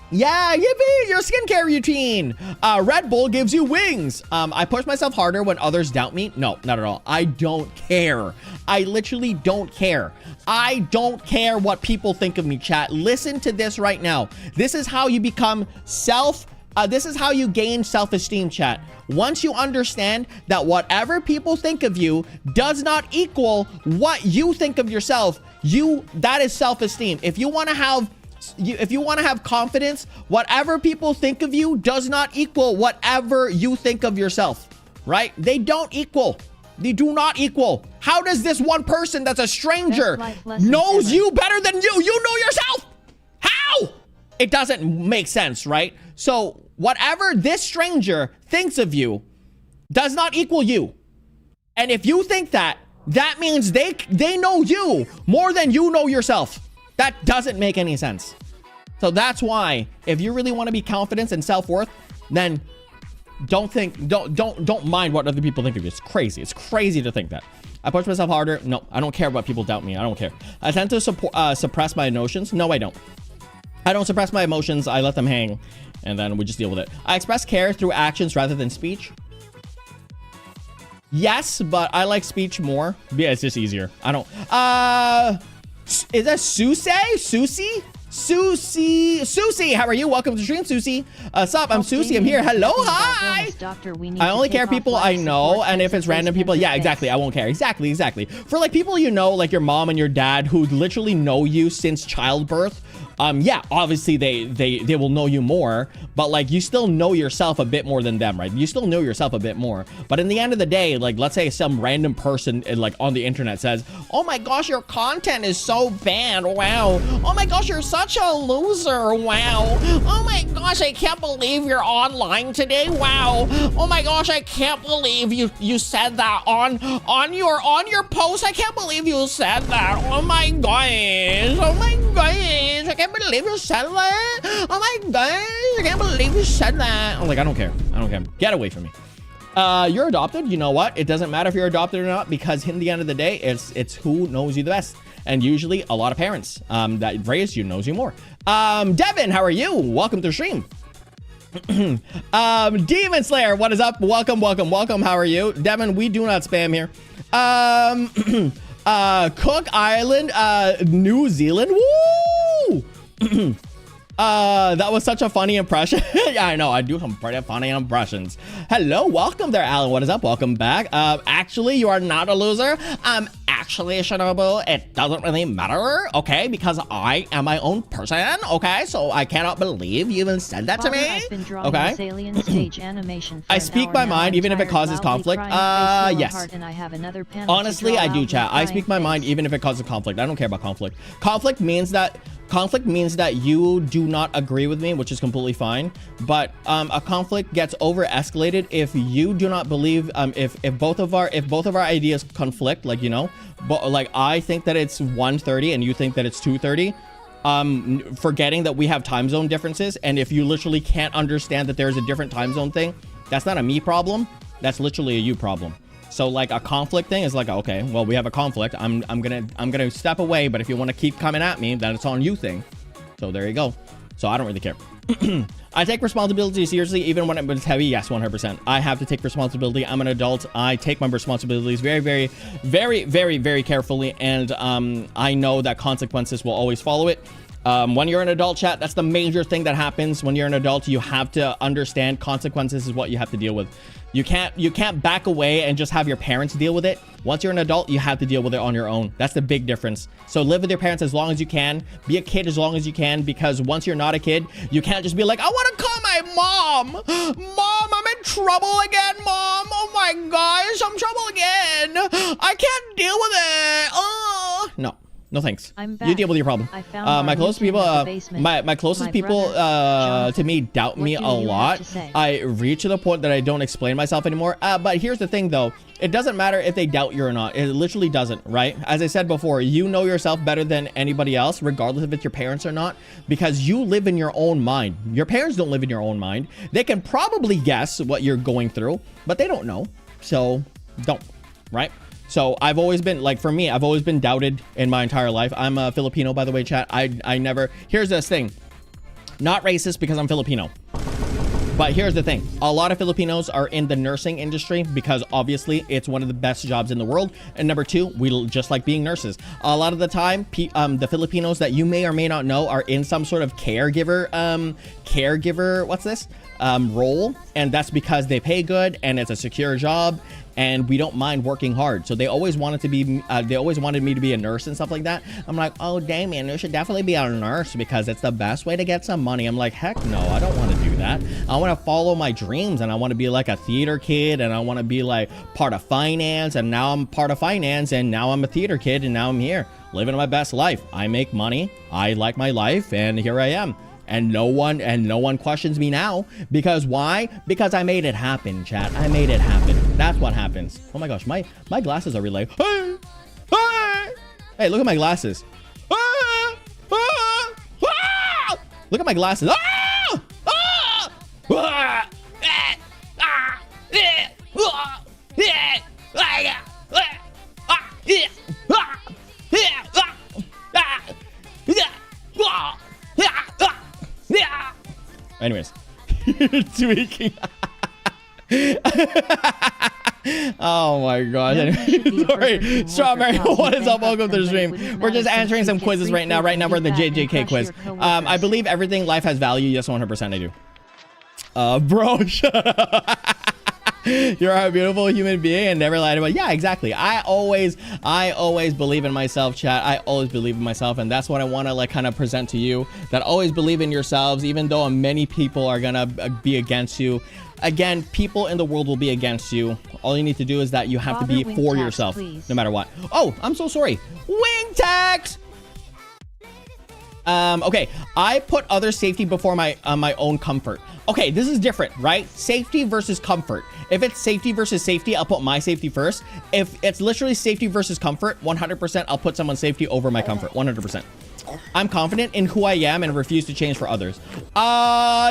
Yeah, yippee, your skincare routine. Red Bull gives you wings. I push myself harder when others doubt me. No, not at all. I don't care. I literally don't care. I don't care what people think of me, chat. Listen to this right now. This is how you become this is how you gain self-esteem, chat. Once you understand that whatever people think of you does not equal what you think of yourself, that is self-esteem. If you want to have confidence, whatever people think of you does not equal whatever you think of yourself, right? They don't equal. They do not equal. How does this one person that's a stranger knows you better than you know yourself? How? It doesn't make sense, right? So whatever this stranger thinks of you does not equal you. And if you think that means they know you more than you know yourself. That doesn't make any sense. So that's why if you really want to be confident and self-worth, then don't mind what other people think of you. It's crazy. It's crazy to think that. I push myself harder. No, I don't care what people doubt me. I don't care. I tend to suppress my emotions. No, I don't. I don't suppress my emotions. I let them hang, and then we just deal with it. I express care through actions rather than speech. Yes, but I like speech more. Yeah, it's just easier. I don't. Is that Susie? Susie, how are you? Welcome to the stream, Susie. Sup, I'm Susie. I'm here. Hello, hi. I only care people I know, and if it's random people, yeah, exactly. I won't care. Exactly. For like people you know, like your mom and your dad, who literally know you since childbirth. Yeah, obviously they will know you more, but like you still know yourself a bit more than them, right? You still know yourself a bit more. But in the end of the day, like let's say some random person like on the internet says, "Oh my gosh, your content is so bad. Wow. Oh my gosh, you're such a loser. Wow. Oh my gosh, I can't believe you're online today. Wow. Oh my gosh, I can't believe you said that on your post. I can't believe you said that. Oh my gosh. Oh my gosh. I can't believe you said that. Oh my gosh, I can't believe you said that." I'm like, I don't care. Get away from me. You're adopted. You know what? It doesn't matter if you're adopted or not, because in the end of the day, it's who knows you the best. And usually a lot of parents that raised you knows you more. Devin, how are you? Welcome to the stream. Demon Slayer, what is up? Welcome. How are you? Devin, we do not spam here. Cook Island, New Zealand. Woo! That was such a funny impression. Yeah, I know. I do some pretty funny impressions. Hello, welcome there, Alan. What is up? Welcome back. Actually, you are not a loser. Actually, Shinobu, it doesn't really matter, okay? Because I am my own person, okay? So I cannot believe you even said that to me. Okay. I speak my mind even if it causes conflict. Yes. Honestly, I do, chat. I speak my mind even if it causes conflict. I don't care about conflict. Conflict means that you do not agree with me, which is completely fine. But a conflict gets over escalated if you do not believe if both of our ideas conflict, like, you know, but like I think that it's 1:30 and you think that it's 2:30. Forgetting that we have time zone differences, and if you literally can't understand that there's a different time zone thing, that's not a me problem. That's literally a you problem. So like a conflict thing is like, okay, well, we have a conflict. I'm gonna step away, but if you want to keep coming at me, then it's on you thing. So there you go. So I don't really care. I take responsibility seriously, even when it's heavy. Yes, 100%. I have to take responsibility. I'm an adult. I take my responsibilities very, very, very, very, very carefully, and I know that consequences will always follow it. When you're an adult, chat, that's the major thing that happens. When you're an adult, you have to understand consequences is what you have to deal with. You can't back away and just have your parents deal with it. Once you're an adult, you have to deal with it on your own. That's the big difference. So live with your parents as long as you can. Be a kid as long as you can, because once you're not a kid, you can't just be like, I want to call my mom. Mom, I'm in trouble again, Mom. Oh my gosh, I'm in trouble again. I can't deal with it. Oh. No thanks. You deal with your problem. My closest people, my closest people to me doubt me a lot. I reach to the point that I don't explain myself anymore. But here's the thing, though. It doesn't matter if they doubt you or not. It literally doesn't, right? As I said before, you know yourself better than anybody else, regardless if it's your parents or not, because you live in your own mind. Your parents don't live in your own mind. They can probably guess what you're going through, but they don't know. So don't, right? So I've always been, like, for me, I've always been doubted in my entire life. I'm a Filipino, by the way, chat. I never, here's this thing. Not racist because I'm Filipino. But here's the thing. A lot of Filipinos are in the nursing industry because obviously it's one of the best jobs in the world. And number two, we just like being nurses. A lot of the time, the Filipinos that you may or may not know are in some sort of caregiver, what's this? Role. And that's because they pay good and it's a secure job. And we don't mind working hard. So they always wanted to be, they always wanted me to be a nurse and stuff like that. I'm like, oh, Damian, you should definitely be a nurse because it's the best way to get some money. I'm like, heck no, I don't want to do that. I want to follow my dreams and I want to be like a theater kid and I want to be like part of finance. And now I'm part of finance and now I'm a theater kid and now I'm here living my best life. I make money. I like my life and here I am. And no one questions me now. Because why? Because I made it happen, chat. I made it happen. That's what happens. Oh my gosh, my glasses are really like, hey, hey. Hey, look at my glasses. Ah, ah, ah. Look at my glasses. Ah, ah, ah, ah, ah, eh, ah, eh, ah, ah, eh, ah, eh, ah, ah, ah. Yeah. Anyways, tweaking. Oh my gosh. Sorry, Strawberry. What is up? Welcome to the stream. We're just answering some quizzes right now. Right now, we're in the JJK quiz. I believe everything life has value. Yes, 100% I do. Bro, shut up. You're a beautiful human being and never lied about it. Yeah, exactly. I always believe in myself, chat. I always believe in myself, and that's what I want to like kind of present to you, that always believe in yourselves, even though many people are gonna be against you. Again, people in the world will be against you. All you need to do is that you have to be for yourself, no matter what. Oh, I'm so sorry. Wing tax. Okay, I put other safety before my own comfort. Okay, this is different, right? Safety versus comfort. If it's safety versus safety, I'll put my safety first. If it's literally safety versus comfort, 100%, I'll put someone's safety over my comfort, 100%. I'm confident in who I am and refuse to change for others.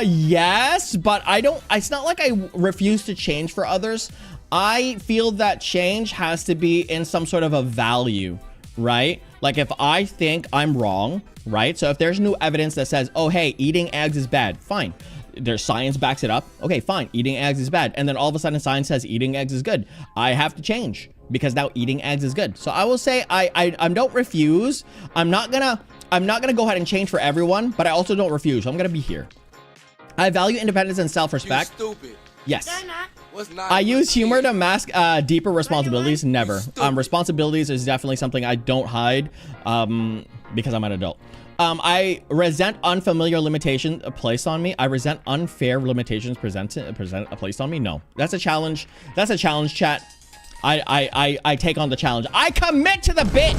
Yes, but it's not like I refuse to change for others. I feel that change has to be in some sort of a value, right? Like if I think I'm wrong, right? So if there's new evidence that says, oh, hey, eating eggs is bad, fine. There's science backs it up. Okay, fine. Eating eggs is bad. And then all of a sudden science says eating eggs is good. I have to change because now eating eggs is good. So I will say I don't refuse. I'm not gonna go ahead and change for everyone, but I also don't refuse. I'm gonna be here. I value independence and self-respect. You stupid. Yes. I use humor to mask deeper responsibilities. Never. Responsibilities is definitely something I don't hide because I'm an adult. I resent unfamiliar limitations placed on me. I resent unfair limitations placed on me. No, that's a challenge. That's a challenge, chat. I take on the challenge. I commit to the bit,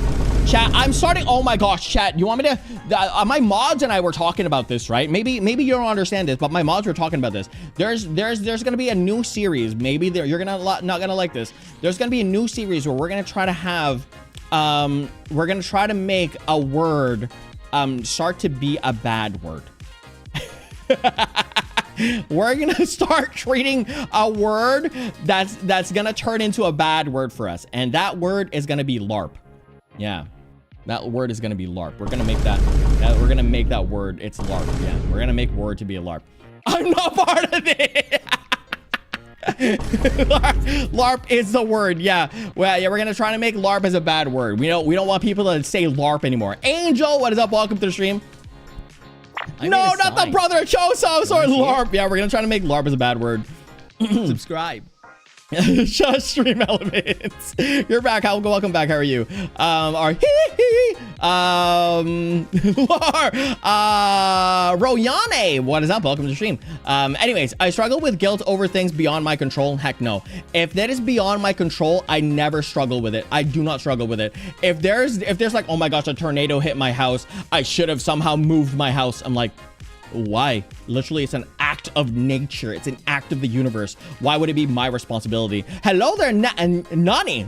chat. I'm starting. Oh my gosh, chat. You want me to? My mods and I were talking about this, right? Maybe you don't understand this, but my mods were talking about this. There's gonna be a new series. Maybe you're not gonna like this. There's gonna be a new series where we're gonna try to have, we're gonna try to make a word start to be a bad word. We're gonna start treating a word that's gonna turn into a bad word for us, and that word is gonna be LARP. Yeah, that word is gonna be LARP. We're gonna make that word, it's LARP. Yeah, we're gonna make word to be a LARP. I'm not part of it. LARP is the word. Yeah. Well, yeah, we're gonna try to make LARP as a bad word. We don't want people to say LARP anymore. Angel, what is up? Welcome to the stream. No, not the brother of Choso. Sorry, LARP. Yeah, we're gonna try to make LARP as a bad word. Subscribe. Just Streamelements. You're back. Welcome back. How are you? Royane, what is up? Welcome to the stream. Anyways, I struggle with guilt over things beyond my control. Heck no. If that is beyond my control, I never struggle with it. I do not struggle with it. If there's like, oh my gosh, a tornado hit my house, I should have somehow moved my house. I'm like, why? Literally, it's an act of nature. It's an act of the universe. Why would it be my responsibility? Hello there, Nani?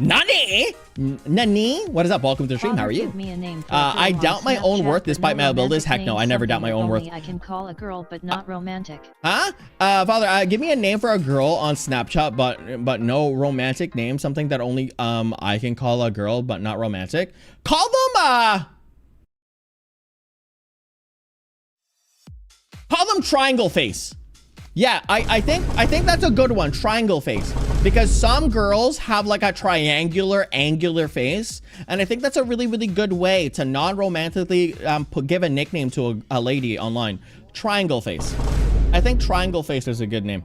What is up? Welcome to the stream. How are you? Give me a name for I doubt my own worth despite my abilities. Heck no, I never doubt my own worth. I can call a girl, but not romantic. Huh? Father, give me a name for a girl on Snapchat, but no romantic name. Something that only I can call a girl, but not romantic. Call them Call them Triangle Face. Yeah, I think that's a good one, Triangle Face, because some girls have like a angular face, and I think that's a really good way to non-romantically give a nickname to a lady online. Triangle Face. I think Triangle Face is a good name.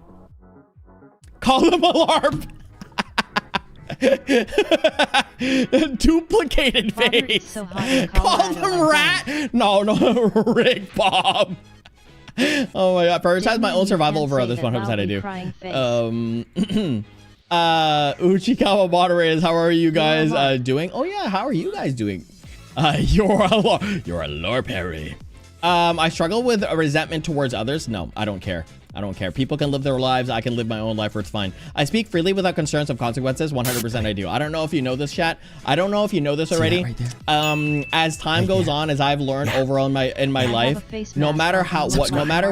Call them a LARP. Duplicated face. So call them Rat. No, Rick Bob. Oh my god, prioritize my own survival over others. 100% I do. Uchikawa moderators, how are you guys doing? Oh yeah, how are you guys doing? You're a LARP, Harry. I struggle with resentment towards others. No, I don't care. I don't care. People can live their lives. I can live my own life where it's fine. I speak freely without concerns of consequences. 100% I do. I don't know if you know this, chat. I don't know if you know this already. Right as time goes on, as I've learned overall in my life, no matter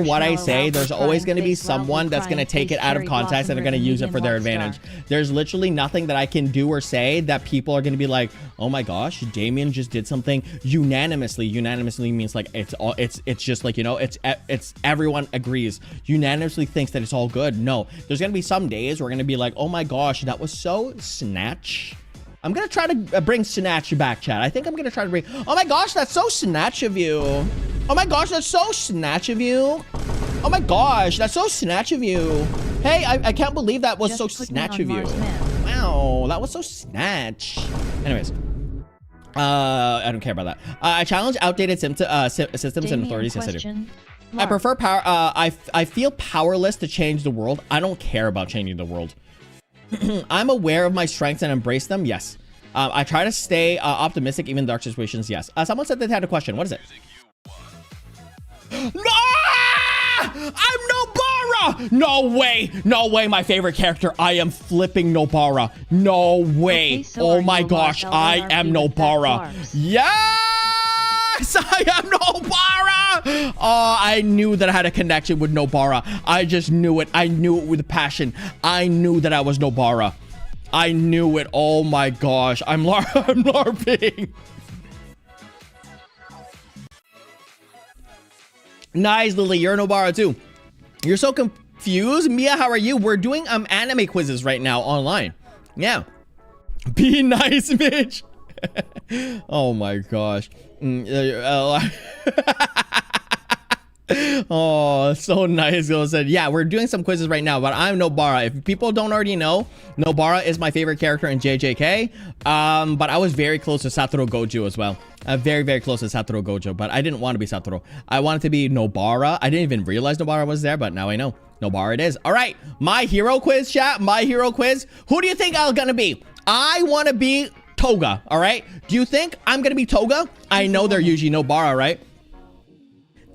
what I say, there's always going to be someone that's going to take it out of context and they're going to use it for their advantage. There's literally nothing that I can do or say that people are going to be like, oh my gosh, Damian just did something unanimously. Unanimously means like it's just like, you know, it's everyone agrees. Unanimously thinks that it's all good. No, there's gonna be some days we're gonna be like, oh my gosh, that was so snatch. I'm gonna try to bring snatch back, chat. I think I'm gonna try to bring, oh my gosh, that's so snatch of you. Oh my gosh, that's so snatch of you. Oh my gosh, that's so snatch of you. Hey, I can't believe that was so snatch of you. Wow, that was so snatch. Anyways, I don't care about that. I challenge outdated systems and authorities. Yes, I do. I prefer power. I feel powerless to change the world. I don't care about changing the world. I'm aware of my strengths and embrace them. Yes. I try to stay optimistic even in dark situations. Yes. Someone said they had a question. What is it? No! I'm Nobara! No way. No way. My favorite character. I am flipping Nobara. No way. Okay, so oh my gosh. I am Nobara. Yes! I am Nobara! Oh, I knew that I had a connection with Nobara. I just knew it. I knew it with passion. I knew that I was Nobara. I knew it. Oh my gosh. I'm LARPing. Nice, Lily. You're Nobara too. You're so confused. Mia, how are you? We're doing anime quizzes right now online. Yeah. Be nice, Mitch. Oh my gosh. Oh, so nice. Girl said, yeah, we're doing some quizzes right now, but I'm Nobara. If people don't already know, Nobara is my favorite character in JJK. But I was very close to Satoru Gojo as well. Very close to Satoru Gojo, but I didn't want to be Satoru. I wanted to be Nobara. I didn't even realize Nobara was there, but now I know. Nobara it is. All right, my hero quiz, chat. My hero quiz. Who do you think I'm gonna be? I want to be Toga. All right. Do you think I'm gonna be Toga? I know they're usually Nobara, right?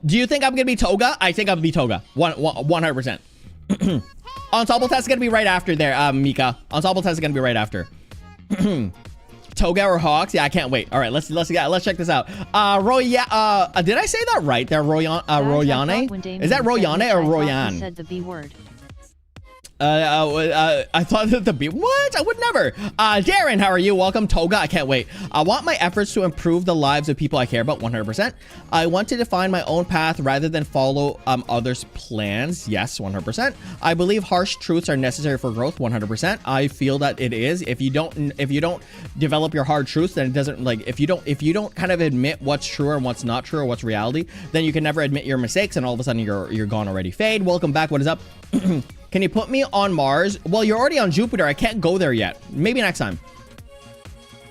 Do you think I'm gonna be Toga? I think I'm gonna be Toga. 100%. Ensemble test is gonna be right after there, Mika. Ensemble test is gonna be right after. Toga or Hawks? Yeah, I can't wait. All right, let's check this out. did I say that right? There, Royane. Is that Royane or Royan? Said the B word. I thought that what? I would never. Darren, how are you? Welcome. Toga, I can't wait. I want my efforts to improve the lives of people I care about, 100%. I want to define my own path rather than follow others' plans. Yes, 100%. I believe harsh truths are necessary for growth, 100%. I feel that it is. If you don't develop your hard truths, then it doesn't, like, if you don't kind of admit what's true and what's not true or what's reality, then you can never admit your mistakes, and all of a sudden you're gone already. Fade, welcome back. What is up? Can you put me on Mars? Well, you're already on Jupiter. I can't go there yet. Maybe next time.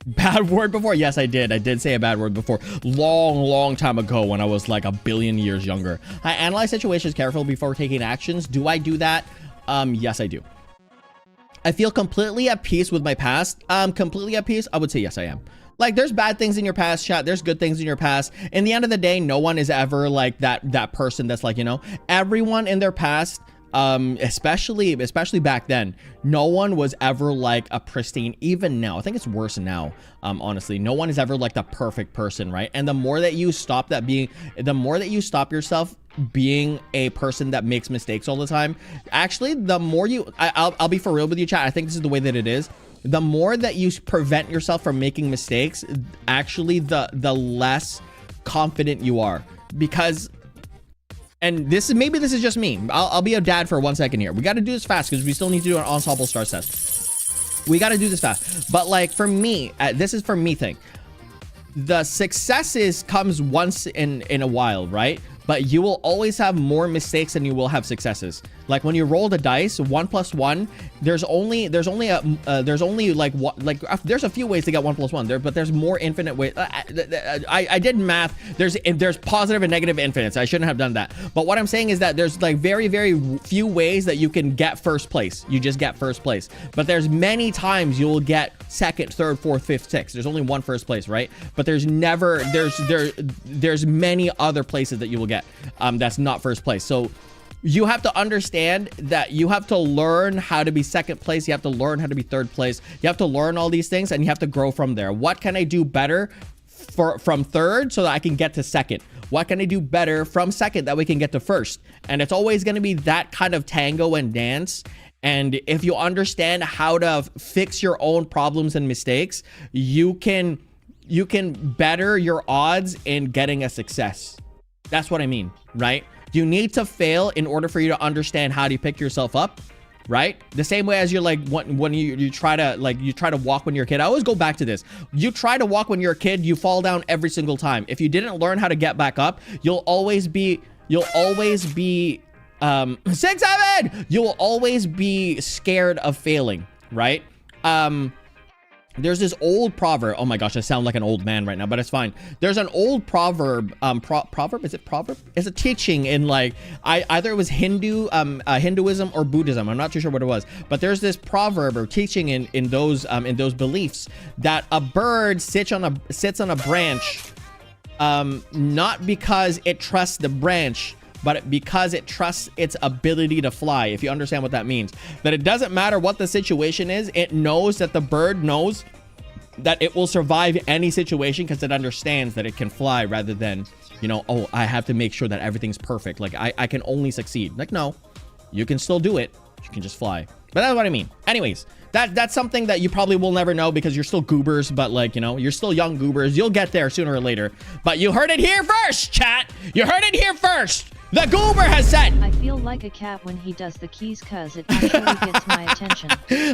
Bad word before? Yes, I did. I did say a bad word before. Long time ago when I was like a billion years younger. I analyze situations carefully before taking actions. Do I do that? Yes, I do. I feel completely at peace with my past. Completely at peace? I would say yes, I am. Like, there's bad things in your past, chat. There's good things in your past. In the end of the day, no one is ever like that person that's like, you know, everyone in their past, especially back then, no one was ever like a pristine. Even now, I think it's worse now. Honestly, no one is ever like the perfect person, right? And the more that you stop yourself being a person that makes mistakes all the time, actually, the more I'll be for real with you, chat. I think this is the way that it is. The more that you prevent yourself from making mistakes, actually, the less confident you are. Because, and maybe this is just me. I'll be a dad for 1 second here. We got to do this fast because we still need to do an ensemble stars test. We got to do this fast. But like for me, this is for me thing. The successes comes once in a while, right? But you will always have more mistakes than you will have successes. Like when you roll the dice, 1 + 1, there's only like there's a few ways to get 1 + 1 there, but there's more infinite ways. I did math. There's positive and negative infinites. I shouldn't have done that. But what I'm saying is that there's like very few ways that you can get first place. You just get first place. But there's many times you'll get second, third, fourth, fifth, sixth. There's only one first place, right? But there's many other places that you will get that's not first place. So you have to understand that you have to learn how to be second place. You have to learn how to be third place. You have to learn all these things and you have to grow from there. What can I do better from third so that I can get to second? What can I do better from second that we can get to first? And it's always going to be that kind of tango and dance. And if you understand how to fix your own problems and mistakes, you can better your odds in getting a success. That's what I mean, right? You need to fail in order for you to understand how to pick yourself up, right? The same way as you're like when you try to walk when you're a kid. I always go back to this. You try to walk when you're a kid, you fall down every single time. If you didn't learn how to get back up, you'll always be 6-7. You will always be scared of failing, right? There's this old proverb. Oh my gosh, I sound like an old man right now, but it's fine. There's an old proverb. Proverb? Is it proverb? It's a teaching in like either it was Hinduism or Buddhism. I'm not too sure what it was, but there's this proverb or teaching in those beliefs that a bird sits on a branch, not because it trusts the branch, but because it trusts its ability to fly. If you understand what that means, that it doesn't matter what the situation is, it knows that the bird knows that it will survive any situation because it understands that it can fly rather than, you know, oh, I have to make sure that everything's perfect. Like I can only succeed. Like, no, you can still do it. You can just fly. But that's what I mean. Anyways, that's something that you probably will never know because you're still goobers, but like, you know, you're still young goobers. You'll get there sooner or later. But you heard it here first, chat. You heard it here first. The goober has said, I feel like a cat when he does the keys cause it actually gets my attention.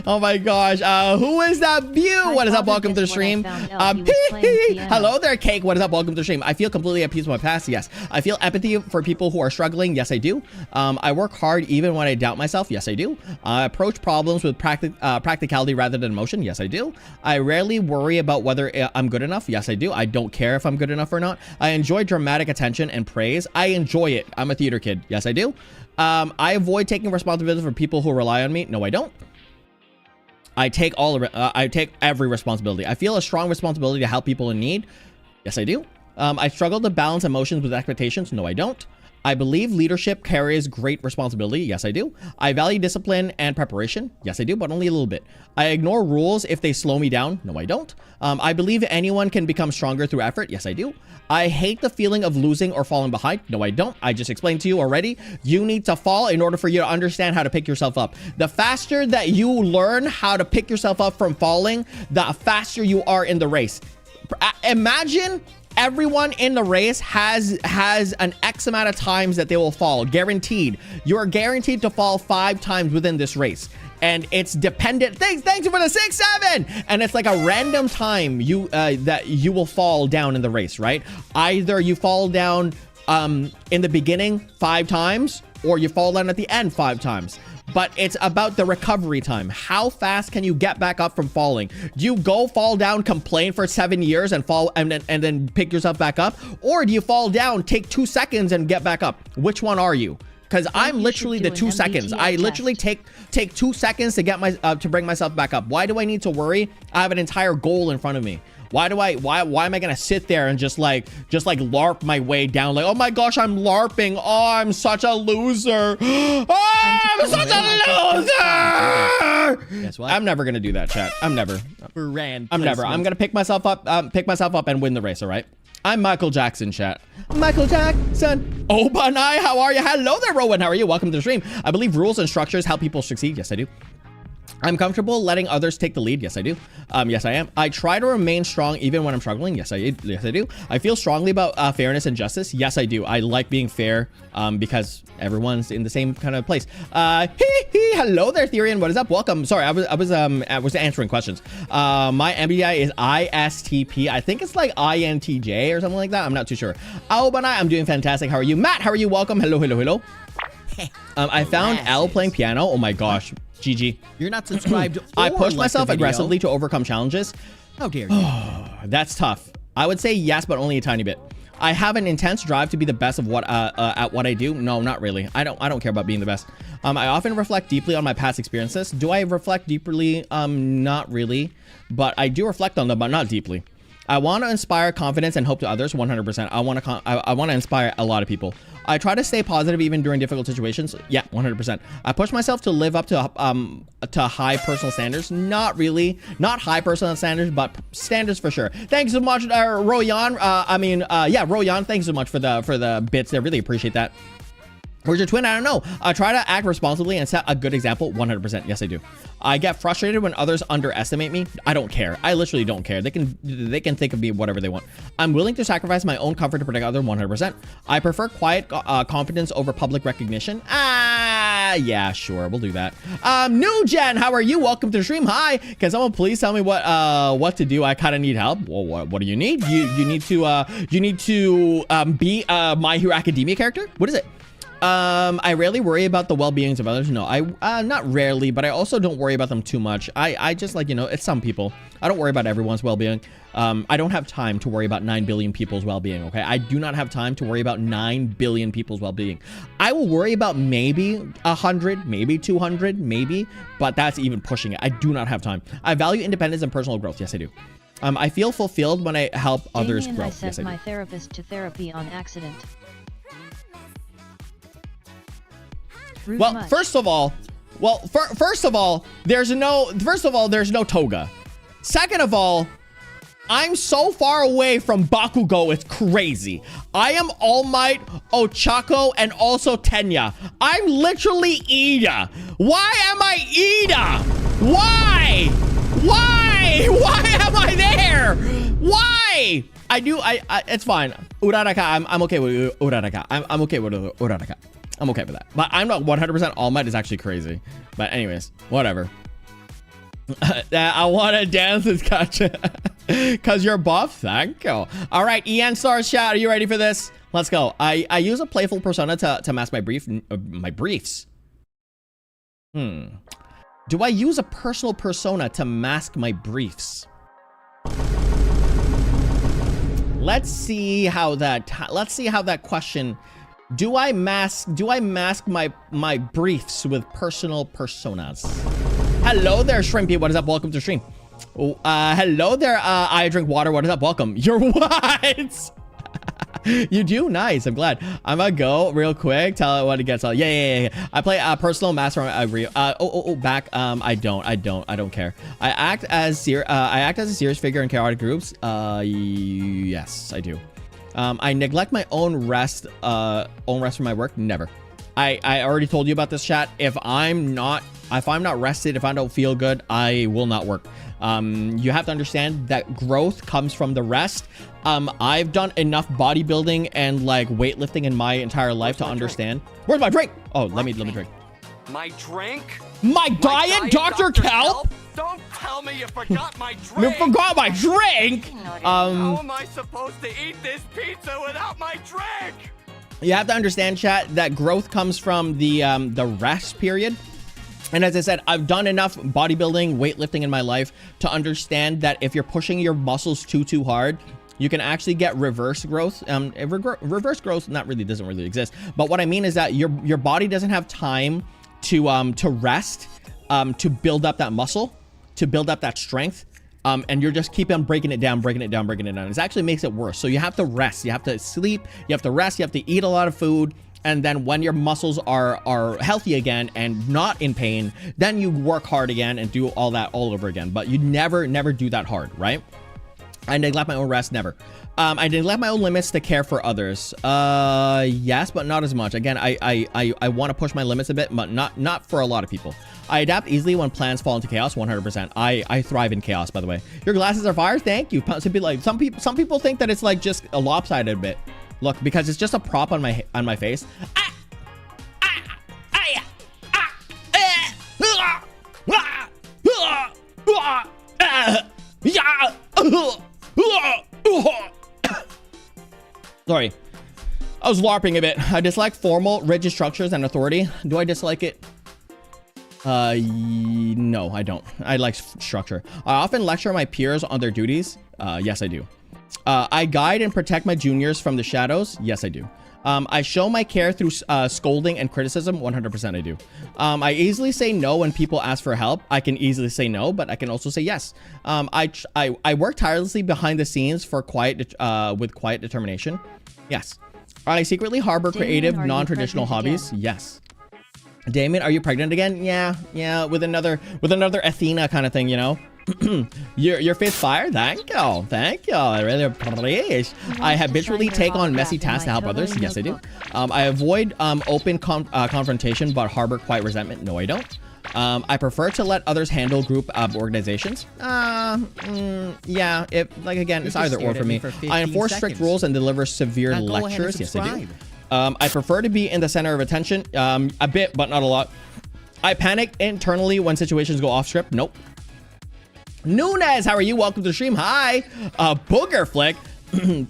Oh my gosh. Who is that view? What is up? Welcome to the stream. Hello there, Cake. What is up? Welcome to the stream. I feel completely at peace with my past. Yes. I feel empathy for people who are struggling. Yes, I do. I work hard even when I doubt myself. Yes, I do. I approach problems with practicality rather than emotion. Yes, I do. I rarely worry about whether I'm good enough. Yes, I do. I don't care if I'm good enough or not. I enjoy dramatic attention and praise. I enjoy it. I'm a theater kid. Yes, I do. I avoid taking responsibility for people who rely on me. No, I don't. I take every responsibility. I feel a strong responsibility to help people in need. Yes, I do. I struggle to balance emotions with expectations. No, I don't. I believe leadership carries great responsibility. Yes, I do. I value discipline and preparation. Yes, I do, but only a little bit. I ignore rules if they slow me down. No, I don't. I believe anyone can become stronger through effort. Yes, I do. I hate the feeling of losing or falling behind. No, I don't. I just explained to you already. You need to fall in order for you to understand how to pick yourself up. The faster that you learn how to pick yourself up from falling, the faster you are in the race. Imagine everyone in the race has an X amount of times that they will fall, guaranteed. You are guaranteed to fall 5 times within this race, and it's dependent. Thanks you for the 6-7, and it's like a random time that you will fall down in the race, right? Either you fall down in the beginning 5 times, or you fall down at the end 5 times. But it's about the recovery time. How fast can you get back up from falling? Do you go fall down, complain for 7 years and fall and then pick yourself back up? Or do you fall down, take 2 seconds and get back up? Which one are you? Because I'm literally the 2 seconds. I literally take 2 seconds to get to bring myself back up. Why do I need to worry? I have an entire goal in front of me. Why am I gonna sit there and just like LARP my way down? Like, oh my gosh, I'm LARPing. Oh, I'm such a loser. Oh, I'm such a loser. Guess what? I'm never gonna do that, chat. I'm never. Brand I'm never. I'm gonna pick myself up and win the race. All right. I'm Michael Jackson, chat. Michael Jackson. Obanai, how are you? Hello there, Rowan. How are you? Welcome to the stream. I believe rules and structures help people succeed. Yes, I do. I'm comfortable letting others take the lead. Yes, I do. Yes, I am. I try to remain strong even when I'm struggling. Yes, I do. I feel strongly about fairness and justice. Yes, I do. I like being fair because everyone's in the same kind of place. Hello there, Therian. What is up? Welcome. Sorry, I was answering questions. My MBTI is ISTP. I think it's like INTJ or something like that. I'm not too sure. Albana, I'm doing fantastic. How are you? Matt, how are you? Welcome. Hello. I found L playing piano. Oh my gosh. GG. You're not subscribed. I push myself aggressively to overcome challenges. How dare you? That's tough. I would say yes, but only a tiny bit. I have an intense drive to be the best of at what I do. No, not really. I don't care about being the best. I often reflect deeply on my past experiences. Do I reflect deeply? Not really, but I do reflect on them, but not deeply. I want to inspire confidence and hope to others. 100%. I want to inspire a lot of people. I try to stay positive even during difficult situations. Yeah, 100%. I push myself to live up to high personal standards. Not really, not high personal standards, but standards for sure. Thanks so much, Royan. Yeah, Royan. Thanks so much for the bits there. Really appreciate that. Where's your twin? I don't know. I try to act responsibly and set a good example. 100%. Yes, I do. I get frustrated when others underestimate me. I don't care. I literally don't care. They can think of me whatever they want. I'm willing to sacrifice my own comfort to protect others. 100%. I prefer quiet confidence over public recognition. Yeah, sure. We'll do that. New Gen, how are you? Welcome to the stream. Hi. Can someone please tell me what to do? I kind of need help. Well, what do you need? You need to be a My Hero Academia character. What is it? I rarely worry about the well-beings of others. No, not rarely, but I also don't worry about them too much. I just like, it's some people. I don't worry about everyone's well-being. I don't have time to worry about 9 billion people's well-being, okay? I do not have time to worry about 9 billion people's well-being. I will worry about maybe 100, maybe 200, maybe, but that's even pushing it. I do not have time. I value independence and personal growth. Yes, I do. I feel fulfilled when I help others grow. I sent yes, I do. my therapist to therapy on accident. Well, first of all, there's no toga. Second of all, I'm so far away from Bakugo, it's crazy. I am All Might, Ochako, and also Tenya. I'm literally Ida. Why am I Ida? Why? Why am I there? Why? It's fine. Uraraka, I'm okay with Uraraka. I'm okay with Uraraka. I'm okay with that. But I'm not 100% All Might is actually crazy. But anyways, whatever. I want to dance with Gotcha. Because you're buff. Thank you. All right, Ian Stars chat. Are you ready for this? Let's go. I use a playful persona to mask my briefs. Do I use a personal persona to mask my briefs? Let's see how that question. Do I mask my briefs with personal personas? Hello there, Shrimpy. What is up? Welcome to the stream. Hello there, I drink water. What is up? Welcome. You're what? You do? Nice. I'm glad. I'm gonna go real quick. Tell it what it gets. Yeah. I play personal master. I agree. Back. I don't care. I act as a serious figure in chaotic groups. Yes, I do. I neglect my own rest for my work. Never. I already told you about this, chat. If I'm not rested, if I don't feel good, I will not work. You have to understand that growth comes from the rest. I've done enough bodybuilding and like weightlifting in my entire life to understand. Where's my drink? Oh, let me drink. My drink? My diet, Dr. Kelp? Don't tell me you forgot my drink. You forgot my drink? How am I supposed to eat this pizza without my drink? You have to understand, chat, that growth comes from the rest period. And as I said, I've done enough bodybuilding, weightlifting in my life to understand that if you're pushing your muscles too hard, you can actually get reverse growth. Reverse growth doesn't really exist. But what I mean is that your body doesn't have time to rest, to build up that muscle, to build up that strength. And you're just keep on breaking it down. It actually makes it worse. So you have to rest. You have to sleep. You have to rest. You have to eat a lot of food. And then when your muscles are healthy again and not in pain, then you work hard again and do all that all over again. But you never do that hard, right? I neglect my own rest, never. I neglect my own limits to care for others. Yes, but not as much. Again, I want to push my limits a bit, but not for a lot of people. I adapt easily when plans fall into chaos, 100%. I thrive in chaos, by the way. Your glasses are fire, thank you. Some people think that it's like just a lopsided a bit. Look, because it's just a prop on my face. Sorry. I was LARPing a bit. I dislike formal, rigid structures and authority. Do I dislike it? No, I don't. I like structure. I often lecture my peers on their duties. Yes, I do. I guide and protect my juniors from the shadows. Yes, I do. I show my care through scolding and criticism. 100% I do. I easily say no when people ask for help. I can easily say no, but I can also say yes. I work tirelessly behind the scenes for with quiet determination. Yes. I secretly harbor creative, non-traditional hobbies. Yes. Damian, are you pregnant again? Yeah, with another Athena kind of thing, you know. Your fifth fire. Thank you. I really appreciate. I habitually take on messy tasks to help others. Yes, I do. I avoid open confrontation, but harbor quiet resentment. No, I don't. I prefer to let others handle group organizations. Yeah, again, it's either or for me. I enforce strict rules and deliver severe lectures. Yes, I do. I prefer to be in the center of attention, a bit, but not a lot. I panic internally when situations go off script. Nope. Nunez, how are you? Welcome to the stream. Hi. Booger Flick.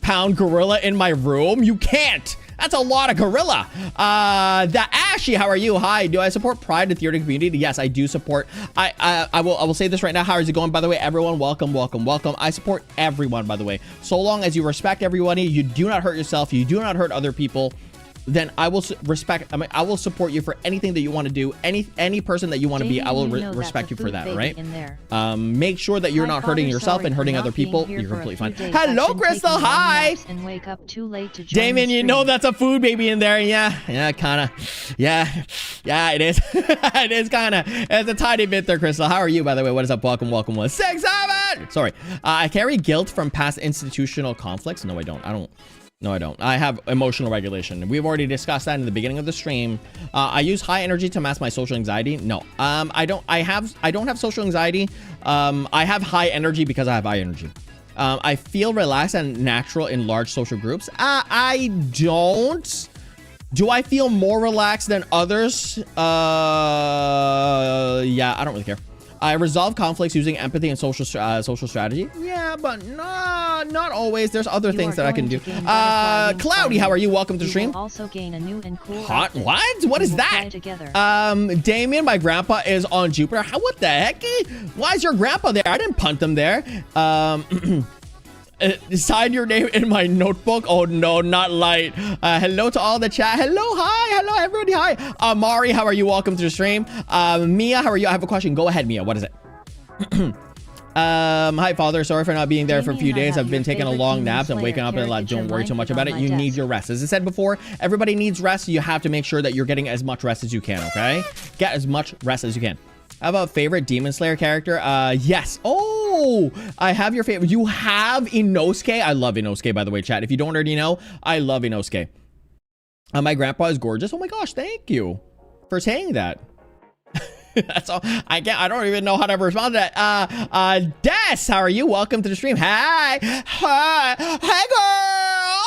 Pound gorilla in my room. You can't. That's a lot of gorilla. The Ashy, how are you? Hi. Do I support Pride in the theater community? Yes, I do support. I will say this right now. How is it going? By the way, everyone, welcome. I support everyone, by the way. So long as you respect everybody, you do not hurt yourself, you do not hurt other people, then I will I will support you for anything that you want to do. Any person that you want to be, I will respect you for that, right? Make sure that you're not hurting yourself and hurting other people. You're completely fine. Hello, Crystal. Hi. And wake up too late to Damian, you know that's a food baby in there. Yeah, kind of. Yeah, it is. It is kind of. It's a tiny bit there, Crystal. How are you, by the way? What is up? Welcome. 167. Sorry. I carry guilt from past institutional conflicts. No, I don't. No, I don't. I have emotional regulation. We've already discussed that in the beginning of the stream. I use high energy to mask my social anxiety. No, I don't have social anxiety. I have high energy because I have high energy. I feel relaxed and natural in large social groups. I don't. Do I feel more relaxed than others? Yeah, I don't really care. I resolve conflicts using empathy and social strategy. Yeah, but not always. There's other things that I can do. Cloudy, how are you? Welcome to the stream. Also gain a new and cool hot. What? What is that? Damien, my grandpa is on Jupiter. What the heck? Why is your grandpa there? I didn't punt him there. Sign your name in my notebook. Oh no, not light. Hello to all the chat. Hello everybody. Hi. Mari, how are you? Welcome to the stream. Mia, how are you? I have a question. Go ahead, Mia. What is it? Hi, Father. Sorry for not being there for a few Damian, I days. have I've been your taking a favorite long Demon naps and Slayer waking up and like, caricature don't worry too line much put about on it. my You need desk. your rest. As I said before, everybody needs rest. You have to make sure that you're getting as much rest as you can, okay? Get as much rest as you can. How about favorite Demon Slayer character? Yes. Oh, I have your favorite. You have Inosuke. I love Inosuke, by the way, chat. If you don't already know, I love Inosuke. My grandpa is gorgeous. Oh my gosh, thank you for saying that. That's all. I don't even know how to respond to that. Des, how are you? Welcome to the stream. Hi. Hey girl.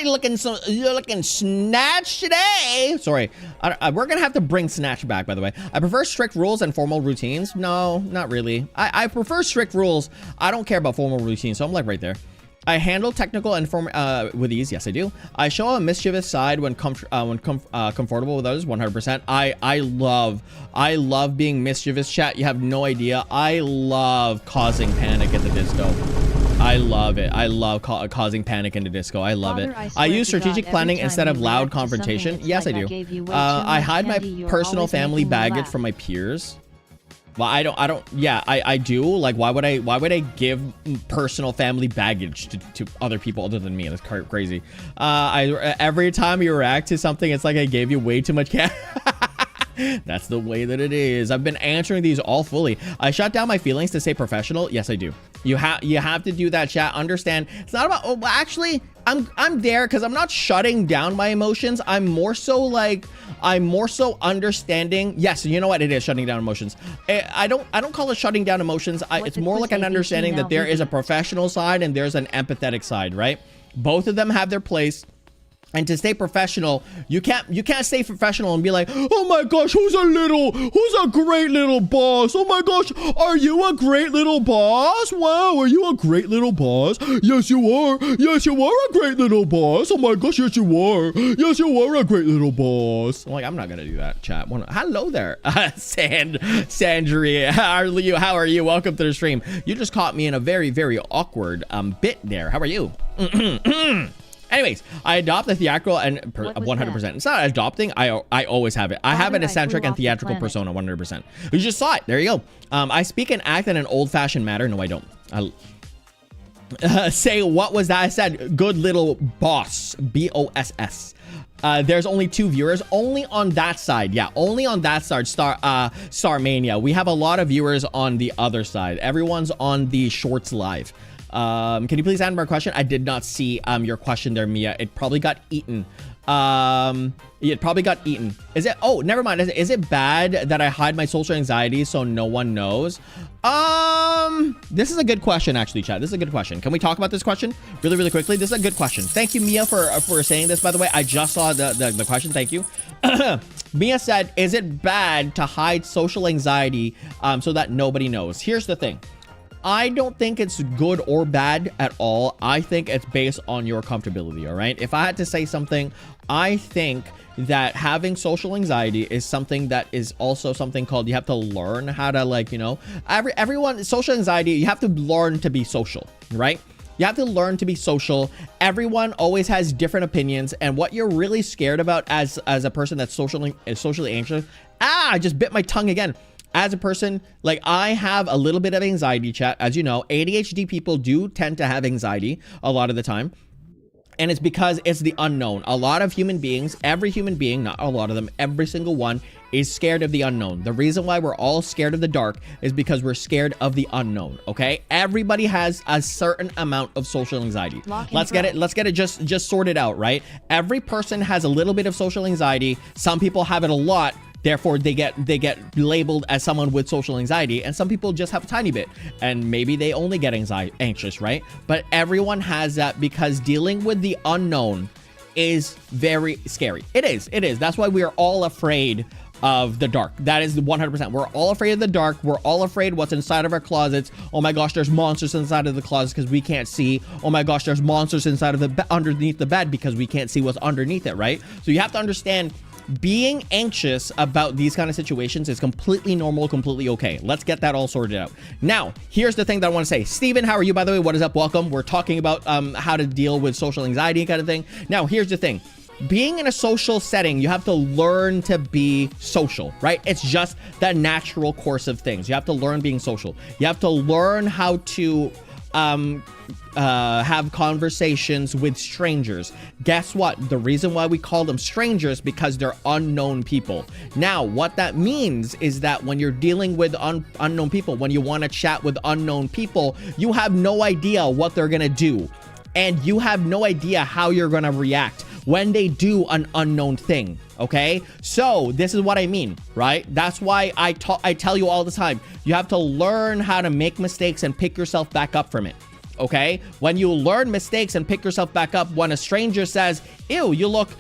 You're looking snatched today. Sorry. We're gonna have to bring Snatch back, by the way. I prefer strict rules and formal routines. No, not really. I prefer strict rules. I don't care about formal routines, so I'm like right there. I handle technical and with ease. Yes, I do. I show a mischievous side when comfortable with others. 100%. I love being mischievous, chat. You have no idea. I love causing panic at the disco. I love it. I love causing panic in the disco. I love it. Father, I use swear to strategic God, planning every instead time of you loud react to something, confrontation. it's Yes, like I I do. gave you way too I much hide my candy. You're personal always family making me baggage laugh. from my peers. Well, I don't. Yeah, I do. Like, why would I give personal family baggage to other people other than me? That's crazy. Every time you react to something, it's like I gave you way too much cash. That's the way that it is. I've been answering these all fully. I shut down my feelings to stay professional. Yes, I do. You have to do that, chat. Understand. It's not about. Oh, actually, I'm there because I'm not shutting down my emotions. I'm more so understanding. Yes, you know what it is, shutting down emotions. I don't call it shutting down emotions. It's did more this like an ABC understanding now that there is a be? professional side and there's an empathetic side, right? Both of them have their place. And to stay professional, you can't stay professional and be like, oh my gosh, who's a great little boss? Oh my gosh, are you a great little boss? Wow, are you a great little boss? Yes, you are. Yes, you are a great little boss. Oh my gosh, yes, you are. Yes, you are a great little boss. I'm like, I'm not gonna do that, chat. Hello there, Sandria. How are you? Welcome to the stream. You just caught me in a very, very awkward bit there. How are you? Anyways, I adopt the theatrical and 100%. It's not adopting. I always have it. I have an eccentric and theatrical persona 100%. You just saw it. There you go. I speak and act in an old-fashioned manner. No, I don't. Say, what was that? I said, good little boss. BOSS. There's only 2 viewers. Only on that side. Yeah, only on that side. Starmania. We have a lot of viewers on the other side. Everyone's on the shorts live. Can you please answer my question? I did not see your question there, Mia. It probably got eaten. It probably got eaten. Is it? Oh, never mind. Is it bad that I hide my social anxiety so no one knows? This is a good question, actually, chat. This is a good question. Can we talk about this question really, really quickly? This is a good question. Thank you, Mia, for saying this. By the way, I just saw the question. Thank you. Mia said, "Is it bad to hide social anxiety so that nobody knows?" Here's the thing. I don't think it's good or bad at all. I think it's based on your comfortability, all right? If I had to say something, I think that having social anxiety is something that is also something called, you have to learn how to, like, you know, everyone, social anxiety, you have to learn to be social, right? You have to learn to be social. Everyone always has different opinions, and what you're really scared about as a person that's socially anxious. I just bit my tongue again. As a person, like, I have a little bit of anxiety, chat. As you know, ADHD people do tend to have anxiety a lot of the time. And it's because it's the unknown. A lot of human beings, every human being, not a lot of them, every single one is scared of the unknown. The reason why we're all scared of the dark is because we're scared of the unknown, okay? Everybody has a certain amount of social anxiety. Let's get it just sorted out, right? Every person has a little bit of social anxiety. Some people have it a lot. Therefore, they get labeled as someone with social anxiety, and some people just have a tiny bit, and maybe they only get anxious, right? But everyone has that because dealing with the unknown is very scary. It is. That's why we are all afraid of the dark. That is 100%. We're all afraid of the dark. We're all afraid what's inside of our closets. Oh my gosh, there's monsters inside of the closets because we can't see. Oh my gosh, there's monsters inside of underneath the bed because we can't see what's underneath it, right? So you have to understand, being anxious about these kind of situations is completely normal, completely okay. Let's get that all sorted out. Now, here's the thing that I want to say. Steven, how are you, by the way? What is up? Welcome. We're talking about how to deal with social anxiety kind of thing. Now, here's the thing. being in a social setting, you have to learn to be social, right? It's just the natural course of things. You have to learn being social. You have to learn how to have conversations with strangers. Guess what? The reason why we call them strangers because they're unknown people. Now, what that means is that when you're dealing with unknown people, when you want to chat with unknown people, you have no idea what they're gonna do, and you have no idea how you're gonna react when they do an unknown thing. Okay, so this is what I mean, right? That's why I tell you all the time, you have to learn how to make mistakes and pick yourself back up from it. Okay, when you learn mistakes and pick yourself back up, when a stranger says, ew, you look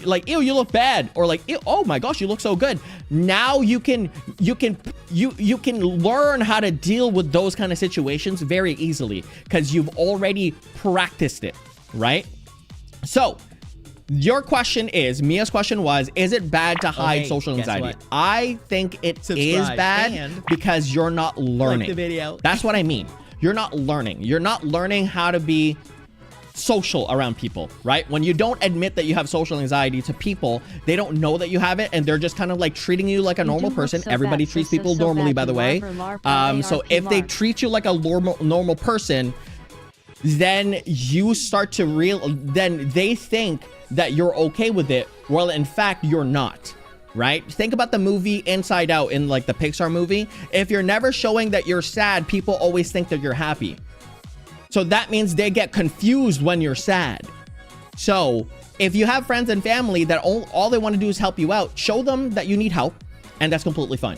like, ew, you look bad, or like, ew, oh my gosh, you look so good. Now you can learn how to deal with those kind of situations very easily because you've already practiced it, right? So your question is, Mia's question was, is it bad to hide social anxiety? What? I think it is Subscribe bad and because you're not learning. like the video. That's what I mean. You're not learning. You're not learning how to be social around people, right? When you don't admit that you have social anxiety to people, they don't know that you have it, and they're just kind of like treating you like a normal person. Everybody treats people normally, by the way. So if they treat you like a normal person, then you start to then they think that you're okay with it. Well, in fact, you're not, right? Think about the movie Inside Out, in like the Pixar movie. If you're never showing that you're sad, people always think that you're happy. So that means they get confused when you're sad. So if you have friends and family that all they want to do is help you out, show them that you need help, and that's completely fine,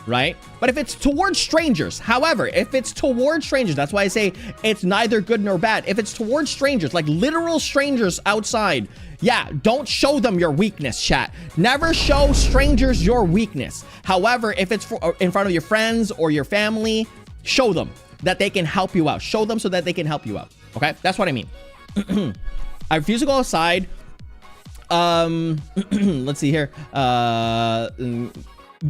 right? But if it's towards strangers, however, if it's towards strangers, that's why I say it's neither good nor bad. If it's towards strangers, like literal strangers outside, yeah, don't show them your weakness, chat. Never show strangers your weakness. However, if it's in front of your friends or your family, show them that they can help you out. Show them so that they can help you out. Okay, that's what I mean. I refuse to go outside. Let's see here.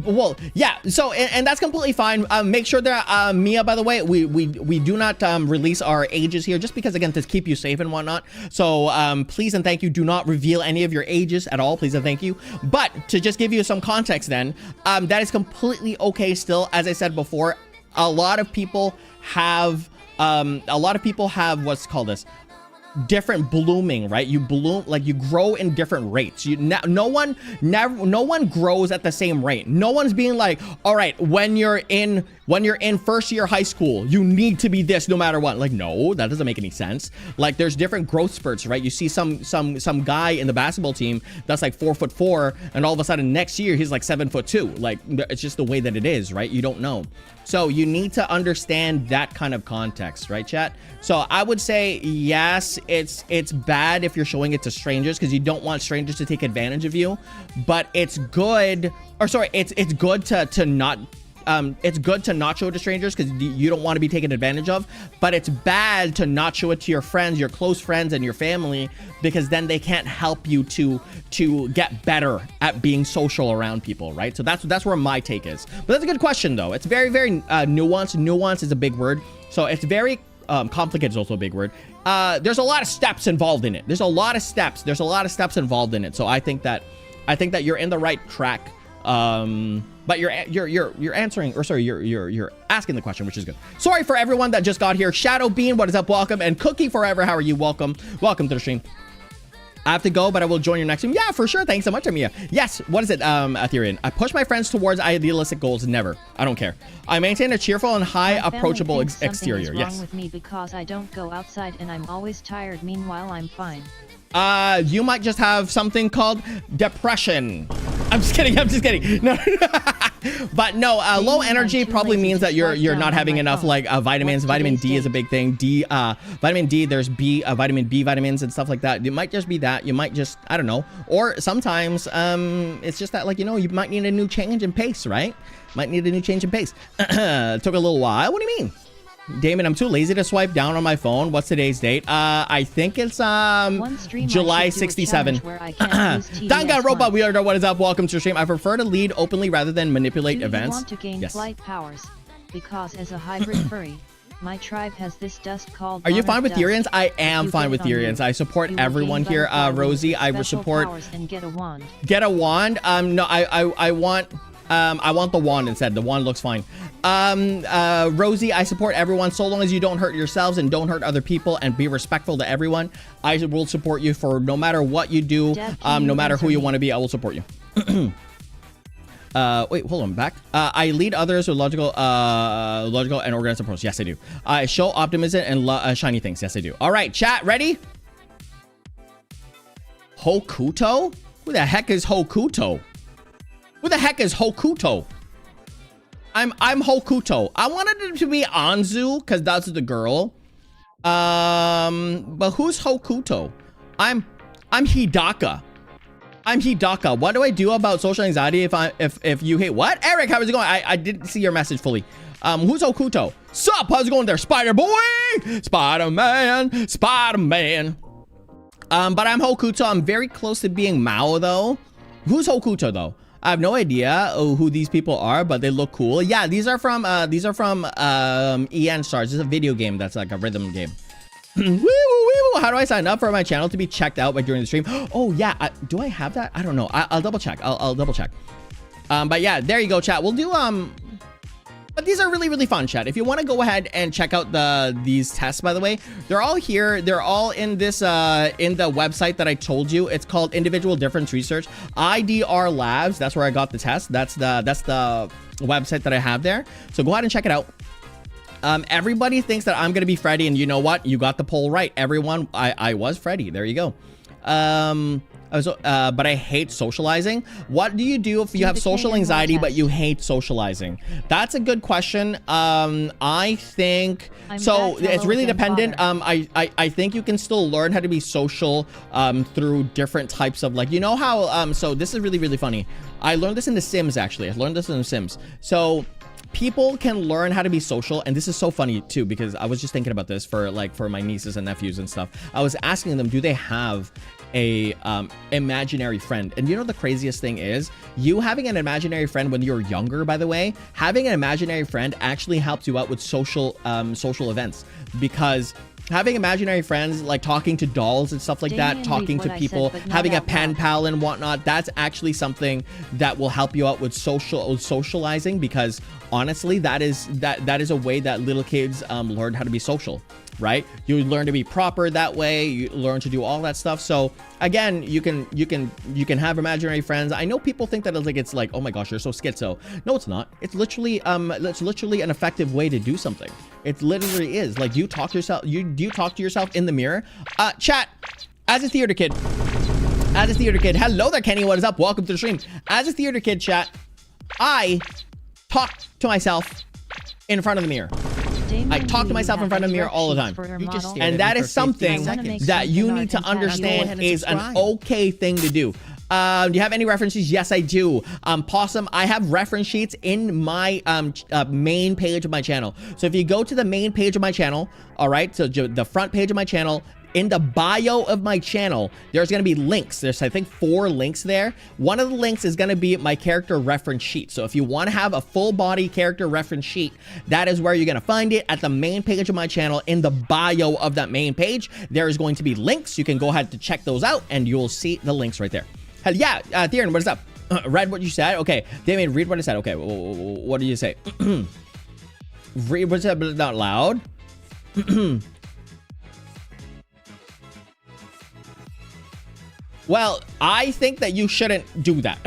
Well, yeah, so and that's completely fine. Make sure that Mia, by the way, we do not release our ages here, just because, again, to keep you safe and whatnot. So please and thank you, do not reveal any of your ages at all, please and thank you. But to just give you some context then, that is completely okay still. As I said before, a lot of people have what's called this, different blooming, right? You bloom, like you grow in different rates. No one grows at the same rate. No one's being like, all right, when you're in first year high school, you need to be this no matter what. Like, no, that doesn't make any sense. Like, there's different growth spurts, right? You see some guy in the basketball team that's like 4'4", and all of a sudden next year he's like 7'2". Like, it's just the way that it is, right? You don't know. So you need to understand that kind of context, right, chat? So I would say, yes, it's bad if you're showing it to strangers because you don't want strangers to take advantage of you. But it's good, or sorry, it's good to not. It's good to not show it to strangers because you don't want to be taken advantage of, but it's bad to not show it to your friends, your close friends, and your family, because then they can't help you to get better at being social around people, right? So that's where my take is. But that's a good question, though. It's very, very nuanced. Nuance is a big word, so it's very complicated is also a big word. There's a lot of steps involved in it. There's a lot of steps involved in it. So I think that you're in the right track. But you're answering, or sorry, you're asking the question, which is good. Sorry for everyone that just got here. Shadow Bean, what is up? Welcome. And Cookie Forever, how are you? Welcome to the stream. I have to go, but I will join your next stream. Yeah, for sure. Thanks so much, Amia. Yes, what is it, Ethereum? I push my friends towards idealistic goals. Never. I don't care. I maintain a cheerful and high approachable exterior. Yes. Wrong with me because I don't go outside and I'm always tired. Meanwhile, I'm fine. You might just have something called depression. I'm just kidding. No. But no, low energy probably means that you're not having enough like vitamins. Vitamin D is a big thing. Vitamin D, there's vitamin B vitamins and stuff like that. It might just be that. You might just, I don't know. Or sometimes it's just that, like, you know, you might need a new change in pace, right? Might need a new change in pace. It took a little while. What do you mean? Damon, I'm too lazy to swipe down on my phone. What's today's date? I think it's July 67. Dangan Robot Weirdo, what is up? Welcome to the stream. I prefer to lead openly rather than manipulate events. Do you want to gain yes. flight powers? Because as a hybrid furry, My tribe has this dust called. Are you fine with dust. Therians? I am You fine get with it on you. Therians. I support You will everyone gain here. butterfly Rosie, wings, I would special support. powers, and get a wand. Get a wand. No, I want the wand instead. The wand looks fine. Rosie, I support everyone so long as you don't hurt yourselves and don't hurt other people and be respectful to everyone. I will support you for no matter what you do. No matter who you want to be, I will support you. Wait, hold on, back. I lead others with logical and organized approach. Yes, I do. I show optimism and shiny things. Yes, I do. All right, chat, ready? Hokuto? Who the heck is Hokuto? Who the heck is Hokuto? I'm Hokuto. I wanted it to be Anzu because that's the girl. But who's Hokuto? I'm Hidaka. I'm Hidaka. What do I do about social anxiety if you hate what? Eric, how's it going? I didn't see your message fully. Who's Hokuto? Sup? How's it going there, Spider Boy? Spider-Man. Spider-Man. But I'm Hokuto. I'm very close to being Mao though. Who's Hokuto though? I have no idea who these people are, but they look cool. Yeah, these are from EN Stars. This is a video game that's like a rhythm game. Woo, how do I sign up for my channel to be checked out by during the stream? Oh yeah, do I have that? I don't know. I'll double check. I'll double check. But yeah, there you go, chat. We'll do but these are really fun, chat. If you want to go ahead and check out these tests, by the way, they're all here. They're all in this in the website that I told you. It's called Individual Difference Research, IDR Labs. That's where I got the test. That's the website that I have there. So go ahead and check it out. Everybody thinks that I'm gonna be Freddy, and you know what? You got the poll right. Everyone, I was Freddy. There you go. But I hate socializing. What do you do if you have social anxiety but you hate socializing? That's a good question. I think so. It's really dependent. I think you can still learn how to be social through different types of, like, you know how so this is really funny. I learned this in The Sims, actually. I learned this in The Sims. So people can learn how to be social, and this is so funny too, because I was just thinking about this for my nieces and nephews and stuff. I was asking them, do they have a imaginary friend? And you know the craziest thing is, you having an imaginary friend when you're younger, by the way, having an imaginary friend actually helps you out with social events, because having imaginary friends, like talking to dolls and stuff like that, talking to people, having a pen pal and whatnot, that's actually something that will help you out with socializing, because honestly, that is a way that little kids learn how to be social, right? You learn to be proper that way. You learn to do all that stuff. So again, you can have imaginary friends. I know people think that it's like, oh my gosh, you're so schizo. No, it's not. It's literally an effective way to do something. It literally is. Like, you talk to yourself. Do you talk to yourself in the mirror? Chat, as a theater kid. Hello there, Kenny. What is up? Welcome to the stream. As a theater kid, chat, I talk to myself in front of the mirror. I talk to myself in front of the mirror all the time. And that is something that you need to understand is an okay thing to do. Do you have any references? Yes, I do. Possum, I have reference sheets in my main page of my channel. So if you go to the main page of my channel, all right, so the front page of my channel, in the bio of my channel, there's going to be links. There's, I think, 4 links there. One of the links is going to be my character reference sheet. So if you want to have a full body character reference sheet, that is where you're going to find it, at the main page of my channel. In the bio of that main page, there is going to be links. You can go ahead to check those out, and you'll see the links right there. Hell yeah, Theron, what is up? Read what you said? Okay. Damian, read what I said. Okay, what did you say? Read what I said, but not loud. Well, I think that you shouldn't do that.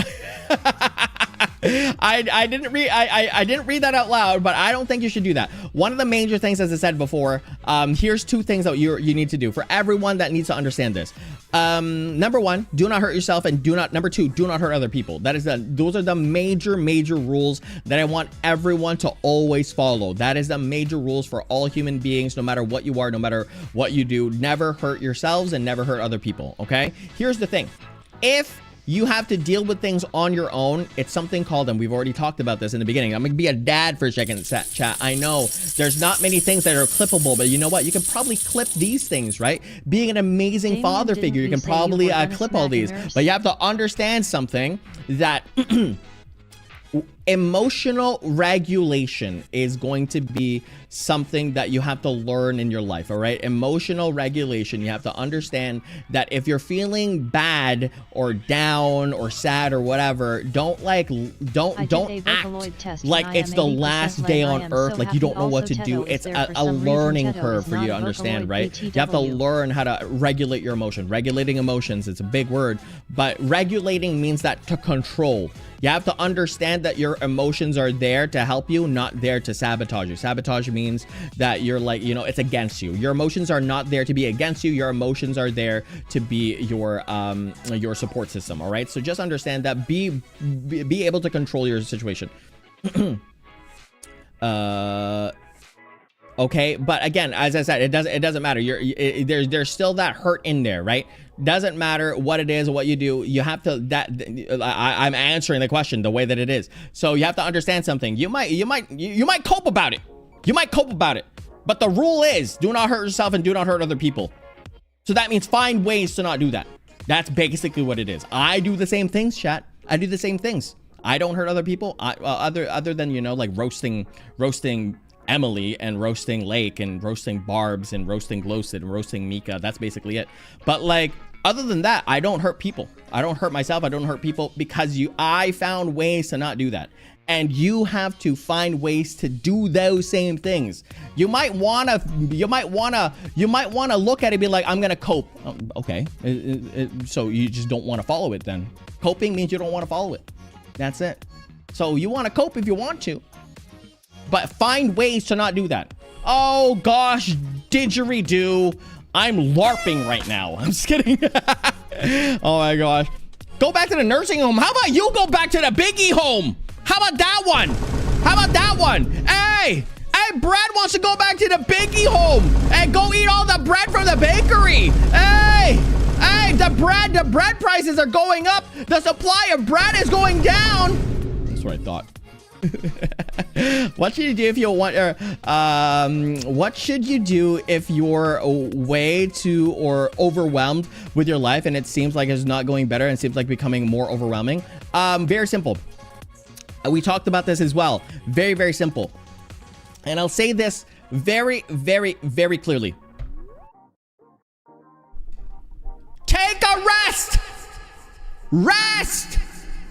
I didn't read that out loud, but I don't think you should do that. One of the major things, as I said before, here's 2 things that you need to do for everyone that needs to understand this. Number 1, do not hurt yourself, and number 2, do not hurt other people. Those are the major rules that I want everyone to always follow. That is the major rules for all human beings, no matter what you are, no matter what you do. Never hurt yourselves and never hurt other people, okay? Here's the thing. If you have to deal with things on your own, it's something called, and we've already talked about this in the beginning, I'm gonna be a dad for a second, chat. I know there's not many things that are clippable, but you know what? You can probably clip these things, right? Being an amazing father figure, you can probably clip all these. But you have to understand something, that emotional regulation is going to be something that you have to learn in your life. All right, emotional regulation, you have to understand that if you're feeling bad or down or sad or whatever, don't act like it's the last day on earth, like you don't know what to do. It's a learning curve for you to understand, right? You have to learn how to regulate your emotion. Regulating emotions, it's a big word, but regulating means that to control. You have to understand that your emotions are there to help you, not there to sabotage you. Sabotage means that you're like, you know, it's against you. Your emotions are not there to be against you. Your emotions are there to be your support system. All right. So just understand that. Be able to control your situation. Okay, but again, as I said, it doesn't matter. There's still that hurt in there, right? Doesn't matter what it is, what you do. You have to I'm answering the question the way that it is. So you have to understand something. You might cope about it. You might cope about it. But the rule is do not hurt yourself and do not hurt other people. So that means find ways to not do that. That's basically what it is. I do the same things, chat. I do the same things. I don't hurt other people. Other than, you know, like roasting Emily and roasting Lake and roasting Barbs and roasting Glowsid and roasting Mika. That's basically it. But like, other than that, I don't hurt people. I don't hurt myself. I don't hurt people because I found ways to not do that. And you have to find ways to do those same things. You might wanna look at it and be like, I'm gonna cope. Okay, so you just don't want to follow it then. Coping means you don't want to follow it. That's it. So you want to cope if you want to, but find ways to not do that. Oh gosh, didgeridoo. I'm LARPing right now. I'm just kidding. Oh my gosh. Go back to the nursing home. How about you go back to the biggie home? How about that one? How about that one? Hey, Brad wants to go back to the biggie home and go eat all the bread from the bakery. Hey, the bread prices are going up. The supply of bread is going down. That's what I thought. What should you do if you want, what should you do if you're way too or overwhelmed with your life and it seems like it's not going better and seems like becoming more overwhelming? Very simple. We talked about this as well. Very, very simple. And I'll say this very, very, very clearly. Take a rest. Rest.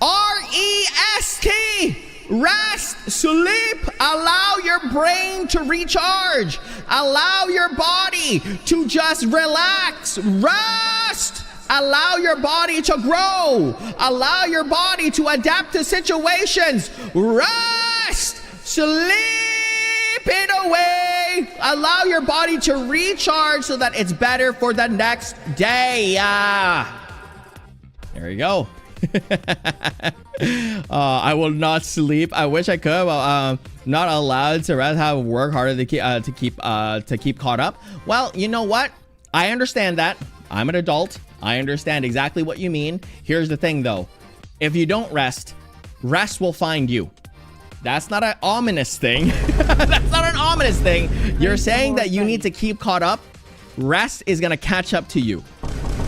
R-E-S-T. Rest, sleep, allow your brain to recharge, allow your body to just relax, rest, allow your body to grow, allow your body to adapt to situations, rest, sleep it away, allow your body to recharge so that it's better for the next day. There you go. I will not sleep. I wish I could, but not allowed to rest. Have work harder to keep caught up. Well, you know what? I understand that. I'm an adult. I understand exactly what you mean. Here's the thing, though. If you don't rest, rest will find you. That's not an ominous thing. That's not an ominous thing. You're saying that you need to keep caught up. Rest is gonna catch up to you.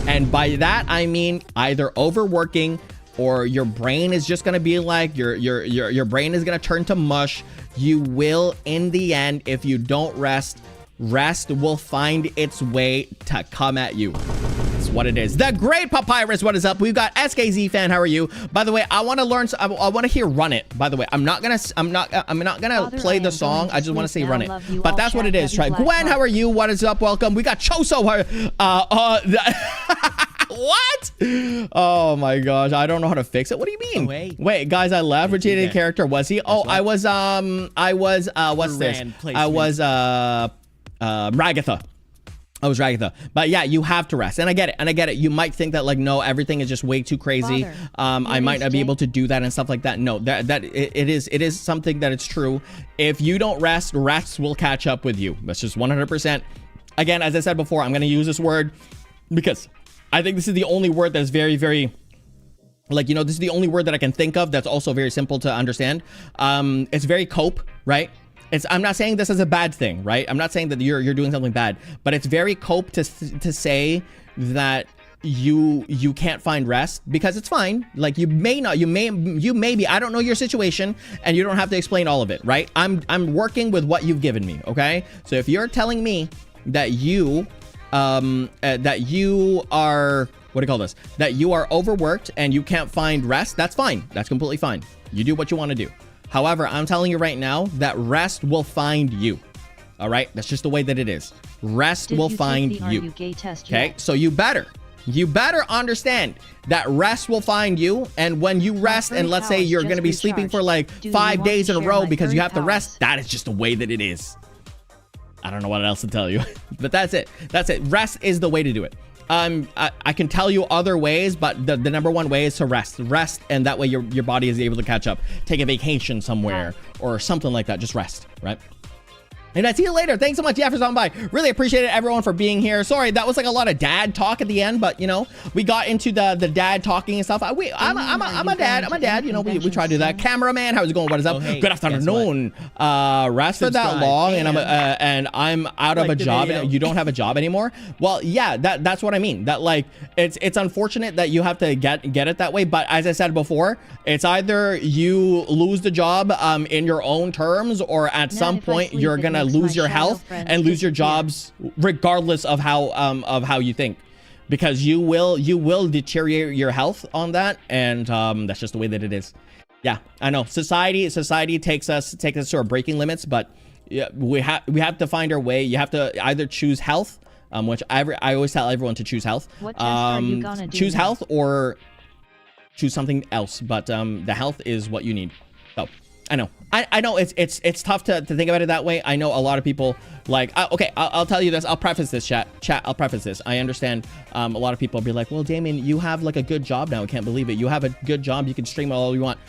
And by that, I mean either overworking or your brain is just going to be like, your brain is going to turn to mush. You will, in the end, if you don't rest, rest will find its way to come at you. That's what it is. The Great Papyrus, what is up? We've got SKZ fan. How are you? By the way, I want to learn. I want to hear "Run It." By the way, I'm not gonna play the song. I just want to say "Run It." But that's what it is. Try. Gwen, how are you? What is up? Welcome. We got Choso. What? Oh my gosh, I don't know how to fix it. What do you mean? Wait, guys, I left. Which character was he? Oh, I was what's this? I was Ragatha. I was Ragatha. But yeah, you have to rest. And I get it. You might think that like, no, everything is just way too crazy. I might not be able to do that and stuff like that. No, it is something that it's true. If you don't rest, rest will catch up with you. That's just 100%. Again, as I said before, I'm going to use this word because I think this is the only word that's very, very, like, you know, this is the only word that I can think of that's also very simple to understand. It's very cope, right? I'm not saying this is a bad thing, right? I'm not saying that you're doing something bad, but it's very cope to say that you can't find rest because it's fine. Like you may be, I don't know your situation, and you don't have to explain all of it, right? I'm working with what you've given me, okay? So if you're telling me that you that you are, what do you call this? That you are overworked and you can't find rest, that's fine. That's completely fine. You do what you want to do. However, I'm telling you right now that rest will find you. All right? That's just the way that it is. Rest will find you. Okay? So you better understand that rest will find you, and when you rest, and let's say you're going to be sleeping for like 5 days in a row because you have to rest, that is just the way that it is. I don't know what else to tell you, but that's it. That's it. Rest is the way to do it. I can tell you other ways, but the number one way is to rest, and that way your body is able to catch up. Take a vacation somewhere or something like that. Just rest, right? And I see you later. Thanks so much, yeah, for stopping by. Really appreciate it, everyone, for being here. Sorry, that was like a lot of dad talk at the end, but you know, we got into the dad talking and stuff. I'm a dad. You know, we try to do that. Cameraman, how's it going? What is up? Hey, good afternoon. Rest for that long, and I'm out of a job. And you don't have a job anymore. Well, yeah, that's what I mean. That like it's unfortunate that you have to get it that way. But as I said before, it's either you lose the job in your own terms, or at some point you're gonna lose your health and lose your jobs regardless of how you think, because you will deteriorate your health on that, and that's just the way that it is. Yeah, I know society takes us to our breaking limits, but yeah, we have to find our way. You have to either choose health, which I always tell everyone to choose health. What test are you gonna do choose now? health or choose something else, but the health is what you need. So I know it's tough to think about it that way. I know a lot of people like, okay, I'll tell you this. I'll preface this, chat. I'll preface this. I understand a lot of people will be like, well, Damian, you have like a good job now. I can't believe it. You have a good job. You can stream all you want.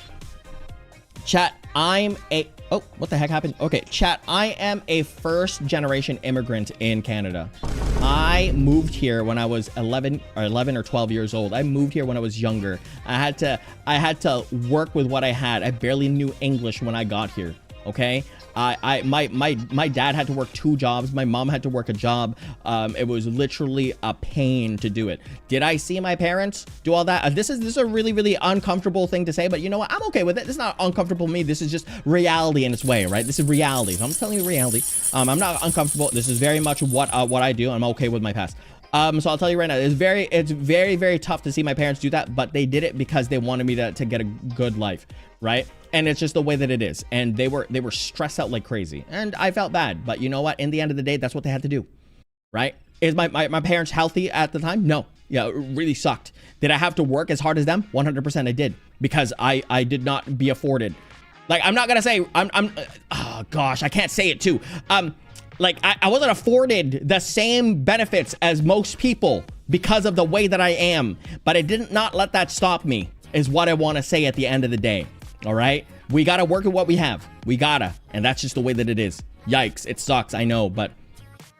Chat, oh, what the heck happened? Okay, chat, I am a first generation immigrant in Canada. I moved here when I was 11 or 12 years old. I moved here when I was younger. I had to work with what I had. I barely knew English when I got here. Okay, my dad had to work 2 jobs. My mom had to work a job. It was literally a pain to do it. Did I see my parents do all that? This is a really, really uncomfortable thing to say, but you know what? I'm okay with it. This is not uncomfortable to me. This is just reality in its way, right? This is reality. So I'm telling you reality. I'm not uncomfortable. This is very much what I do. I'm okay with my past. So I'll tell you right now, it's very, very tough to see my parents do that, but they did it because they wanted me to get a good life, right? And it's just the way that it is. And they were stressed out like crazy, and I felt bad, but you know what? In the end of the day, that's what they had to do, right? Is my parents healthy at the time? No. Yeah, it really sucked. Did I have to work as hard as them? 100% I did, because I did not be afforded. Like, I'm not gonna say oh gosh, I can't say it too. Like, I wasn't afforded the same benefits as most people because of the way that I am, but I did not let that stop me, is what I want to say at the end of the day. All right, we gotta work with what we have. We gotta, and that's just the way that it is. Yikes, it sucks, I know, but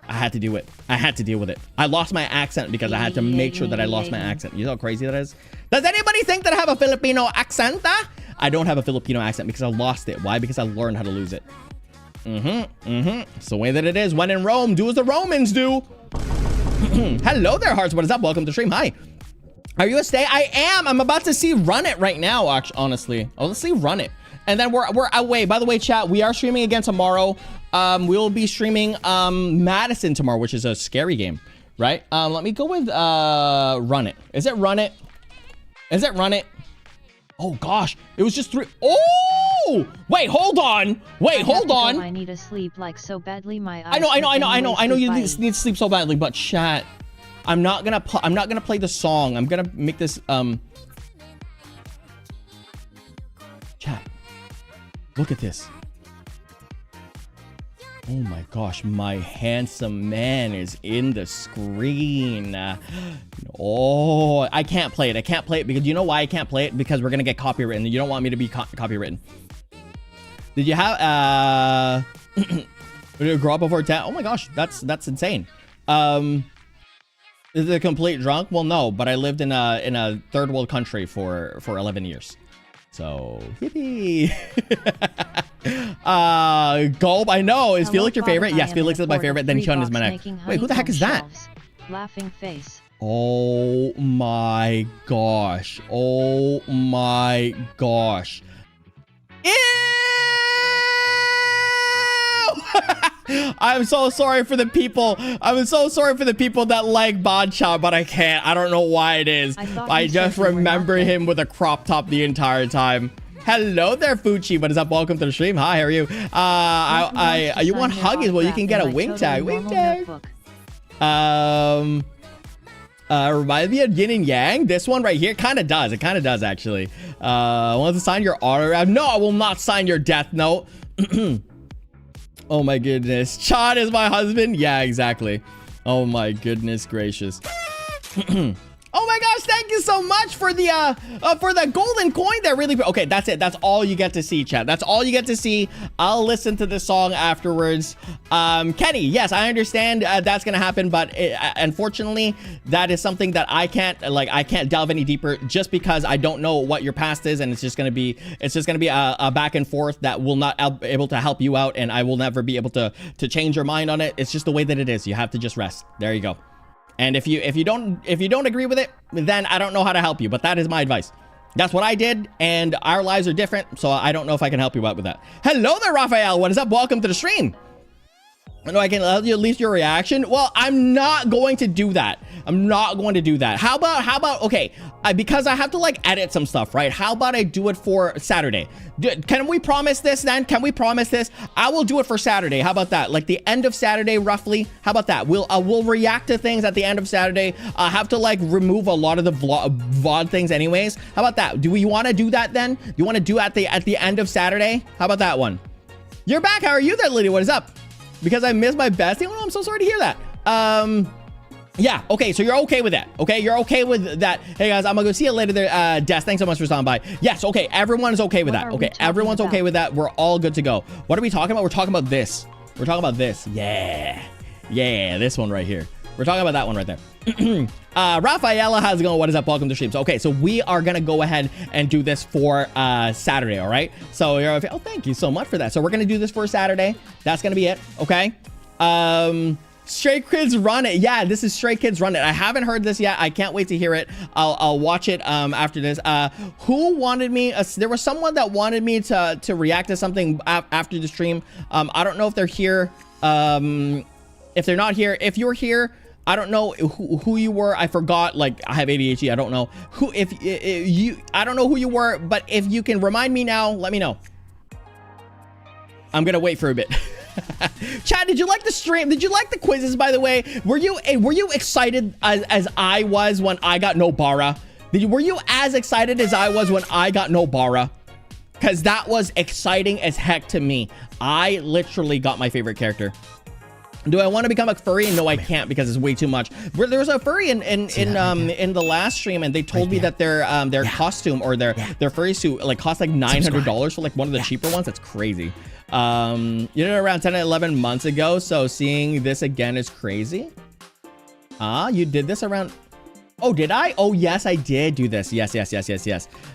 I had to do it. I had to deal with it. I lost my accent because I had to make sure that I lost my accent. You know how crazy that is? Does anybody think that I have a Filipino accent? I don't have a Filipino accent because I lost it. Why? Because I learned how to lose it. It's the way that it is. When in Rome, do as the Romans do. Hello there, hearts. What is up? Welcome to the stream. Hi. Are you a stay? I am. I'm about to see Run It right now, actually, honestly. Oh, let's see Run It. And then we're away. By the way, chat, we are streaming again tomorrow. We'll be streaming Madison tomorrow, which is a scary game, right? Let me go with Run It. Is it Run It? Is it Run It? Oh gosh, it was just 3. Oh, wait, hold on. Wait, hold on. I need to sleep like so badly. My eyes. I know you need to sleep so badly, but chat, I'm not gonna play the song. I'm gonna make this chat. Look at this. Oh my gosh, my handsome man is in the screen. Oh, I can't play it. I can't play it because you know why I can't play it? Because we're gonna get copywritten. You don't want me to be copywritten. Did you have did you grow up before 10? Oh my gosh, that's insane. Is it a complete drunk? Well, no, but I lived in a third world country for 11 years. So, yippee. Gulp, I know. Is Felix your favorite? Yes, Felix is my favorite. Then Chun is my next. Wait, who the heck is that? Laughing face. Oh my gosh. Oh my gosh. Ew! I'm so sorry for the people. I'm so sorry for the people that like Bodshot, but I can't. I don't know why it is. I just remember him with a crop top the entire time. Hello there, Fuchi. What is up? Welcome to the stream. Hi, how are you? You want Huggies? Well, you can get a wing tag. Wing tag. Reminds me of Yin and Yang. This one right here kind of does. It kind of does, actually. Want to sign your autograph? No, I will not sign your death note. Oh my goodness. Chad is my husband? Yeah, exactly. Oh my goodness gracious. Oh my gosh, thank you so much for the golden coin there. Really, okay, that's it. That's all you get to see, chat. That's all you get to see. I'll listen to the song afterwards. Kenny, yes, I understand that's gonna happen, but unfortunately, that is something that I can't delve any deeper just because I don't know what your past is, and it's just gonna be a back and forth that will not be able to help you out, and I will never be able to change your mind on it. It's just the way that it is. You have to just rest. There you go. And if you don't agree with it, then I don't know how to help you, but that is my advice. That's what I did, and our lives are different, so I don't know if I can help you out with that. Hello there, Raphael. What is up? Welcome to the stream. I know I can let you at least your reaction. Well, I'm not going to do that. I'm not going to do that. How about okay, because I have to like edit some stuff, right? How about I do it for Saturday? Can we promise this then? Can we promise this? I will do it for Saturday. How about that? Like the end of Saturday, roughly. How about that? We'll react to things at the end of Saturday. I have to like remove a lot of the VOD things anyways. How about that? Do we want to do that then? Do you want to do at the end of Saturday? How about that one? You're back. How are you there, Lydia? What is up? Because I missed my bestie. Oh, I'm so sorry to hear that. Yeah, okay, so you're okay with that. Okay, you're okay with that. Hey guys, I'm gonna go see you later there. Des, thanks so much for stopping by. Yes, okay, everyone's okay with that. Okay, everyone's okay with that. We're all good to go. What are we talking about? We're talking about this. We're talking about this. Yeah, this one right here. We're talking about that one right there. Rafaela, how's it going? What is up? Welcome to the stream. So, okay, so we are gonna go ahead and do this for Saturday, all right? So you're okay. Oh, thank you so much for that. So we're gonna do this for Saturday. That's gonna be it, okay? Stray Kids Run It. Yeah, this is Stray Kids Run It. I haven't heard this yet. I can't wait to hear it. I'll watch it after this. Who wanted me? There was someone that wanted me to react to something after the stream. I don't know if they're here. If they're not here, if you're here, I don't know who you were. I forgot. Like, I have ADHD. I don't know who. If you, I don't know who you were. But if you can remind me now, let me know. I'm gonna wait for a bit. Chad, did you like the stream? Did you like the quizzes, by the way? Were you excited as I was when I got Nobara? Were you as excited as I was when I got Nobara? Because that was exciting as heck to me. I literally got my favorite character. Do I want to become a furry? No, I can't because it's way too much. There was a furry in the last stream, and they told me that their costume or their furry suit like cost like $900 for like one of the cheaper ones. That's crazy. You did it around 10 to 11 months ago, so seeing this again is crazy. You did this around... Oh, did I? Oh, yes, I did do this. Yes.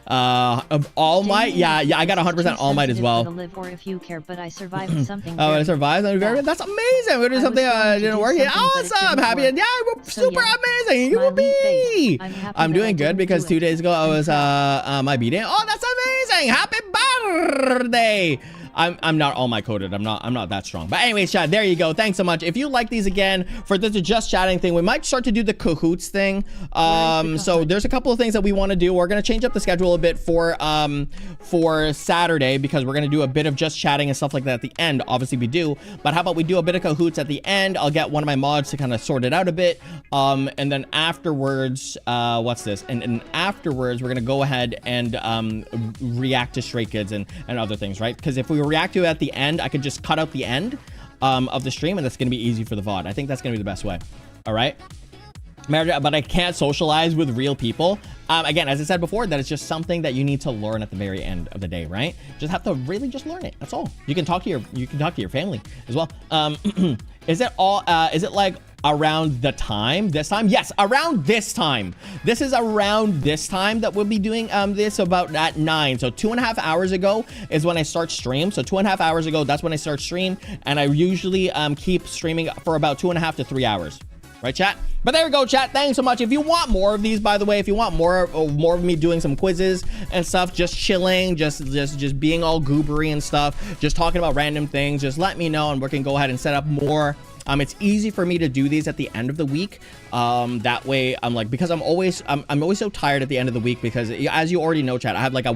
All Might. Yeah, I got 100% All Might as well. Live or if you care, but I survived something. Oh, I survived. That's amazing. We're doing something didn't work. Awesome. Happy. Yeah, we're super amazing. You will be. I'm doing good because 2 days ago I was my B-Day. Oh, that's amazing. Happy birthday. I'm not All Might coded. I'm not that strong. But anyways, chat, there you go. Thanks so much. If you like these again, for this just chatting thing, we might start to do the cahoots thing. So there's a couple of things that we want to do. We're gonna change up the schedule a bit for Saturday because we're gonna do a bit of just chatting and stuff like that at the end. Obviously we do, but how about we do a bit of cahoots at the end? I'll get one of my mods to kind of sort it out a bit. And then afterwards, what's this? And afterwards, we're gonna go ahead and react to Stray Kids and other things, right? Because if we react to it at the end, I could just cut out the end of the stream, and that's gonna be easy for the VOD. I think that's gonna be the best way. All right. But I can't socialize with real people. Again, as I said before, that is just something that you need to learn at the very end of the day, right? Just have to really just learn it. That's all. You can talk to your family as well. Is it like around the time this time? Yes, around this time. This is around this time that we'll be doing this, about at 9. So 2.5 hours ago is when I start stream. So 2.5 hours ago, that's when I start stream, and I usually keep streaming for about 2.5 to 3 hours. Right, chat? But there we go, chat. Thanks so much. If you want more of these, by the way, if you want more of me doing some quizzes and stuff, just chilling, just being all goobery and stuff, just talking about random things, just let me know and we can go ahead and set up more. It's easy for me to do these at the end of the week. That way I'm like, because I'm always so tired at the end of the week, because as you already know, chat, I have like I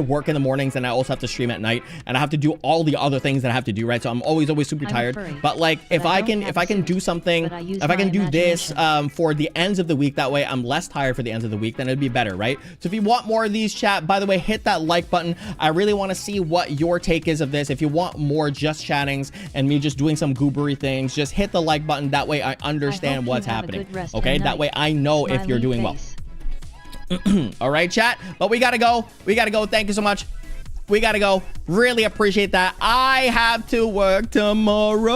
work in the mornings and I also have to stream at night and I have to do all the other things that I have to do, right? So I'm always super tired. But like if I can do something, if I can do this for the ends of the week, that way I'm less tired for the ends of the week, then it'd be better, right? So if you want more of these, chat, by the way, hit that like button. I really want to see what your take is of this. If you want more just chattings and me just doing some goobery things, just hit the like button. That way I understand what's happening. Okay, that way I know if you're doing well. All right, chat, but we gotta go. Thank you so much. We gotta go. Really appreciate that. I have to work tomorrow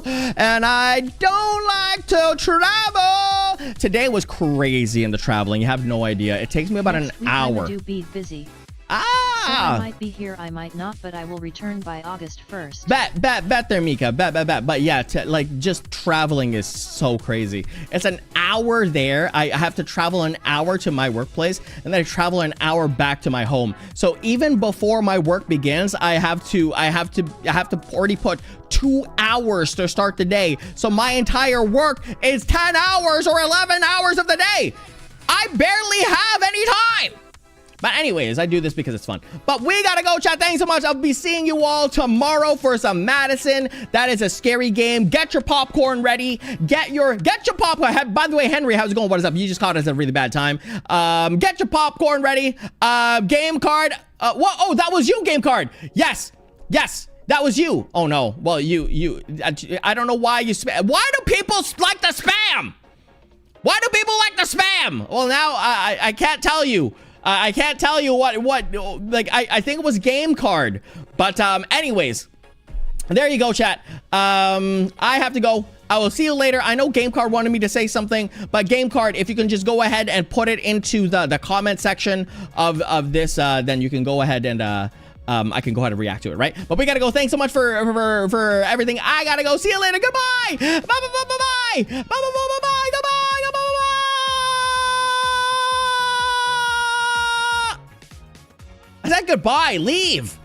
and I don't like to travel. Today was crazy in the traveling. You have no idea. It takes me about an hour. I do be busy. So I might be here, I might not, but I will return by August 1st. Bet there, Mika. Bet. But yeah, like just traveling is so crazy. It's an hour there. I have to travel an hour to my workplace and then I travel an hour back to my home. So even before my work begins, I have to already put 2 hours to start the day. So my entire work is 10 hours or 11 hours of the day. I barely have any time. But anyways, I do this because it's fun. But we gotta go, chat. Thanks so much. I'll be seeing you all tomorrow for some Madison. That is a scary game. Get your popcorn ready. Get your popcorn. By the way, Henry, how's it going? What is up? You just caught us at a really bad time. Get your popcorn ready. Game card. What? Oh, that was you, game card. Yes. That was you. Oh no. Well, I don't know why you spam. Why do people like the spam? Why do people like the spam? Well, now I can't tell you. I can't tell you what, like, I think it was game card. But, anyways, there you go, chat. I have to go. I will see you later. I know Game Card wanted me to say something, but Game Card, if you can just go ahead and put it into the comment section of this, then you can go ahead and, I can go ahead and react to it, right? But we gotta go. Thanks so much for everything. I gotta go. See you later. Goodbye. Bye. Goodbye. I said goodbye. Leave.